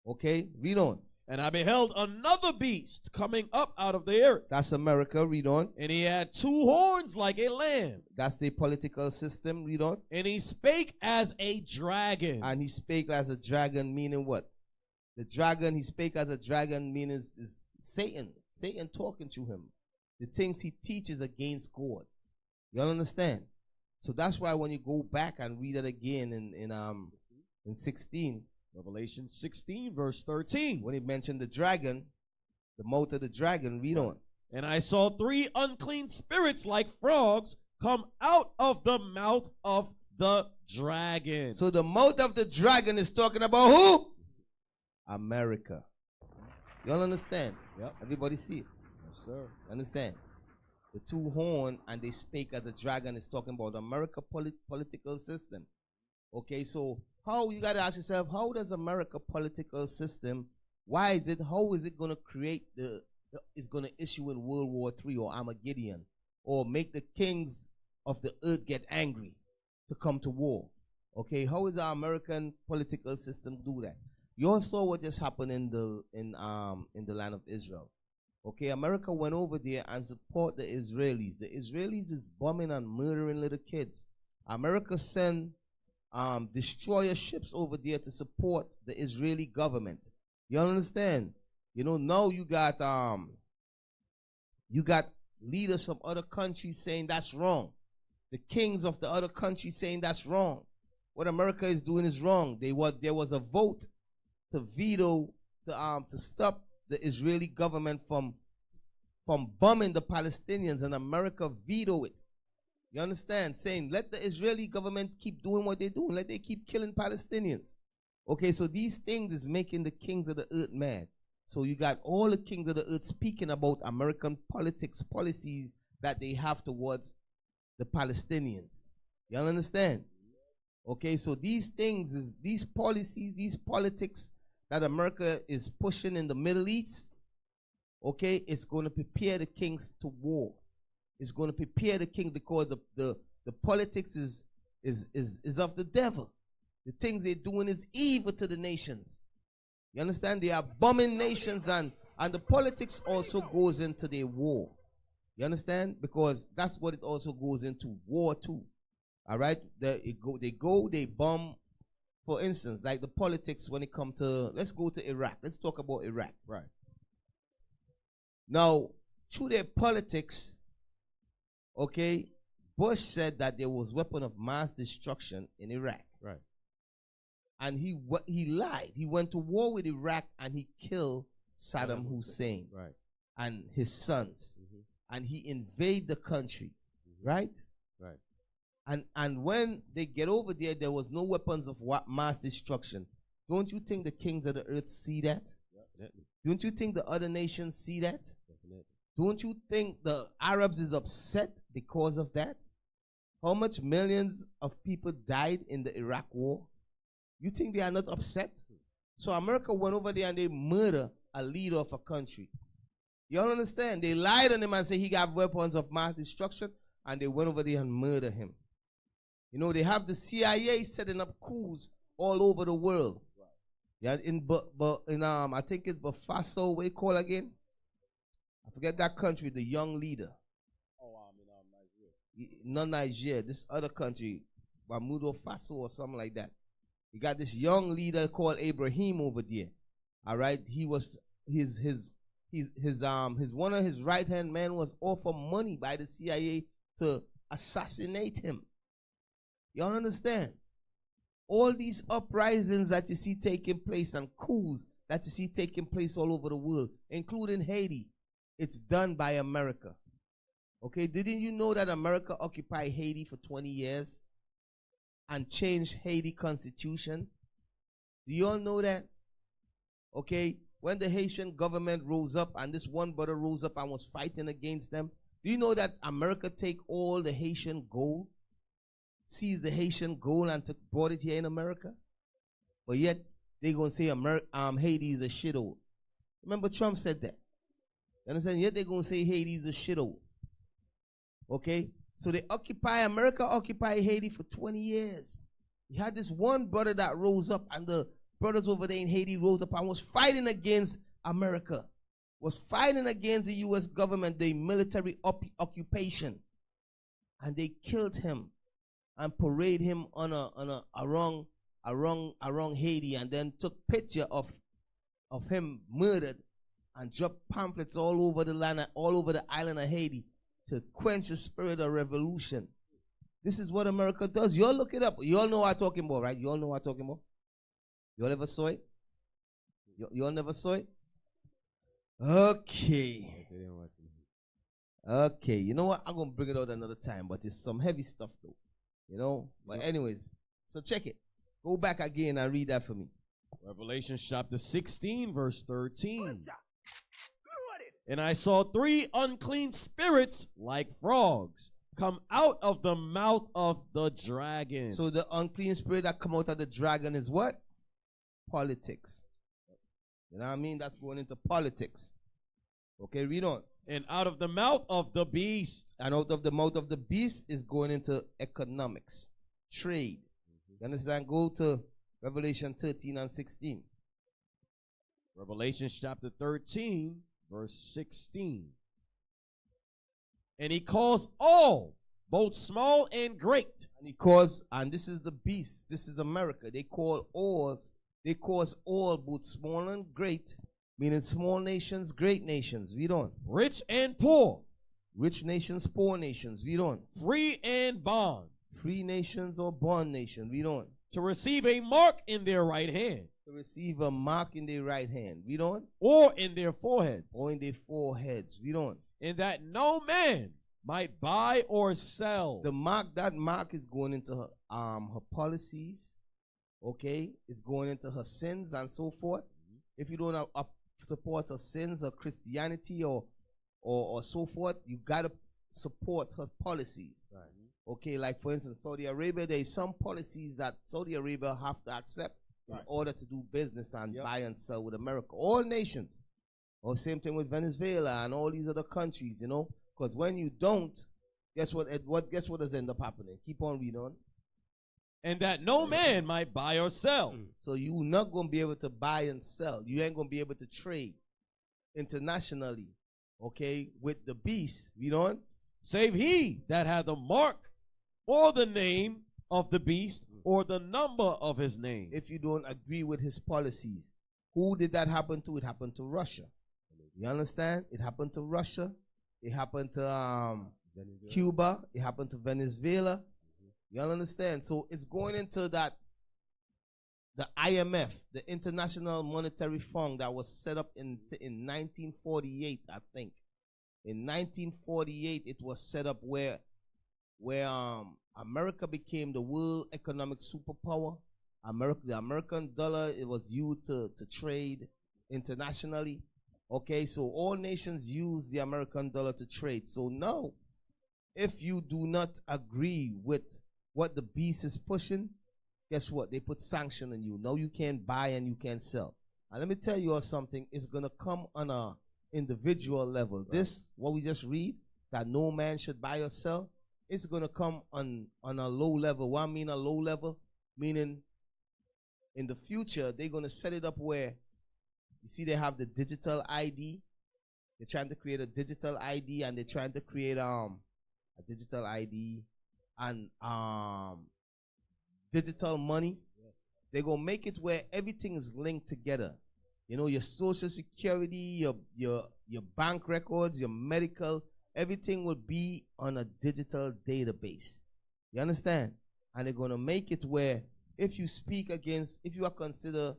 S9: Okay, read on.
S11: And I beheld another beast coming up out of the earth.
S9: That's America. Read on.
S11: And he had 2 horns like a lamb.
S9: That's the political system. Read on.
S11: And he spake as a dragon.
S9: And he spake as a dragon, meaning what? The dragon, he spake as a dragon, meaning is Satan. Satan talking to him. The things he teaches against God. You all understand? So that's why when you go back and read it again in 16,
S11: Revelation 16, verse 13.
S9: When he mentioned the dragon, the mouth of the dragon, read on.
S11: And I saw 3 unclean spirits like frogs come out of the mouth of the dragon.
S9: So the mouth of the dragon is talking about who? America. You all understand?
S11: Yep.
S9: Everybody see it?
S11: Yes, sir.
S9: Understand? The 2 horn and they spake as a dragon is talking about America political system. Okay, so how you got to ask yourself, how does America political system, how is it going to create is going to issue in World War III or Armageddon or make the kings of the earth get angry to come to war? Okay, how is our American political system do that? You all saw what just happened in the land of Israel. Okay, America went over there and support the Israelis. The Israelis is bombing and murdering little kids. America sent destroyer ships over there to support the Israeli government. You understand? You know, now you got leaders from other countries saying that's wrong. The kings of the other countries saying that's wrong. What America is doing is wrong. There was a vote to veto to stop the Israeli government from bombing the Palestinians, and America vetoed it. You understand? Saying let the Israeli government keep doing what they're doing. Let they keep killing Palestinians. Okay, so these things is making the kings of the earth mad. So you got all the kings of the earth speaking about American politics, policies that they have towards the Palestinians. Y'all understand? Okay, so these things, these policies, these politics that America is pushing in the Middle East, okay, it's going to prepare the kings to war. It's going to prepare the king because the politics is of the devil. The things they're doing is evil to the nations. You understand? They are bombing nations, and the politics also goes into their war. You understand? Because that's what it also goes into, war too. All right? They bomb, for instance, like the politics when it comes to, let's go to Iraq. Let's talk about Iraq. Right. Now, through their politics, okay, Bush said that there was weapon of mass destruction in Iraq. Right. And he lied. He went to war with Iraq and he killed Saddam Hussein. Right. And his sons. Mm-hmm. And he invaded the country. Mm-hmm. Right? Right. And when they get over there was no weapons of mass destruction. Don't you think the kings of the earth see that? Definitely. Don't you think the other nations see that? Definitely. Don't you think the Arabs is upset because of that? How much millions of people died in the Iraq war? You think they are not upset? So America went over there and they murdered a leader of a country. You all understand? They lied on him and said he got weapons of mass destruction, and they went over there and murdered him. You know, they have the CIA setting up coups all over the world. Right. Yeah, I think it's Bafaso, what you call again? I forget that country, the young leader. Oh, Nigeria. Not Nigeria, this other country, Bamudo Faso or something like that. You got this young leader called Ibrahim over there. All right, he was one of his right hand men was offered money by the CIA to assassinate him. Y'all understand? All these uprisings that you see taking place and coups that you see taking place all over the world, including Haiti, it's done by America. Okay, didn't you know that America occupied Haiti for 20 years and changed Haiti constitution? Do you all know that? Okay, when the Haitian government rose up and this one brother rose up and was fighting against them, do you know that America take all the Haitian gold, seized the Haitian gold and brought it here in America? But yet they're going to say Haiti is a shithole. Remember Trump said that. You understand? Yet they're going to say Haiti is a shithole. Okay? So America occupied Haiti for 20 years. You had this one brother that rose up, and the brothers over there in Haiti rose up and was fighting against America, was fighting against the U.S. government, the military occupation. And they killed him and paraded him around Haiti, and then took picture of him murdered and dropped pamphlets all over the land, all over the island of Haiti to quench the spirit of revolution. This is what America does. You all look it up. You all know what I'm talking about, right? You all know what I'm talking about? You all ever saw it? You all never saw it? Okay. Okay. You know what? I'm going to bring it out another time, but it's some heavy stuff though. You know? But anyways, so check it. Go back again and read that for me.
S11: Revelation chapter 16, verse 13. And I saw 3 unclean spirits like frogs come out of the mouth of the dragon.
S9: So the unclean spirit that come out of the dragon is what? Politics. You know what I mean? That's going into politics. Okay, read on.
S11: And out of the mouth of the beast.
S9: And out of the mouth of the beast is going into economics, trade. You understand? Go to Revelation 13 and 16.
S11: Revelation chapter 13, verse 16. And he calls all, both small and great.
S9: And he calls, and this is the beast, this is America. They call all, both small and great, meaning small nations, great nations. Read on.
S11: Rich and poor.
S9: Rich nations, poor nations. Read on.
S11: Free and bond.
S9: Free nations or bond nation. Read on.
S11: To receive a mark in their right hand.
S9: To receive a mark in their right hand. Read on.
S11: Or in their foreheads.
S9: Or in their foreheads. Read on.
S11: And that no man might buy or sell.
S9: That mark is going into her policies. Okay? It's going into her sins and so forth. If you don't support her sins or Christianity or so forth, you gotta support her policies.
S11: Right.
S9: Okay, like for instance, Saudi Arabia, there is some policies that Saudi Arabia have to accept in order to do business and buy and sell with America. All nations. Or same thing with Venezuela and all these other countries, you know. Because when you don't, guess what does end up happening? Keep on reading on.
S11: And that no man might buy or sell.
S9: So you're not going to be able to buy and sell. You ain't going to be able to trade internationally, okay, with the beast. Read on.
S11: Save he that had the mark or the name of the beast or the number of his name.
S9: If you don't agree with his policies. Who did that happen to? It happened to Russia. You understand? It happened to Russia. It happened to Cuba. It happened to Venezuela. You understand? So it's going into that, the IMF, the International Monetary Fund, that was set up in 1948, I think. In 1948, it was set up where America became the world economic superpower. The American dollar, it was used to trade internationally. Okay, so all nations use the American dollar to trade. So now, if you do not agree with what the beast is pushing, guess what? They put sanction on you. Now you can't buy and you can't sell. And let me tell you all something. It's going to come on a individual level. Right. This, what we just read, that no man should buy or sell, it's going to come on a low level. What I mean a low level? Meaning in the future, they're going to set it up where, you see, they have the digital ID. They're trying to create a digital ID, and they're trying to create a digital ID and digital money. They're going to make it where everything is linked together. You know, your social security, your bank records, your medical, everything will be on a digital database. You understand? And they're going to make it where if you are considered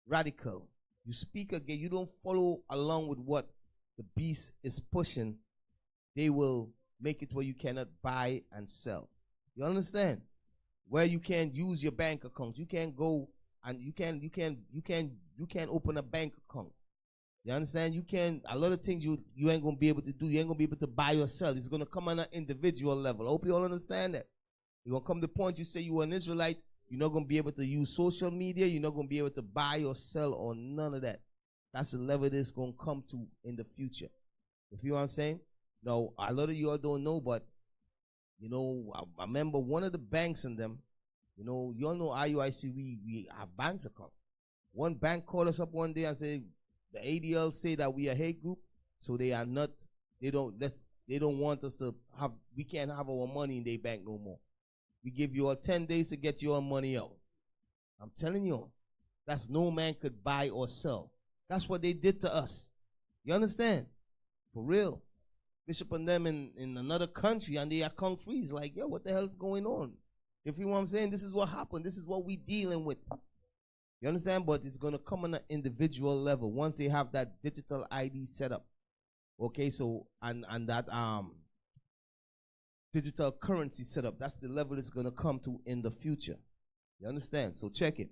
S9: radical, you speak again, you don't follow along with what the beast is pushing, they will make it where you cannot buy and sell. You understand? Where you can't use your bank account. You can't go and you can't open a bank account. You understand? You can, a lot of things you ain't gonna be able to do. You ain't gonna be able to buy or sell. It's gonna come on an individual level. I hope you all understand that. You're gonna come to the point you say you are an Israelite, you're not gonna be able to use social media, you're not gonna be able to buy or sell or none of that. That's the level it's gonna come to in the future. You feel what I'm saying? Now, a lot of you all don't know, but you know, I remember one of the banks in them, you know, you all know IUIC, we have banks account. One bank called us up one day and said, the ADL say that we are hate group, so they don't want us to have, we can't have our money in their bank no more. We give you all 10 days to get your money out. I'm telling you, that's no man could buy or sell. That's what they did to us. You understand? For real. Bishop and them in another country and they account freeze. Like, yo, what the hell is going on? If you know what I'm saying, this is what happened. This is what we dealing with. You understand? But it's going to come on an individual level once they have that digital ID set up. Okay, so, and that digital currency set up. That's the level it's going to come to in the future. You understand? So check it.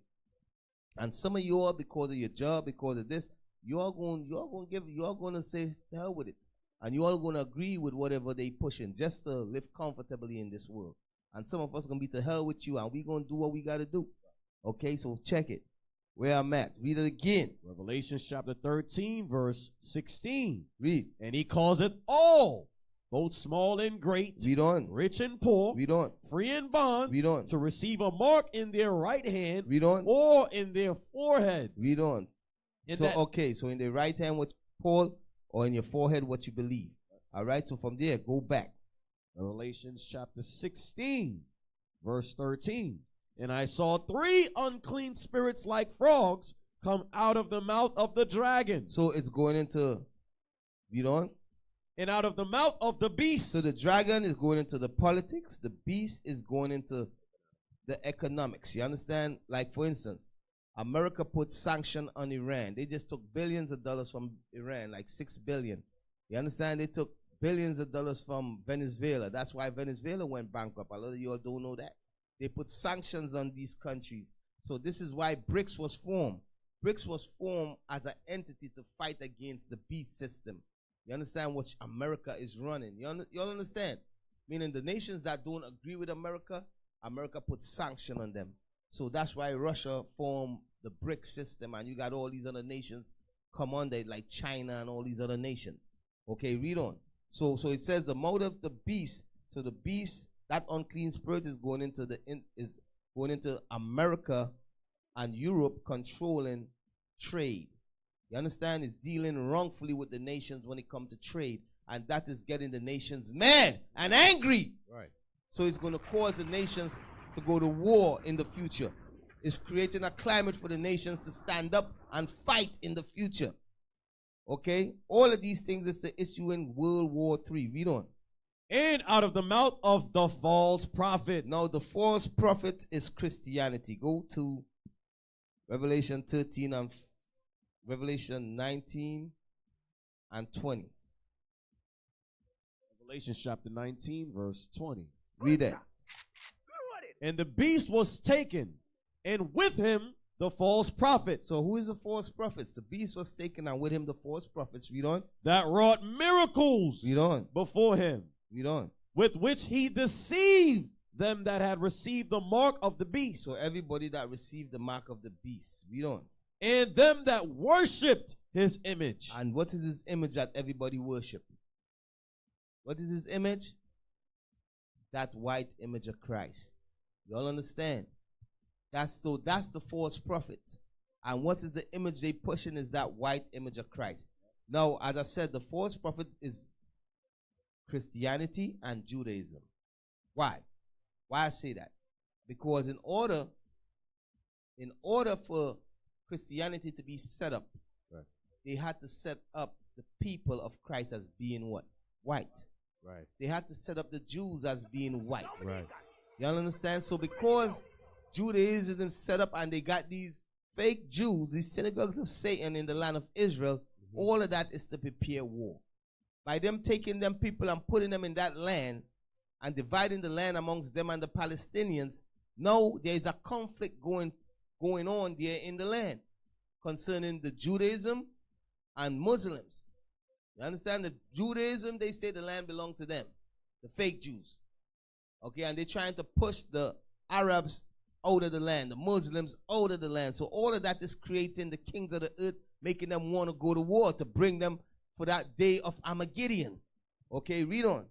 S9: And some of you all, because of your job, because of this, you are going to say, the hell with it. And you all going to agree with whatever they pushing just to live comfortably in this world. And some of us going to be to hell with you, and we going to do what we got to do. Okay, so check it. Where I'm at. Read it again.
S11: Revelation chapter 13, verse 16.
S9: Read.
S11: And he calls it all, both small and great,
S9: read on,
S11: rich and poor,
S9: read on,
S11: free and bond,
S9: read on,
S11: to receive a mark in their right hand,
S9: read on,
S11: or in their foreheads.
S9: Read on. So in the right hand what you call, or in your forehead what you believe. All right, so from there, go back.
S11: Revelations chapter 16, verse 13. And I saw 3 unclean spirits like frogs come out of the mouth of the dragon.
S9: So it's going into, read on.
S11: And out of the mouth of the beast.
S9: So the dragon is going into the politics. The beast is going into the economics. You understand? Like, for instance, America put sanction on Iran. They just took billions of dollars from Iran, like $6 billion. You understand? They took billions of dollars from Venezuela. That's why Venezuela went bankrupt. A lot of you all don't know that. They put sanctions on these countries. So this is why BRICS was formed. BRICS was formed as an entity to fight against the beast system. You understand what America is running? You all understand? Meaning the nations that don't agree with America, America puts sanction on them. So that's why Russia formed the BRICS system, and you got all these other nations come under it, like China and all these other nations. Okay, read on. So it says the mouth of the beast. So the beast, that unclean spirit, is going into America and Europe, controlling trade. You understand? It's dealing wrongfully with the nations when it comes to trade. And that is getting the nations mad and angry.
S11: Right.
S9: So it's going to cause the nations to go to war in the future. It's creating a climate for the nations to stand up and fight in the future. Okay? All of these things is the issue in World War III. Read on.
S11: And out of the mouth of the false prophet.
S9: Now the false prophet is Christianity. Go to Revelation 13 and Revelation 19 and 20.
S11: Revelation chapter 19, verse 20.
S9: Read it.
S11: And the beast was taken, and with him the false prophet.
S9: So who is the false prophets? The beast was taken, and with him the false prophets. Read on.
S11: That wrought miracles.
S9: Read on.
S11: Before him.
S9: Read on.
S11: With which he deceived them that had received the mark of the beast.
S9: So everybody that received the mark of the beast. Read on.
S11: And them that worshipped his image.
S9: And what is his image that everybody worship? What is his image? That white image of Christ. You all understand? That's the false prophet. And what is the image they pushing is that white image of Christ. Now, as I said, the false prophet is Christianity and Judaism. Why? Why I say that? Because in order for Christianity to be set up,
S11: right,
S9: they had to set up the people of Christ as being what? White.
S11: Right.
S9: They had to set up the Jews as being white.
S11: Right.
S9: Y'all understand? So because Judaism set up and they got these fake Jews, these synagogues of Satan in the land of Israel, all of that is to prepare war. By them taking them people and putting them in that land and dividing the land amongst them and the Palestinians, now there is a conflict going on there in the land concerning the Judaism and Muslims. You understand? The Judaism, they say the land belonged to them, the fake Jews. Okay, and they're trying to push the Arabs out of the land, the Muslims out of the land. So all of that is creating the kings of the earth, making them want to go to war to bring them for that day of Armageddon. Okay, read on.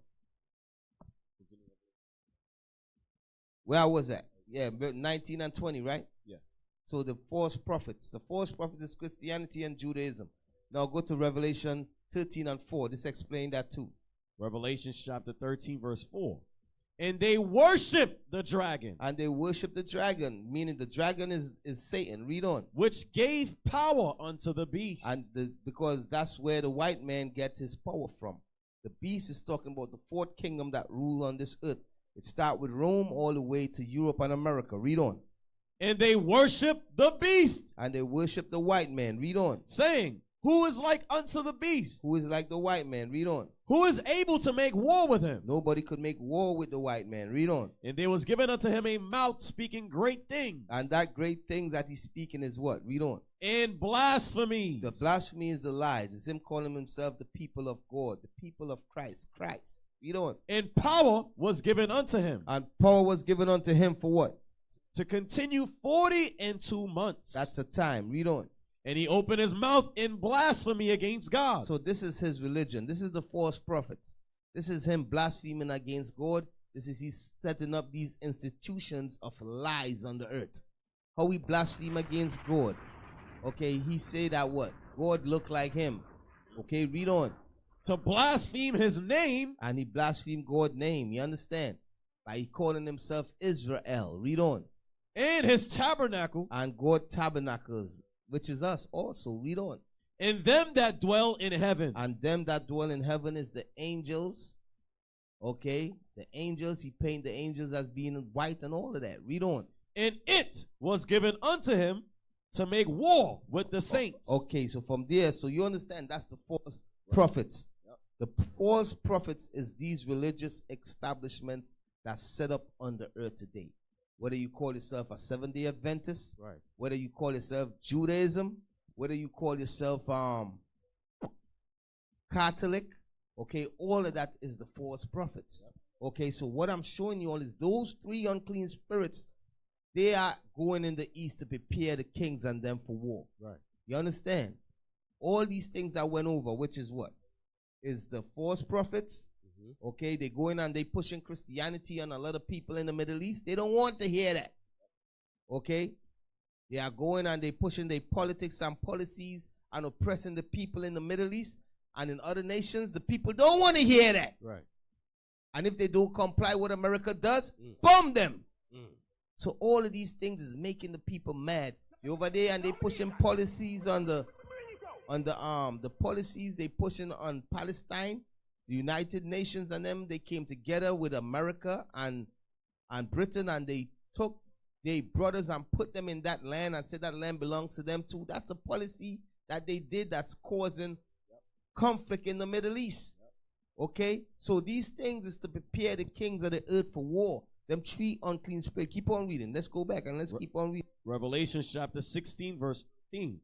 S9: Where was that? Yeah, 19 and 20, right?
S11: Yeah.
S9: So the false prophets. The false prophets is Christianity and Judaism. Now go to Revelation 13 and 4. This explains that too.
S11: Revelation chapter 13, verse 4. And they worship the dragon.
S9: And they worship the dragon, meaning the dragon is Satan. Read on.
S11: Which gave power unto the beast.
S9: And because that's where the white man gets his power from. The beast is talking about the fourth kingdom that rule on this earth. It starts with Rome all the way to Europe and America. Read on.
S11: And they worship the beast.
S9: And they worship the white man. Read on.
S11: Saying, Who is like unto the beast?
S9: Who is like the white man? Read on.
S11: Who is able to make war with him?
S9: Nobody could make war with the white man. Read on.
S11: And there was given unto him a mouth speaking great things.
S9: And that great things that he's speaking is what? Read on.
S11: And blasphemy.
S9: The blasphemy is the lies. It's him calling himself the people of God, the people of Christ. Christ. Read on.
S11: And power was given unto him.
S9: And power was given unto him for what?
S11: To continue 42 months.
S9: That's a time. Read on.
S11: And he opened his mouth in blasphemy against God.
S9: So this is his religion. This is the false prophets. This is him blaspheming against God. This is he's setting up these institutions of lies on the earth. How we blaspheme against God. Okay, he say that what? God look like him. Okay, read on.
S11: To blaspheme his name.
S9: And he blasphemed God's name. You understand? By calling himself Israel. Read on.
S11: And his tabernacle.
S9: And God tabernacles, which is us also. Read on.
S11: And them that dwell in heaven.
S9: And them that dwell in heaven is the angels. Okay? The angels, he paint the angels as being white and all of that. Read on.
S11: And it was given unto him to make war with the saints.
S9: Okay, so from there, so you understand that's the false prophets. Yep. The false prophets is these religious establishments that's set up on the earth today. Whether you call yourself a Seventh-day Adventist,
S11: right.
S9: Whether you call yourself Judaism, whether you call yourself Catholic, okay, all of that is the false prophets. Yep. Okay, so what I'm showing you all is those three unclean spirits, they are going in the east to prepare the kings and them for war.
S11: Right.
S9: You understand? All these things I went over, which is what? Is the false prophets. Okay, they go in and they pushing Christianity on a lot of people in the Middle East. They don't want to hear that. Okay? They are going and they pushing their politics and policies and oppressing the people in the Middle East and in other nations. The people don't want to hear that.
S11: Right.
S9: And if they don't comply with what America does, bomb them. So all of these things is making the people mad. You're over there and they pushing policies on the policies they pushing on Palestine. The United Nations and them, they came together with America and Britain, and they took their brothers and put them in that land and said that land belongs to them too. That's a policy that they did that's causing conflict in the Middle East. Okay? So these things is to prepare the kings of the earth for war. Them three unclean spirits. Keep on reading. Let's go back and let's keep on reading.
S11: Revelation chapter 16, verse 15.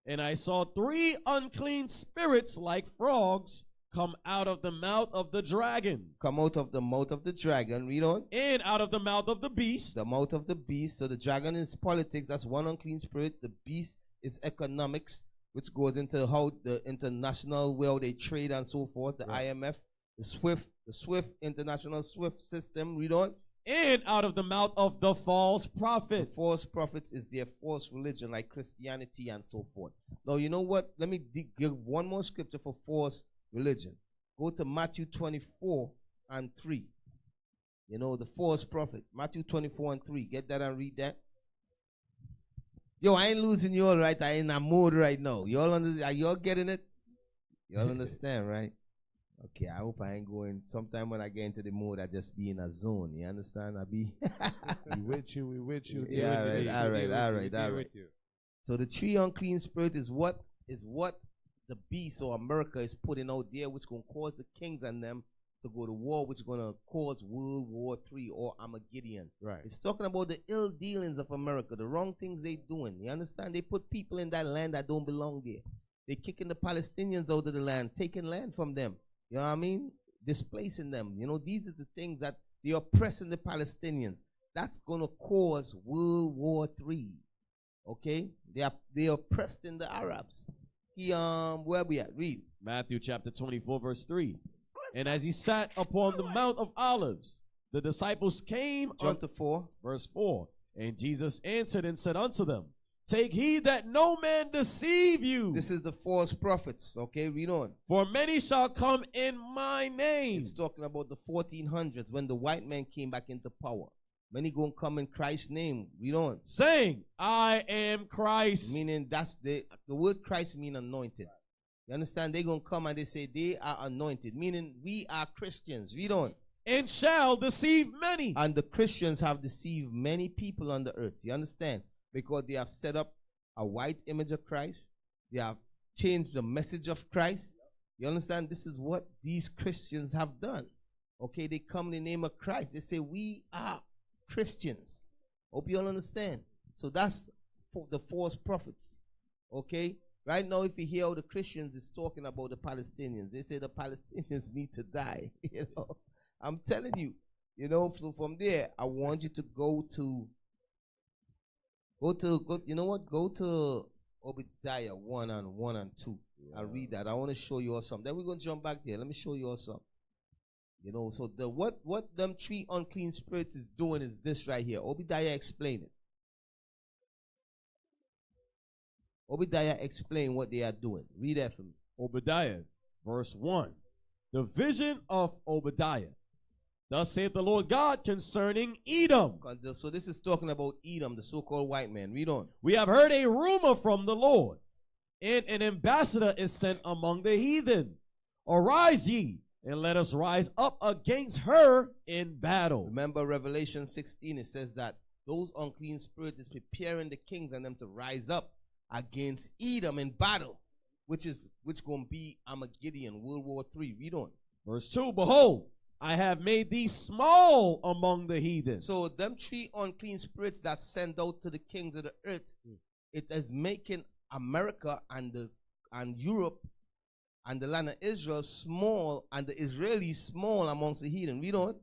S11: And I saw 3 unclean spirits like frogs come out of the mouth of the dragon.
S9: Come out of the mouth of the dragon. Read on.
S11: And out of the mouth of the beast.
S9: The mouth of the beast. So the dragon is politics. That's one unclean spirit. The beast is economics, which goes into how the international world they trade and so forth. The IMF, the SWIFT international SWIFT system. Read on.
S11: And out of the mouth of the false prophet.
S9: The false prophets is their false religion like Christianity and so forth. Now, you know what? Let me give one more scripture for false religion. Go to Matthew 24 and 3. You know, the false prophet. Matthew 24 and 3. Get that and read that. Yo, I ain't losing you all right. I ain't in a mood right now. Are y'all getting it? Y'all understand, right? Okay, I hope I ain't going. Sometime when I get into the mood, I just be in a zone. You understand? I be.
S14: We with you.
S9: Yeah, all right. So the 3 unclean spirit is what the beast or America is putting out there, which going to cause the kings and them to go to war, which is going to cause World War III or Armageddon.
S11: Right.
S9: It's talking about the ill dealings of America, the wrong things they doing. You understand? They put people in that land that don't belong there. They kicking the Palestinians out of the land, taking land from them. You know what I mean? Displacing them. You know, these are the things that they are oppressing the Palestinians. That's going to cause World War III. Okay? They are oppressed in the Arabs. Where we at? Read.
S11: Matthew chapter 24, verse 3. And as he sat upon the Mount of Olives, the disciples came.
S9: Jump to 4.
S11: Verse 4. And Jesus answered and said unto them, take heed that no man deceive you.
S9: This is the false prophets. Okay, read on.
S11: For many shall come in my name.
S9: It's talking about the 1400s when the white man came back into power. Many gonna come in Christ's name. Read on.
S11: Saying, I am Christ.
S9: Meaning that's the word Christ mean anointed. You understand? They gonna come and they say they are anointed. Meaning we are Christians. Read on.
S11: And shall deceive many.
S9: And the Christians have deceived many people on the earth. You understand? Because they have set up a white image of Christ. They have change the message of Christ. You understand? This is what these Christians have done. Okay, they come in the name of Christ. They say, we are Christians. Hope you all understand. So that's for the false prophets. Okay? Right now, if you hear how the Christians is talking about the Palestinians, they say the Palestinians need to die. You know, I'm telling you. You know, so from there, I want you to go to Obadiah 1 and 2. Yeah. I'll read that. I want to show you all something. Then we're going to jump back there. Let me show you all something. You know, so the what them 3 unclean spirits is doing is this right here. Obadiah explain it. Obadiah explain what they are doing. Read that for me.
S11: Obadiah, verse 1. The vision of Obadiah. Thus saith the Lord God concerning Edom.
S9: So this is talking about Edom, the so-called white man. Read on.
S11: We have heard a rumor from the Lord, and an ambassador is sent among the heathen. Arise ye, and let us rise up against her in battle.
S9: Remember Revelation 16, it says that those unclean spirits is preparing the kings and them to rise up against Edom in battle, which going to be Armageddon, World War III. Read on.
S11: Verse 2, behold, I have made thee small among the heathen.
S9: So them 3 unclean spirits that send out to the kings of the earth, it is making America and Europe and the land of Israel small, and the Israelis small amongst the heathen. Read on.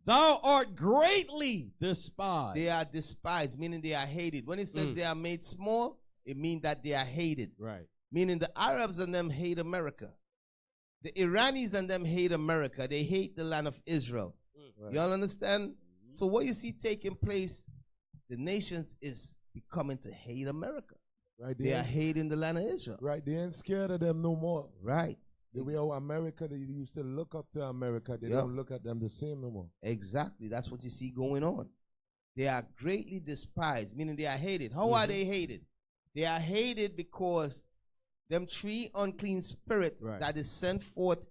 S11: Thou art greatly despised.
S9: They are despised, meaning they are hated. When it says they are made small, it means that they are hated.
S11: Right.
S9: Meaning the Arabs and them hate America. The Iranis and them hate America. They hate the land of Israel. Right. Y'all understand? So what you see taking place, the nations is becoming to hate America.
S14: Right.
S9: They are hating the land of Israel.
S14: Right. They ain't scared of them no more.
S9: Right.
S14: The way how America, they used to look up to America, they don't look at them the same no more.
S9: Exactly. That's what you see going on. They are greatly despised, meaning they are hated. How are they hated? They are hated because them 3 unclean spirits that is sent forth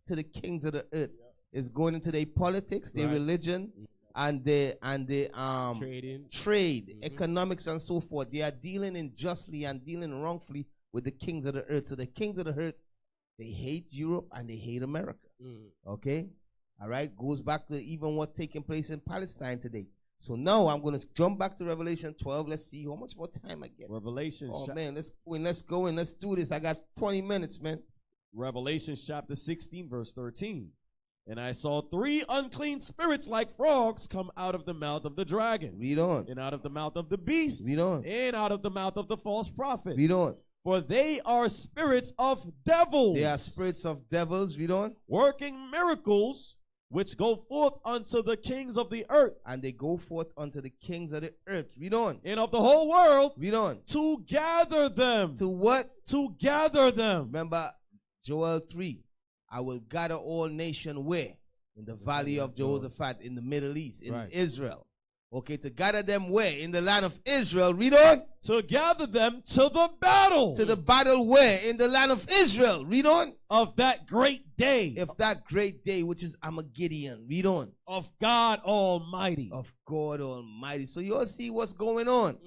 S9: to the kings of the earth is going into their politics, their religion, and their trade, economics, and so forth. They are dealing unjustly and dealing wrongfully with the kings of the earth. So the kings of the earth, they hate Europe and they hate America. Okay? All right? Goes back to even what's taking place in Palestine today. So now I'm going to jump back to Revelation 12. Let's see how much more time I get.
S11: Revelation.
S9: Oh, man, let's go in. Let's do this. I got 20 minutes, man.
S11: Revelation chapter 16, verse 13. And I saw 3 unclean spirits like frogs come out of the mouth of the dragon.
S9: Read on.
S11: And out of the mouth of the beast.
S9: Read on.
S11: And out of the mouth of the false prophet.
S9: Read on.
S11: For they are spirits of devils.
S9: They are spirits of devils. Read on.
S11: Working miracles, which go forth unto the kings of the earth.
S9: And they go forth unto the kings of the earth. Read on.
S11: And of the whole world.
S9: Read on.
S11: To gather them.
S9: To what?
S11: To gather them.
S9: Remember Joel 3. I will gather all nations where? In the valley of Jehoshaphat, in the Middle East, in Israel. Okay, to gather them where? In the land of Israel. Read on.
S11: To gather them to the battle.
S9: To the battle where? In the land of Israel. Read on.
S11: Of that great day.
S9: Of that great day, which is Armageddon. Read on.
S11: Of God Almighty.
S9: Of God Almighty. So you all see what's going on.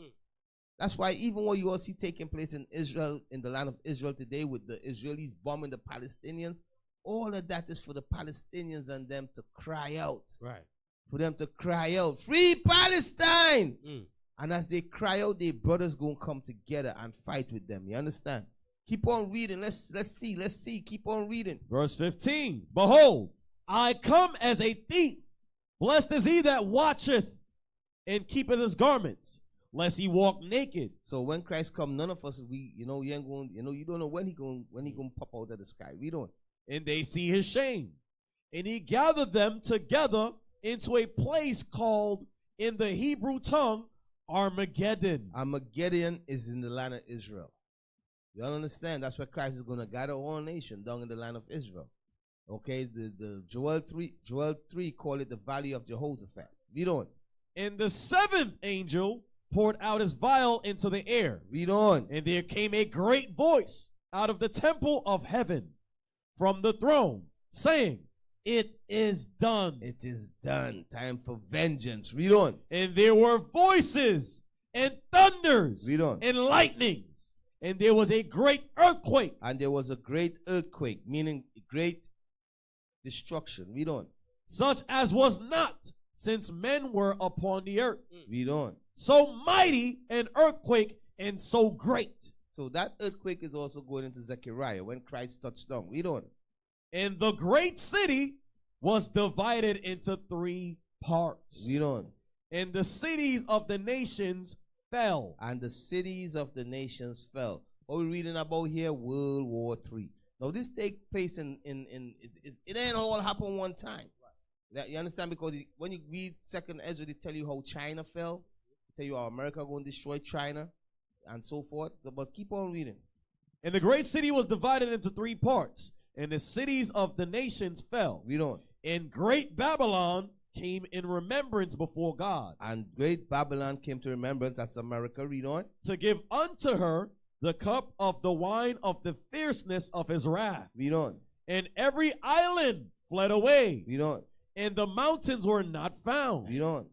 S9: That's why even what you all see taking place in Israel, in the land of Israel today, with the Israelis bombing the Palestinians, all of that is for the Palestinians and them to cry out.
S11: Right.
S9: For them to cry out, free Palestine! And as they cry out, their brothers gonna come together and fight with them. You understand? Keep on reading. Let's see. Keep on reading.
S11: Verse 15. Behold, I come as a thief. Blessed is he that watcheth and keepeth his garments, lest he walk naked.
S9: So when Christ come, none of us, you ain't going, you don't know when he gonna pop out of the sky. We don't.
S11: And they see his shame. And he gathered them together into a place called in the Hebrew tongue Armageddon.
S9: Armageddon is in the land of Israel. You all understand? That's where Christ is going to gather all nations down in the land of Israel. Okay, the Joel 3 call it the valley of Jehoshaphat. Read on.
S11: And the 7th angel poured out his vial into the air.
S9: Read on.
S11: And there came a great voice out of the temple of heaven from the throne, saying, it is done.
S9: It is done. Time for vengeance. Read on.
S11: And there were voices and thunders
S9: Read on.
S11: and lightnings And there was a great earthquake.
S9: And there was a great earthquake, meaning great destruction. Read on.
S11: Such as was not since men were upon the earth.
S9: Read on.
S11: So mighty an earthquake and so great.
S9: So that earthquake is also going into Zechariah when Christ touched down. Read on.
S11: And the great city was divided into 3 parts.
S9: Read on.
S11: And the cities of the nations fell.
S9: And the cities of the nations fell. What we're reading about here, World War III. Now this take place it ain't all happen one time. You understand? Because when you read 2nd Ezra, they tell you how China fell. They tell you how America going to destroy China and so forth. But keep on reading.
S11: And the great city was divided into 3 parts. And the cities of the nations fell.
S9: Read on.
S11: And great Babylon came in remembrance before God.
S9: And great Babylon came to remembrance. That's America. Read on.
S11: To give unto her the cup of the wine of the fierceness of his wrath.
S9: Read on.
S11: And every island fled away.
S9: Read on.
S11: And the mountains were not found.
S9: Read on.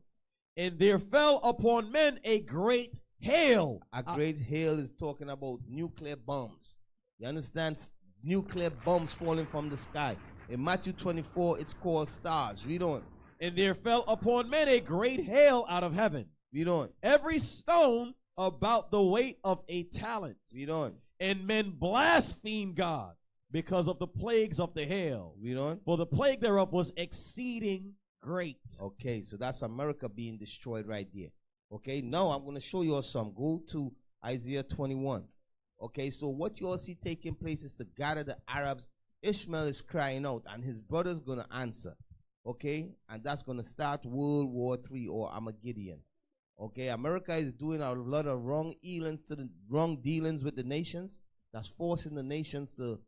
S11: And there fell upon men a great hail.
S9: A great hail is talking about nuclear bombs. You understand? Nuclear bombs falling from the sky. In Matthew 24, it's called stars. Read on.
S11: And there fell upon men a great hail out of heaven.
S9: Read on.
S11: Every stone about the weight of a talent.
S9: Read on.
S11: And men blasphemed God because of the plagues of the hail.
S9: Read on.
S11: For the plague thereof was exceeding great.
S9: Okay, so that's America being destroyed right there. Okay, now I'm going to show you all some. Go to Isaiah 21. Okay, so what you all see taking place is to gather the Arabs. Ishmael is crying out, and his brother's going to answer. Okay, and that's going to start World War III or Armageddon. Okay, America is doing a lot of wrong dealings with the nations. That's forcing the nations to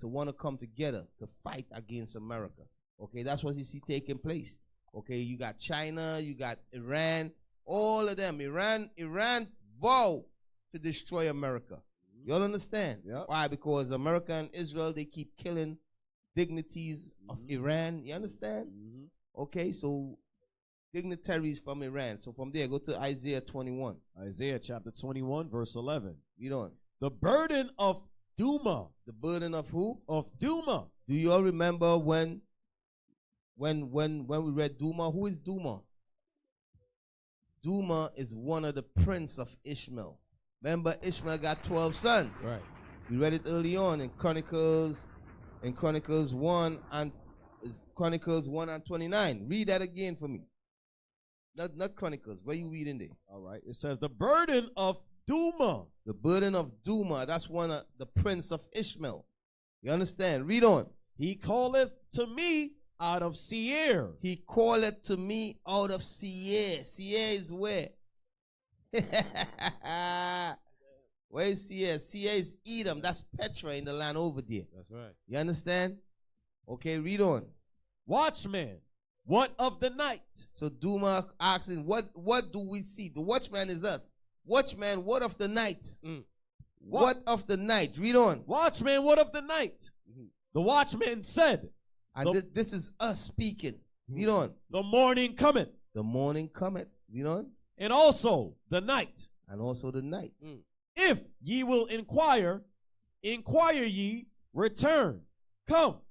S9: want to come together to fight against America. Okay, that's what you see taking place. Okay, you got China, you got Iran, all of them. Iran vowed to destroy America. You all understand?
S11: Yep.
S9: Why? Because America and Israel, they keep killing dignitaries of Iran. You understand? Okay, so dignitaries from Iran. So from there, go to Isaiah 21.
S11: Isaiah chapter 21, verse 11.
S9: Read on.
S11: The burden of Duma.
S9: The burden of who?
S11: Of Duma.
S9: Do you all remember when we read Duma? Who is Duma? Duma is one of the prince of Ishmael. Remember, Ishmael got 12 sons.
S11: Right.
S9: We read it early on in Chronicles 1 and 29. Read that again for me. Not Chronicles. Where you reading there?
S11: All right. It says the burden of Duma.
S9: The burden of Duma. That's one of the prince of Ishmael. You understand? Read on.
S11: He calleth to me out of Seir.
S9: He calleth to me out of Seir. Seir is where? Where is Seir? Seir is Edom. That's Petra in the land over there.
S11: That's right.
S9: You understand? Okay, read on.
S11: Watchman, what of the night?
S9: So Duma asking, what do we see? The watchman is us. Watchman, what of the night? What of the night? Read on.
S11: Watchman, what of the night? The watchman said.
S9: And this is us speaking. Read on.
S11: The morning cometh.
S9: The morning cometh. Read on.
S11: And also the night.
S9: And also the night.
S11: If ye will inquire ye, return. Come.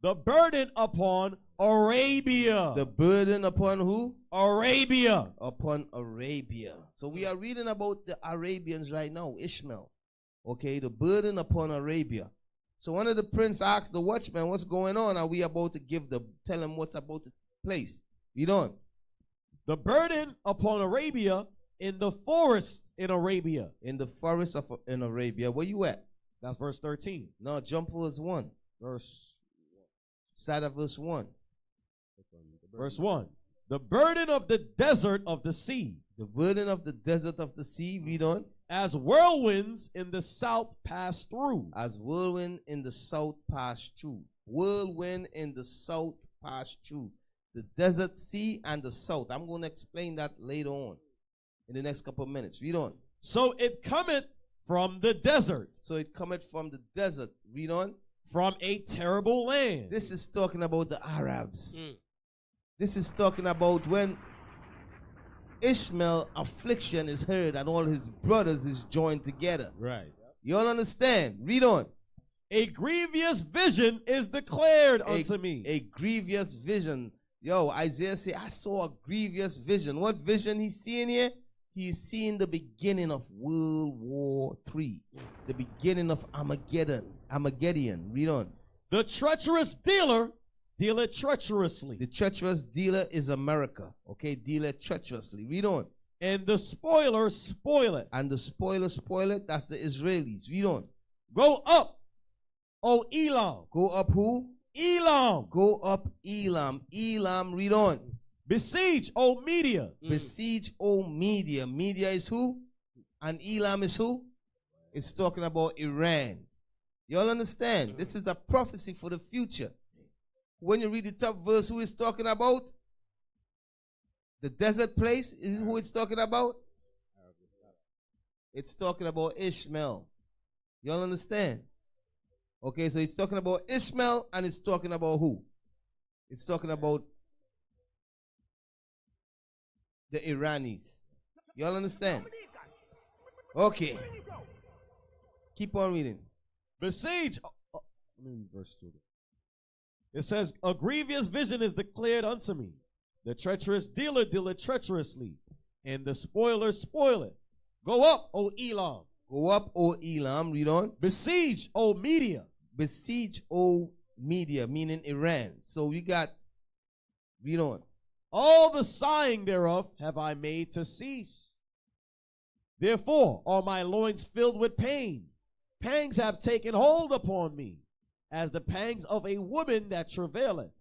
S11: The burden upon Arabia.
S9: The burden upon who?
S11: Arabia.
S9: Upon Arabia. So we are reading about the Arabians right now, Ishmael. Okay, the burden upon Arabia. So one of the prince asked the watchman, what's going on? Are we about to tell him what's about to take place? Read on.
S11: The burden upon Arabia in the forest in Arabia.
S9: In the forest in Arabia. Where you at?
S11: That's verse 13.
S9: No, jump verse 1. Start at verse 1.
S11: Verse 1. The burden of the desert of the sea.
S9: The burden of the desert of the sea. Read on.
S11: As whirlwinds in the south pass through.
S9: As whirlwind in the south pass through. Whirlwind in the south pass through. The desert, sea, and the south. I'm going to explain that later on in the next couple of minutes. Read on.
S11: So it cometh from the desert.
S9: So it cometh from the desert. Read on.
S11: From a terrible land.
S9: This is talking about the Arabs. This is talking about when Ishmael affliction is heard and all his brothers is joined together.
S11: Right.
S9: You all understand? Read on.
S11: A grievous vision is declared unto me.
S9: A grievous vision. Yo, Isaiah said, I saw a grievous vision. What vision he's seeing here? He's seeing the beginning of World War III. The beginning of Armageddon. Read on.
S11: The treacherous dealer dealeth treacherously.
S9: The treacherous dealer is America. Okay, dealer treacherously. Read on.
S11: And the spoiler spoileth.
S9: And the spoiler spoileth, that's the Israelis. Read on.
S11: Go up, O Elam.
S9: Go up who?
S11: Elam.
S9: Go up Elam. Elam, read on.
S11: Besiege, O Media.
S9: Besiege, O Media. Media is who? And Elam is who? It's talking about Iran. You all understand? This is a prophecy for the future. When you read the top verse, who is talking about? The desert place is who it's talking about? It's talking about Ishmael. You all understand? Okay, so it's talking about Ishmael and it's talking about who? It's talking about the Iranis. You all understand? Okay. Keep on reading.
S11: Besiege. Verse 2. It says, a grievous vision is declared unto me. The treacherous dealer dealeth treacherously, and the spoiler spoileth. Go up, O Elam.
S9: Go up, O Elam. Read on.
S11: Besiege, O Media.
S9: Besiege, O Media, meaning Iran. So we got, read on.
S11: All the sighing thereof have I made to cease. Therefore are my loins filled with pain. Pangs have taken hold upon me, as the pangs of a woman that travaileth.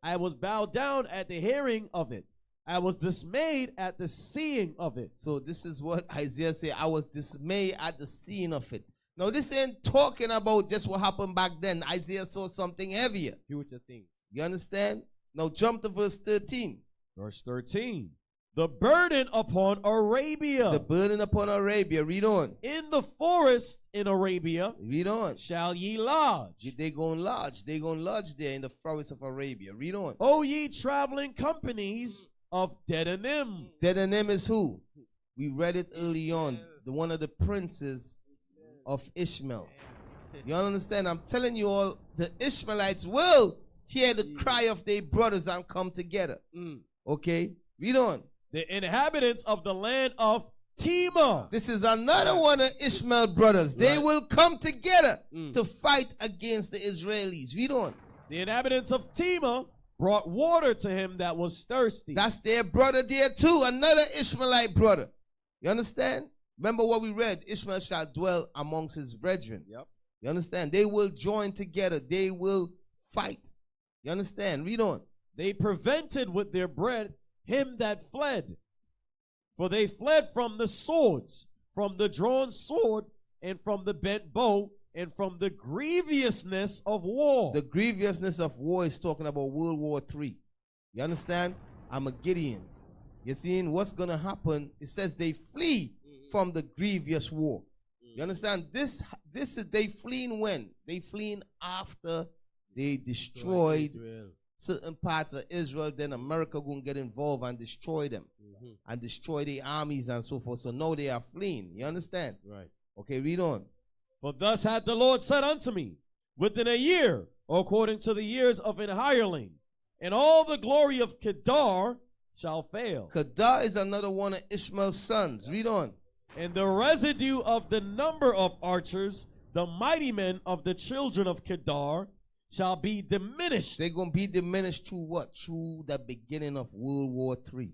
S11: I was bowed down at the hearing of it. I was dismayed at the seeing of it.
S9: So this is what Isaiah said. I was dismayed at the seeing of it. Now this ain't talking about just what happened back then. Isaiah saw something heavier.
S11: Future things.
S9: You understand? Now jump to verse 13.
S11: Verse 13. The burden upon Arabia.
S9: The burden upon Arabia. Read on.
S11: In the forest in Arabia.
S9: Read on.
S11: Shall ye lodge.
S9: They going to lodge. They going to lodge there in the forest of Arabia. Read on.
S11: O ye traveling companies of Dedanim.
S9: Dedanim is who? We read it early on. One of the princes of Ishmael. You all understand? I'm telling you all, the Ishmaelites will hear the cry of their brothers and come together. Okay? Read on.
S11: The inhabitants of the land of Timah.
S9: This is another one of Ishmael brothers. They will come together to fight against the Israelis. Read on.
S11: The inhabitants of Timah brought water to him that was thirsty.
S9: That's their brother there too. Another Ishmaelite brother. You understand? Remember what we read. Ishmael shall dwell amongst his brethren.
S11: Yep.
S9: You understand? They will join together. They will fight. You understand? Read on.
S11: They prevented with their bread him that fled. For they fled from the swords, from the drawn sword, and from the bent bow, and from the grievousness of war.
S9: The grievousness of war is talking about World War III. You understand? Armageddon. You seeing what's going to happen? It says they flee from the grievous war. You understand? This is they fleeing when? They fleeing after they destroyed certain parts of Israel. Then America going to get involved and destroy them. And destroy the armies and so forth. So now they are fleeing. You understand?
S11: Right.
S9: Okay, read on.
S11: For thus hath the Lord said unto me, within a year, according to the years of an hireling, and all the glory of Kedar shall fail.
S9: Kedar is another one of Ishmael's sons. Read on.
S11: And the residue of the number of archers, the mighty men of the children of Kedar, shall be diminished.
S9: They're going to be diminished through what? Through the beginning of World War III.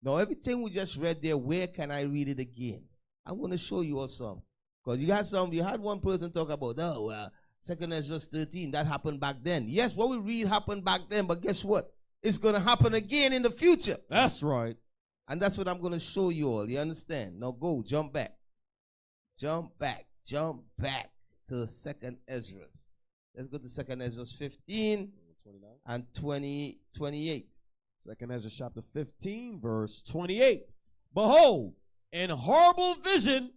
S9: Now, everything we just read there, where can I read it again? I'm going to show you all some. Because you had one person talk about, 2nd Ezra 13, that happened back then. Yes, what we read happened back then, but guess what? It's going to happen again in the future.
S11: That's right.
S9: And that's what I'm going to show you all. You understand? Now go, jump back. Jump back to 2nd Ezra. Let's go to 2nd Ezra 15 and 28.
S11: 2nd Ezra chapter 15, verse 28. Behold, an horrible vision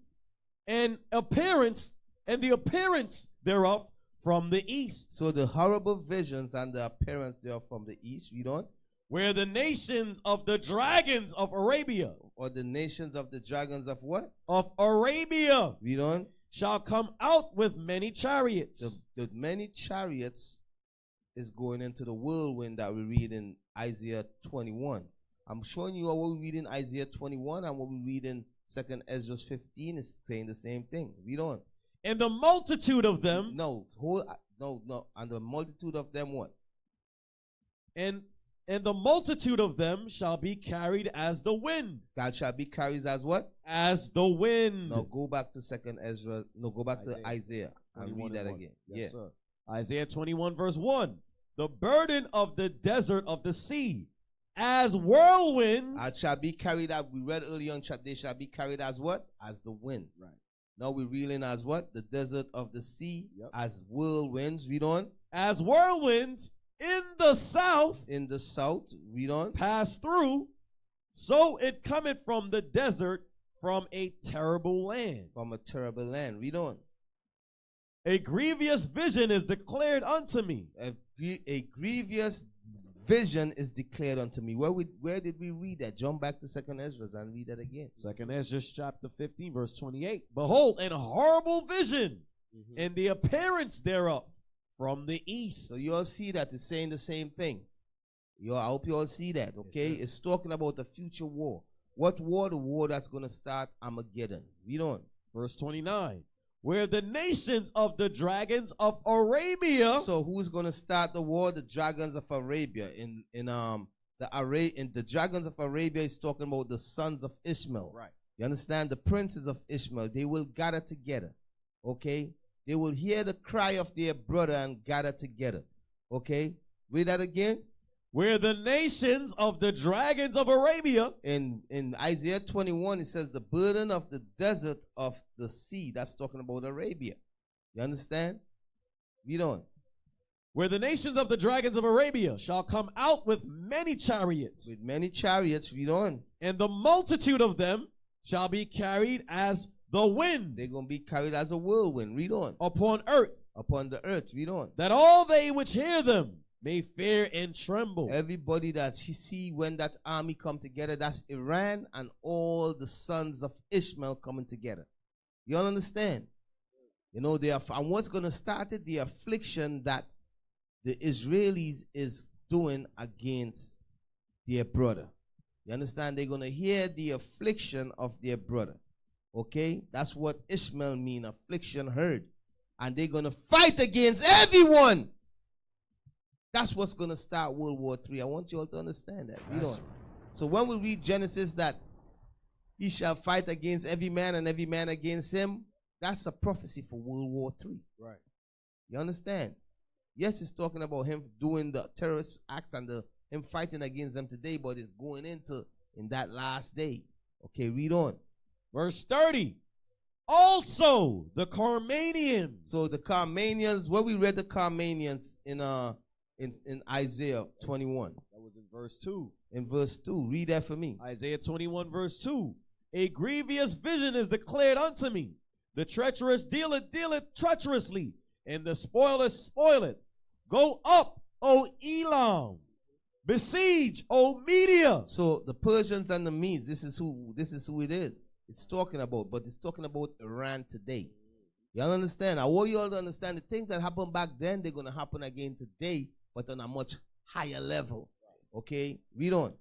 S11: and appearance, and the appearance thereof from the east.
S9: So the horrible visions and the appearance thereof from the east, read on.
S11: Where the nations of the dragons of Arabia.
S9: Or the nations of the dragons of what?
S11: Of Arabia.
S9: Read on.
S11: shall come out with many chariots.
S9: The many chariots is going into the whirlwind that we read in Isaiah 21. I'm showing you what we read in Isaiah 21 and what we read in 2nd Ezra 15 is saying the same thing. Read on.
S11: And the multitude of them.
S9: No. And the multitude of them what?
S11: And the multitude of them shall be carried as the wind.
S9: God shall be carried as what?
S11: As the wind.
S9: No, go back to 2nd Ezra. No, go back to Isaiah and read that again.
S11: Yes, sir. Isaiah 21 verse 1. The burden of the desert of the sea, as whirlwinds.
S9: Shall be carried out. We read earlier on, they shall be carried as what? As the wind.
S11: Right.
S9: Now we're reeling as what? The desert of the sea, as whirlwinds. Read on.
S11: As whirlwinds in the south.
S9: In the south. Read on.
S11: Pass through. So it cometh from the desert, from a terrible land.
S9: From a terrible land. Read on.
S11: A grievous vision is declared unto me.
S9: A grievous vision is declared unto me. Where did we read that? Jump back to 2nd Ezra and read that again.
S11: 2nd Ezra chapter 15 verse 28. Behold, an horrible vision, and the appearance thereof from the east.
S9: So you all see that it's saying the same thing. I hope you all see that, okay?
S11: Yes,
S9: it's talking about the future war. What war? The war that's going to start Armageddon. Read on.
S11: Verse 29. Where the nations of the dragons of Arabia.
S9: So who's going to start the war? The dragons of Arabia. The dragons of Arabia is talking about the sons of Ishmael.
S11: Right.
S9: You understand? The princes of Ishmael. They will gather together. Okay? They will hear the cry of their brother and gather together. Okay? Read that again.
S11: Where the nations of the dragons of Arabia.
S9: In Isaiah 21, it says the burden of the desert of the sea. That's talking about Arabia. You understand? Read on.
S11: Where the nations of the dragons of Arabia shall come out with many chariots.
S9: With many chariots. Read on.
S11: And the multitude of them shall be carried as the wind.
S9: They're going to be carried as a whirlwind. Read on.
S11: Upon earth.
S9: Upon the earth. Read on.
S11: That all they which hear them may fear and tremble.
S9: Everybody that you see when that army come together, that's Iran and all the sons of Ishmael coming together. You all understand? You know, and what's going to start it? The affliction that the Israelis is doing against their brother. You understand? They're going to hear the affliction of their brother. Okay? That's what Ishmael mean, affliction heard. And they're going to fight against everyone. That's what's going to start World War III. I want you all to understand that. Read on. So when we read Genesis that he shall fight against every man and every man against him, that's a prophecy for World War III.
S11: Right.
S9: You understand? Yes, it's talking about him doing the terrorist acts and him fighting against them today, but it's going into in that last day. Okay, read on.
S11: Verse 30. Also the Carmanians.
S9: So the Carmanians, where we read the Carmanians in Isaiah 21.
S11: That was in verse 2.
S9: In verse 2. Read that for me.
S11: Isaiah 21 verse 2. A grievous vision is declared unto me. The treacherous dealeth treacherously, and the spoiler spoileth. Go up, O Elam. Besiege, O Media.
S9: So the Persians and the Medes, this is who it is. It's talking about, but it's talking about Iran today. Y'all understand? I want you all to understand the things that happened back then, they're going to happen again today, but on a much higher level. Okay? Read on.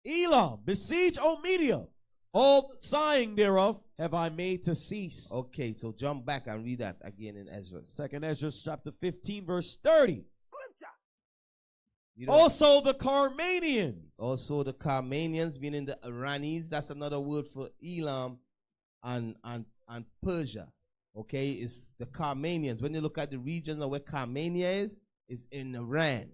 S11: Elam, besiege, O Media. All sighing thereof have I made to cease.
S9: Okay, so jump back and read that again in Ezra.
S11: 2nd Ezra chapter 15 verse 30. Also the Carmanians.
S9: Also the Carmanians, meaning the Iranis. That's another word for Elam and Persia. Okay, it's the Carmanians. When you look at the region of where Carmania is in Iran.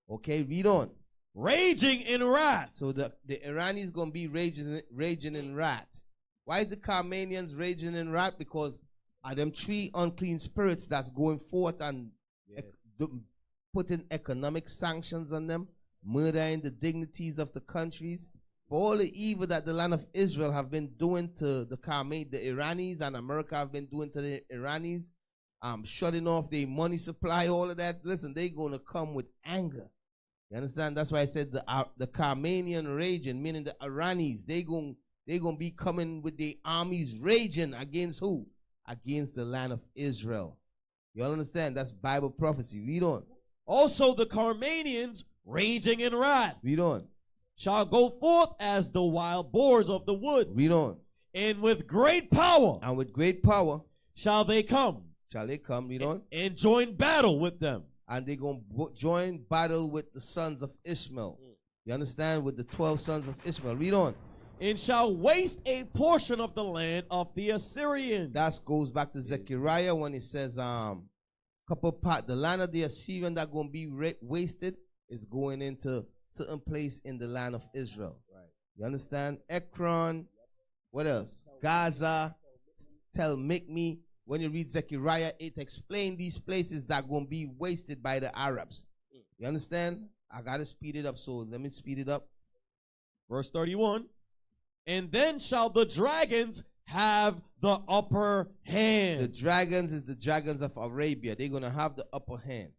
S9: Okay, read on.
S11: Raging in wrath.
S9: So the Iranis going to be raging in wrath. Why is the Carmanians raging in wrath? Because of them three unclean spirits that's going forth and putting economic sanctions on them, murdering the dignities of the countries, for all the evil that the land of Israel have been doing to the Iranis, and America have been doing to the Iranis, shutting off their money supply, all of that. Listen, they're going to come with anger. You understand? That's why I said the Carmanian raging, meaning the Iranis, they're going to be coming with their armies raging against who? against the land of Israel. You all understand? That's Bible prophecy. Read on.
S11: Also the Carmanians, raging in wrath,
S9: Read on.
S11: shall go forth as the wild boars of the wood.
S9: Read on.
S11: And with great power.
S9: And with great power.
S11: Shall they come.
S9: Shall they come? Read on.
S11: And join battle with them.
S9: And they're going to join battle with the sons of Ishmael. You understand? With the 12 sons of Ishmael. Read on.
S11: And shall waste a portion of the land of the Assyrians.
S9: That goes back to Zechariah when it says, couple part, the land of the Assyrian that going to be wasted is going into certain place in the land of Israel. Right. You understand? Ekron. What else? Gaza. Tel-Mikmi. When you read Zechariah, it explains these places that are going to be wasted by the Arabs. You understand? I got to speed it up, so let me speed it up.
S11: Verse 31. And then shall the dragons have the upper hand.
S9: The dragons is the dragons of Arabia. They're going to have the upper hand.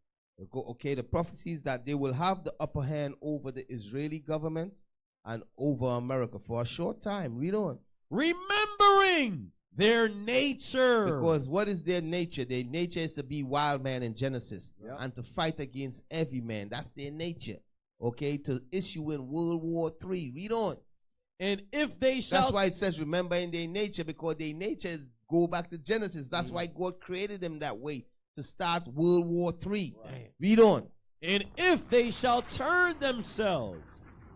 S9: Okay, the prophecy is that they will have the upper hand over the Israeli government and over America for a short time. Read on.
S11: Remembering their nature.
S9: Because what is their nature? Their nature is to be wild man in Genesis and to fight against every man. That's their nature. Okay, to issue in World War III. Read on.
S11: And if they shall...
S9: That's why it says remember in their nature, because their nature is go back to Genesis. That's why God created them that way, to start World War III. Right. Read on.
S11: And if they shall turn themselves,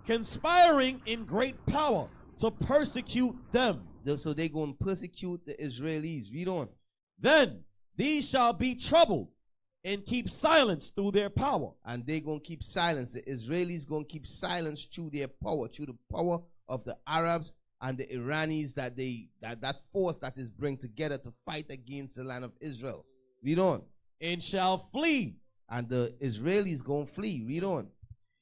S11: conspiring in great power to persecute them.
S9: So they're going to persecute the Israelis. Read on.
S11: Then these shall be troubled and keep silence through their power.
S9: And they're going to keep silence. The Israelis going to keep silence through their power, through the power of the Arabs and the Iranis that force that is bring together to fight against the land of Israel. Read on.
S11: And shall flee.
S9: And the Israelis going to flee. Read on.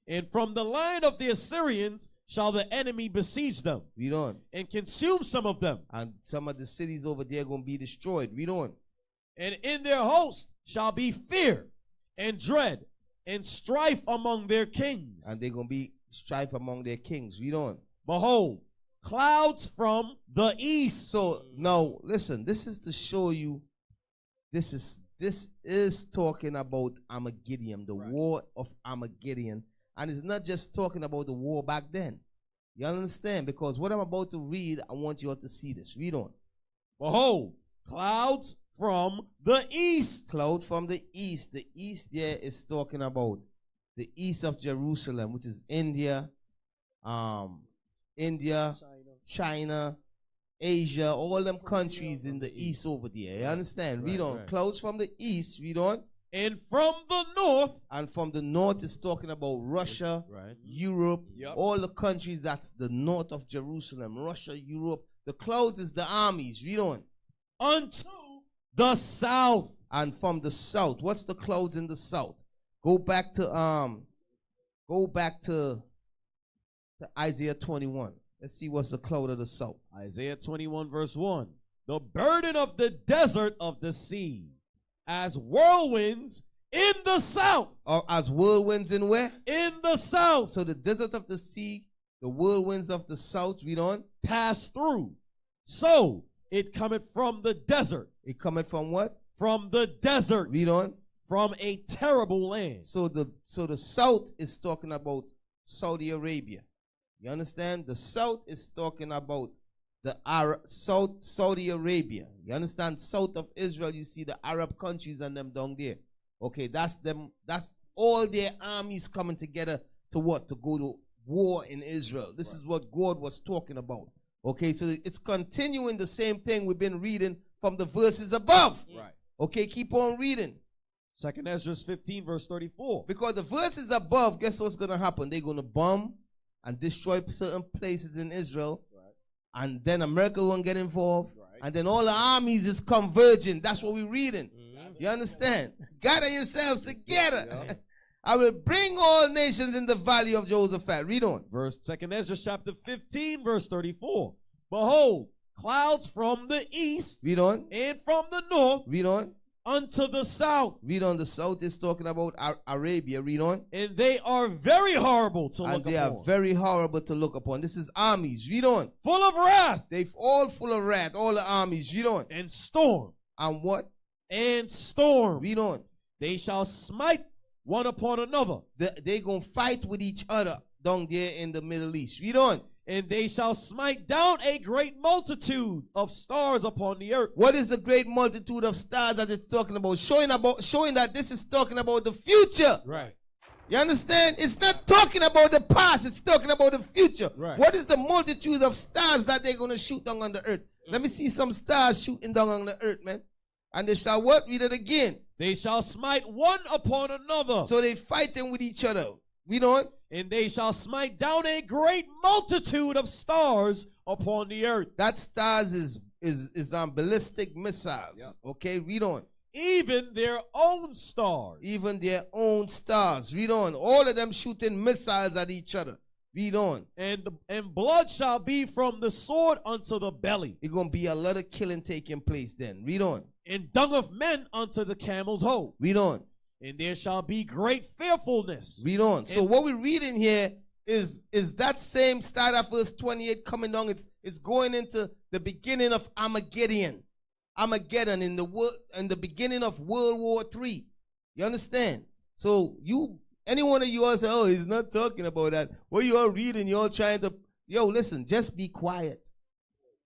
S11: And from the land of the Assyrians shall the enemy besiege them.
S9: Read on.
S11: And consume some of them.
S9: And some of the cities over there going to be destroyed. Read on.
S11: And in their host shall be fear and dread and strife among their kings.
S9: And they're going to be strife among their kings. Read on.
S11: Behold, clouds from the east.
S9: So now listen, this is to show you, this is talking about Armageddon, the war of Armageddon. And it's not just talking about the war back then. You understand? Because what I'm about to read, I want you all to see this. Read on.
S11: Behold, clouds from the east.
S9: Cloud from the east. The east there is talking about the east of Jerusalem, which is India, China, Asia, all them countries in the east over there. You understand? Read on. Right. Clouds from the east. Read on.
S11: And from the north.
S9: And from the north is talking about Russia, Europe, all the countries that's the north of Jerusalem. Russia, Europe. The clouds is the armies. Read on.
S11: Unto the south.
S9: And from the south. What's the clouds in the south? Go back to Isaiah 21. Let's see what's the cloud of the south.
S11: Isaiah 21 verse 1. The burden of the desert of the sea, as whirlwinds in the south.
S9: Or as whirlwinds in where?
S11: In the south.
S9: So the desert of the sea, the whirlwinds of the south, read on.
S11: Pass through. So it cometh from the desert.
S9: It cometh from what?
S11: From the desert.
S9: Read on.
S11: From a terrible land.
S9: So the south is talking about Saudi Arabia. You understand? The south is talking about the Saudi Arabia. You understand? South of Israel, you see the Arab countries and them down there. Okay, that's them. That's all their armies coming together to what? To go to war in Israel. This is what God was talking about. Okay, so it's continuing the same thing we've been reading from the verses above.
S11: Right.
S9: Okay, keep on reading.
S11: 2nd Ezra 15 verse 34.
S9: Because the verses above, guess what's going to happen? They're going to bomb and destroy certain places in Israel. Right. And then America won't get involved. Right. And then all the armies is converging. That's what we're reading. You understand? Gather yourselves together. Yeah. I will bring all nations in the valley of Jehoshaphat. Read on.
S11: 2nd Ezra chapter 15 verse 34. Behold, clouds from the east.
S9: Read on.
S11: And from the north.
S9: Read on.
S11: Unto the south.
S9: Read on. The south is talking about Arabia. Read on.
S11: And they are very horrible to look upon.
S9: And they are very horrible to look upon. This is armies. Read on.
S11: Full of wrath.
S9: They're all full of wrath. All the armies. Read on.
S11: And storm.
S9: And what?
S11: And storm.
S9: Read on.
S11: They shall smite one upon another.
S9: They gonna fight with each other down there in the Middle East. Read on.
S11: And they shall smite down a great multitude of stars upon the earth.
S9: What is the great multitude of stars that it's talking about? Showing that this is talking about the future.
S11: Right.
S9: You understand? It's not talking about the past. It's talking about the future.
S11: Right.
S9: What is the multitude of stars that they're going to shoot down on the earth? Let me see some stars shooting down on the earth, man. And they shall what? Read it again.
S11: They shall smite one upon another.
S9: So they fighting with each other. Read on.
S11: And they shall smite down a great multitude of stars upon the earth.
S9: That stars is ballistic missiles. Yeah. Okay, read on.
S11: Even their own stars.
S9: Even their own stars. Read on. All of them shooting missiles at each other. Read on.
S11: And blood shall be from the sword unto the belly.
S9: It's going to be a lot of killing taking place then. Read on.
S11: And dung of men unto the camel's hoe.
S9: Read on.
S11: And there shall be great fearfulness.
S9: Read on. So what we're reading here is that same start at verse 28 coming down. It's going into the beginning of Armageddon. Armageddon in the beginning of World War III. You understand? So any one of you all say, oh, he's not talking about that. What you all reading, you all trying to, listen, just be quiet.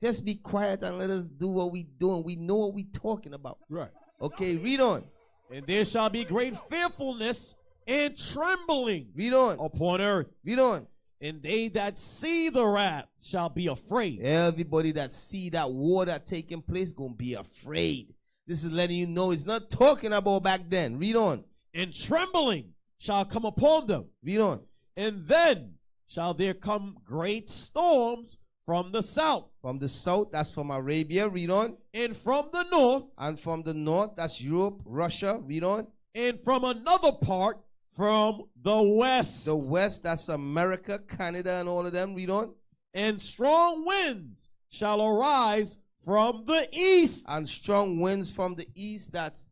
S9: Just be quiet and let us do what we doing. We know what we talking about.
S11: Right.
S9: Okay, read on.
S11: And there shall be great fearfulness and trembling.
S9: Read on.
S11: Upon earth.
S9: Read on.
S11: And they that see the wrath shall be afraid.
S9: Everybody that see that war that taking place gonna be afraid. This is letting you know it's not talking about back then. Read on.
S11: And trembling shall come upon them.
S9: Read on.
S11: And then shall there come great storms from the south.
S9: From the south, that's from Arabia. Read on.
S11: And from the north.
S9: And from the north, that's Europe, Russia. Read on.
S11: And from another part, from the west.
S9: The west, that's America, Canada, and all of them. Read on.
S11: And strong winds shall arise from the east.
S9: And strong winds from the east, that's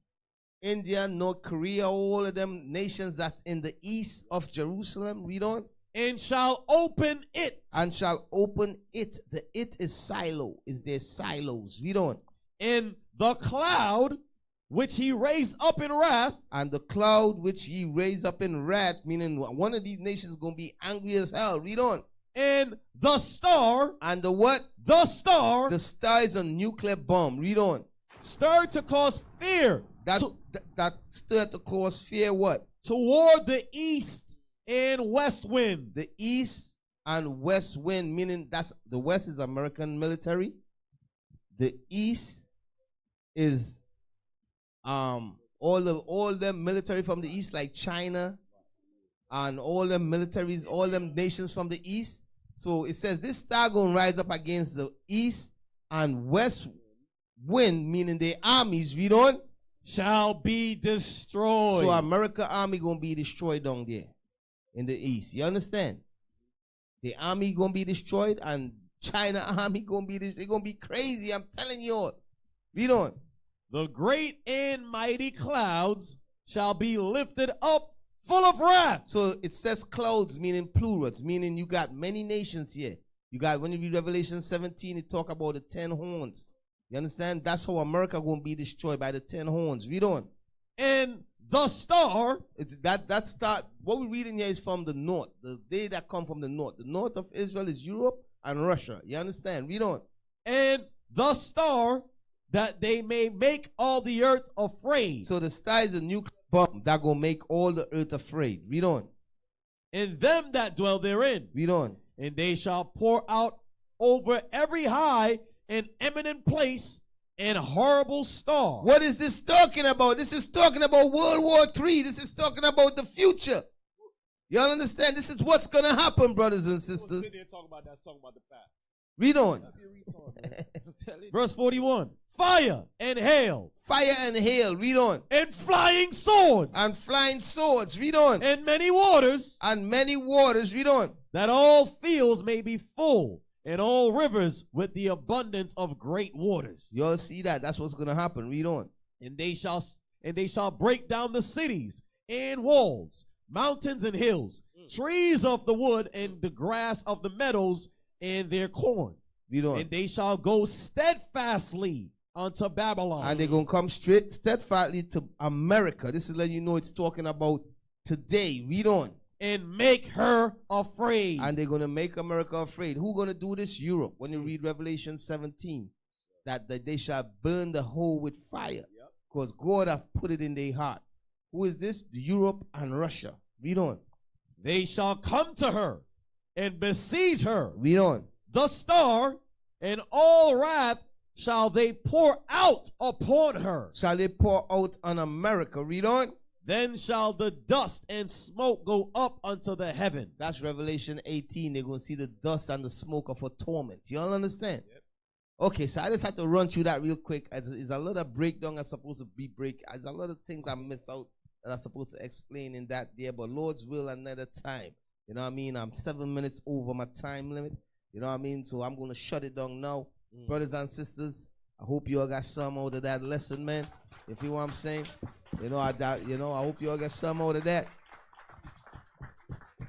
S9: India, North Korea, all of them nations that's in the east of Jerusalem. Read on.
S11: And shall open it.
S9: And shall open it. The it is silo. Is their silos. Read on.
S11: And the cloud which he raised up in wrath.
S9: And the cloud which he raised up in wrath, meaning one of these nations is going to be angry as hell. Read on.
S11: And the star.
S9: And the what?
S11: The star.
S9: The star is a nuclear bomb. Read on.
S11: Stirred to cause fear.
S9: That stirred to cause fear what?
S11: Toward the east and west wind.
S9: The east and west wind, meaning that's the west is American military. The east is all them military from the east, like China and all them militaries, all them nations from the east. So it says this star gonna rise up against the east and west wind, meaning the armies, read on,
S11: shall be destroyed.
S9: So America army gonna be destroyed down there in the east. You understand? The army gonna be destroyed and China army gonna be destroyed. They're gonna be crazy. I'm telling you all. Read on.
S11: The great and mighty clouds shall be lifted up full of wrath.
S9: So it says clouds, meaning plurals, meaning you got many nations here. You got, when you read Revelation 17, it talk about the 10 horns. You understand? That's how America gonna be destroyed, by the 10 horns. Read on.
S11: And the star.
S9: It's that star. What we're reading here is from the north. The they that come from the north. The north of Israel is Europe and Russia. You understand? Read on.
S11: And the star, that they may make all the earth afraid.
S9: So the star is a nuclear bomb that gonna make all the earth afraid. Read on.
S11: And them that dwell therein.
S9: Read on.
S11: And they shall pour out over every high and eminent place and horrible star.
S9: What is this talking about? This is talking about World War III. This is talking about the future. Y'all understand? This is what's gonna happen, brothers and sisters.
S10: Talking about that song about the past.
S9: Read on.
S11: Verse 41. Fire and hail.
S9: Fire and hail. Read on.
S11: And flying swords.
S9: And flying swords. Read on.
S11: And many waters.
S9: And many waters. Read on.
S11: That all fields may be full, and all rivers with the abundance of great waters.
S9: Y'all see that? That's what's going to happen. Read on.
S11: And they shall break down the cities and walls, mountains and hills, trees of the wood and the grass of the meadows and their corn.
S9: Read on.
S11: And they shall go steadfastly unto Babylon.
S9: And they're going to come straight, steadfastly to America. This is letting you know it's talking about today. Read on.
S11: And make her afraid.
S9: And they're going to make America afraid. Who's going to do this? Europe. When you read Revelation 17, that they shall burn the whole with fire. Because God hath put it in their heart. Who is this? Europe and Russia. Read on.
S11: They shall come to her and besiege her.
S9: Read on.
S11: The star and all wrath shall they pour out upon her.
S9: Shall they pour out on America? Read on.
S11: Then shall the dust and smoke go up unto the heaven.
S9: That's Revelation 18. They're going to see the dust and the smoke of a torment. You all understand? Yep. Okay, so I just had to run through that real quick. It's a lot of breakdown I'm supposed to be There's a lot of things I miss out that I'm supposed to explain in that there. But Lord's will another time. You know what I mean? I'm 7 minutes over my time limit. You know what I mean? So I'm going to shut it down now. Brothers and sisters, I hope you all got some out of that lesson, man. If you know what I'm saying. I hope you all get some out of that.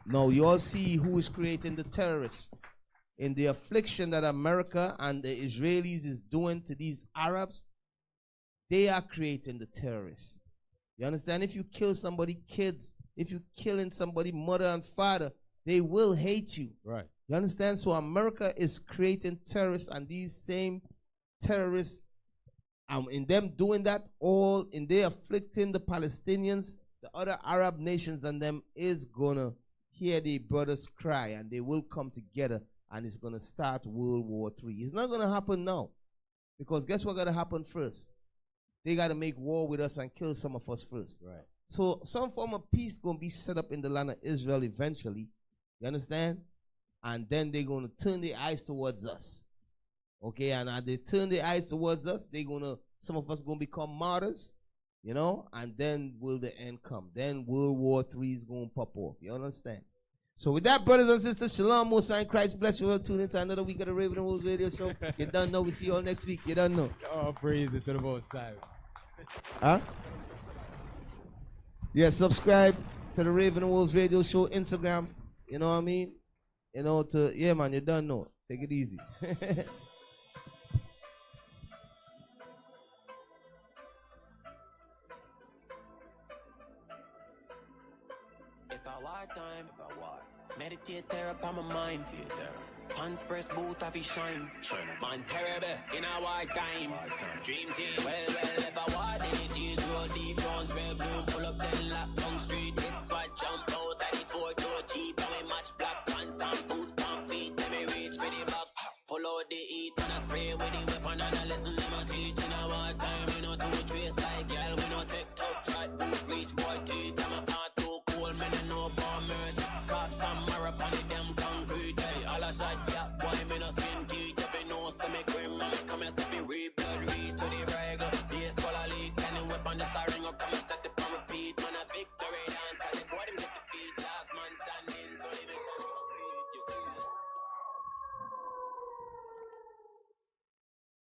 S9: No, you all see who is creating the terrorists. In the affliction that America and the Israelis is doing to these Arabs, they are creating the terrorists. You understand? If you kill somebody, kids, if you're killing somebody, mother and father, they will hate you.
S11: Right.
S9: You understand? So America is creating terrorists, and these same terrorists, in them doing that, all in they afflicting the Palestinians, the other Arab nations, and them is gonna hear their brothers cry, and they will come together, and it's gonna start World War III. It's not gonna happen now, because guess what gotta happen first? They gotta make war with us and kill some of us first.
S11: Right.
S9: So some form of peace gonna be set up in the land of Israel eventually. You understand? And then they're gonna turn their eyes towards us. Okay, and as they turn their eyes towards us, some of us gonna become martyrs, and then will the end come. Then World War III is gonna pop off. You understand? So with that, brothers and sisters, shalom, Most High Christ bless you all. Tune into another week of the Raven and Wolves Radio Show. You don't know. We see you all next week. You don't know.
S10: Oh, praise to the Most High.
S9: Huh? Yeah, subscribe to the Raven and Wolves Radio Show Instagram. You know what I mean? Yeah, man, you don't know. Take it easy.
S8: Meditate there upon my mind. Pants press boot of his shine. Man terrible in a war time. Dream team. Well, if I want it is roll deep round red blue. Pull up then lock down street. Hit spot jump out at the 4-door Jeep. And we match black pants and boots pan feet. Let me reach for the back. Pull out the heat and I spray with the weapon and I listen to my teach. In a war time, we no two trace like girl. We no take tough chat. Boot reach boy teeth. I'm a heart too cold. Man, I know bombers. Cops and marrow upon the damn concrete. Hey, all I shot, yeah, boy, me no see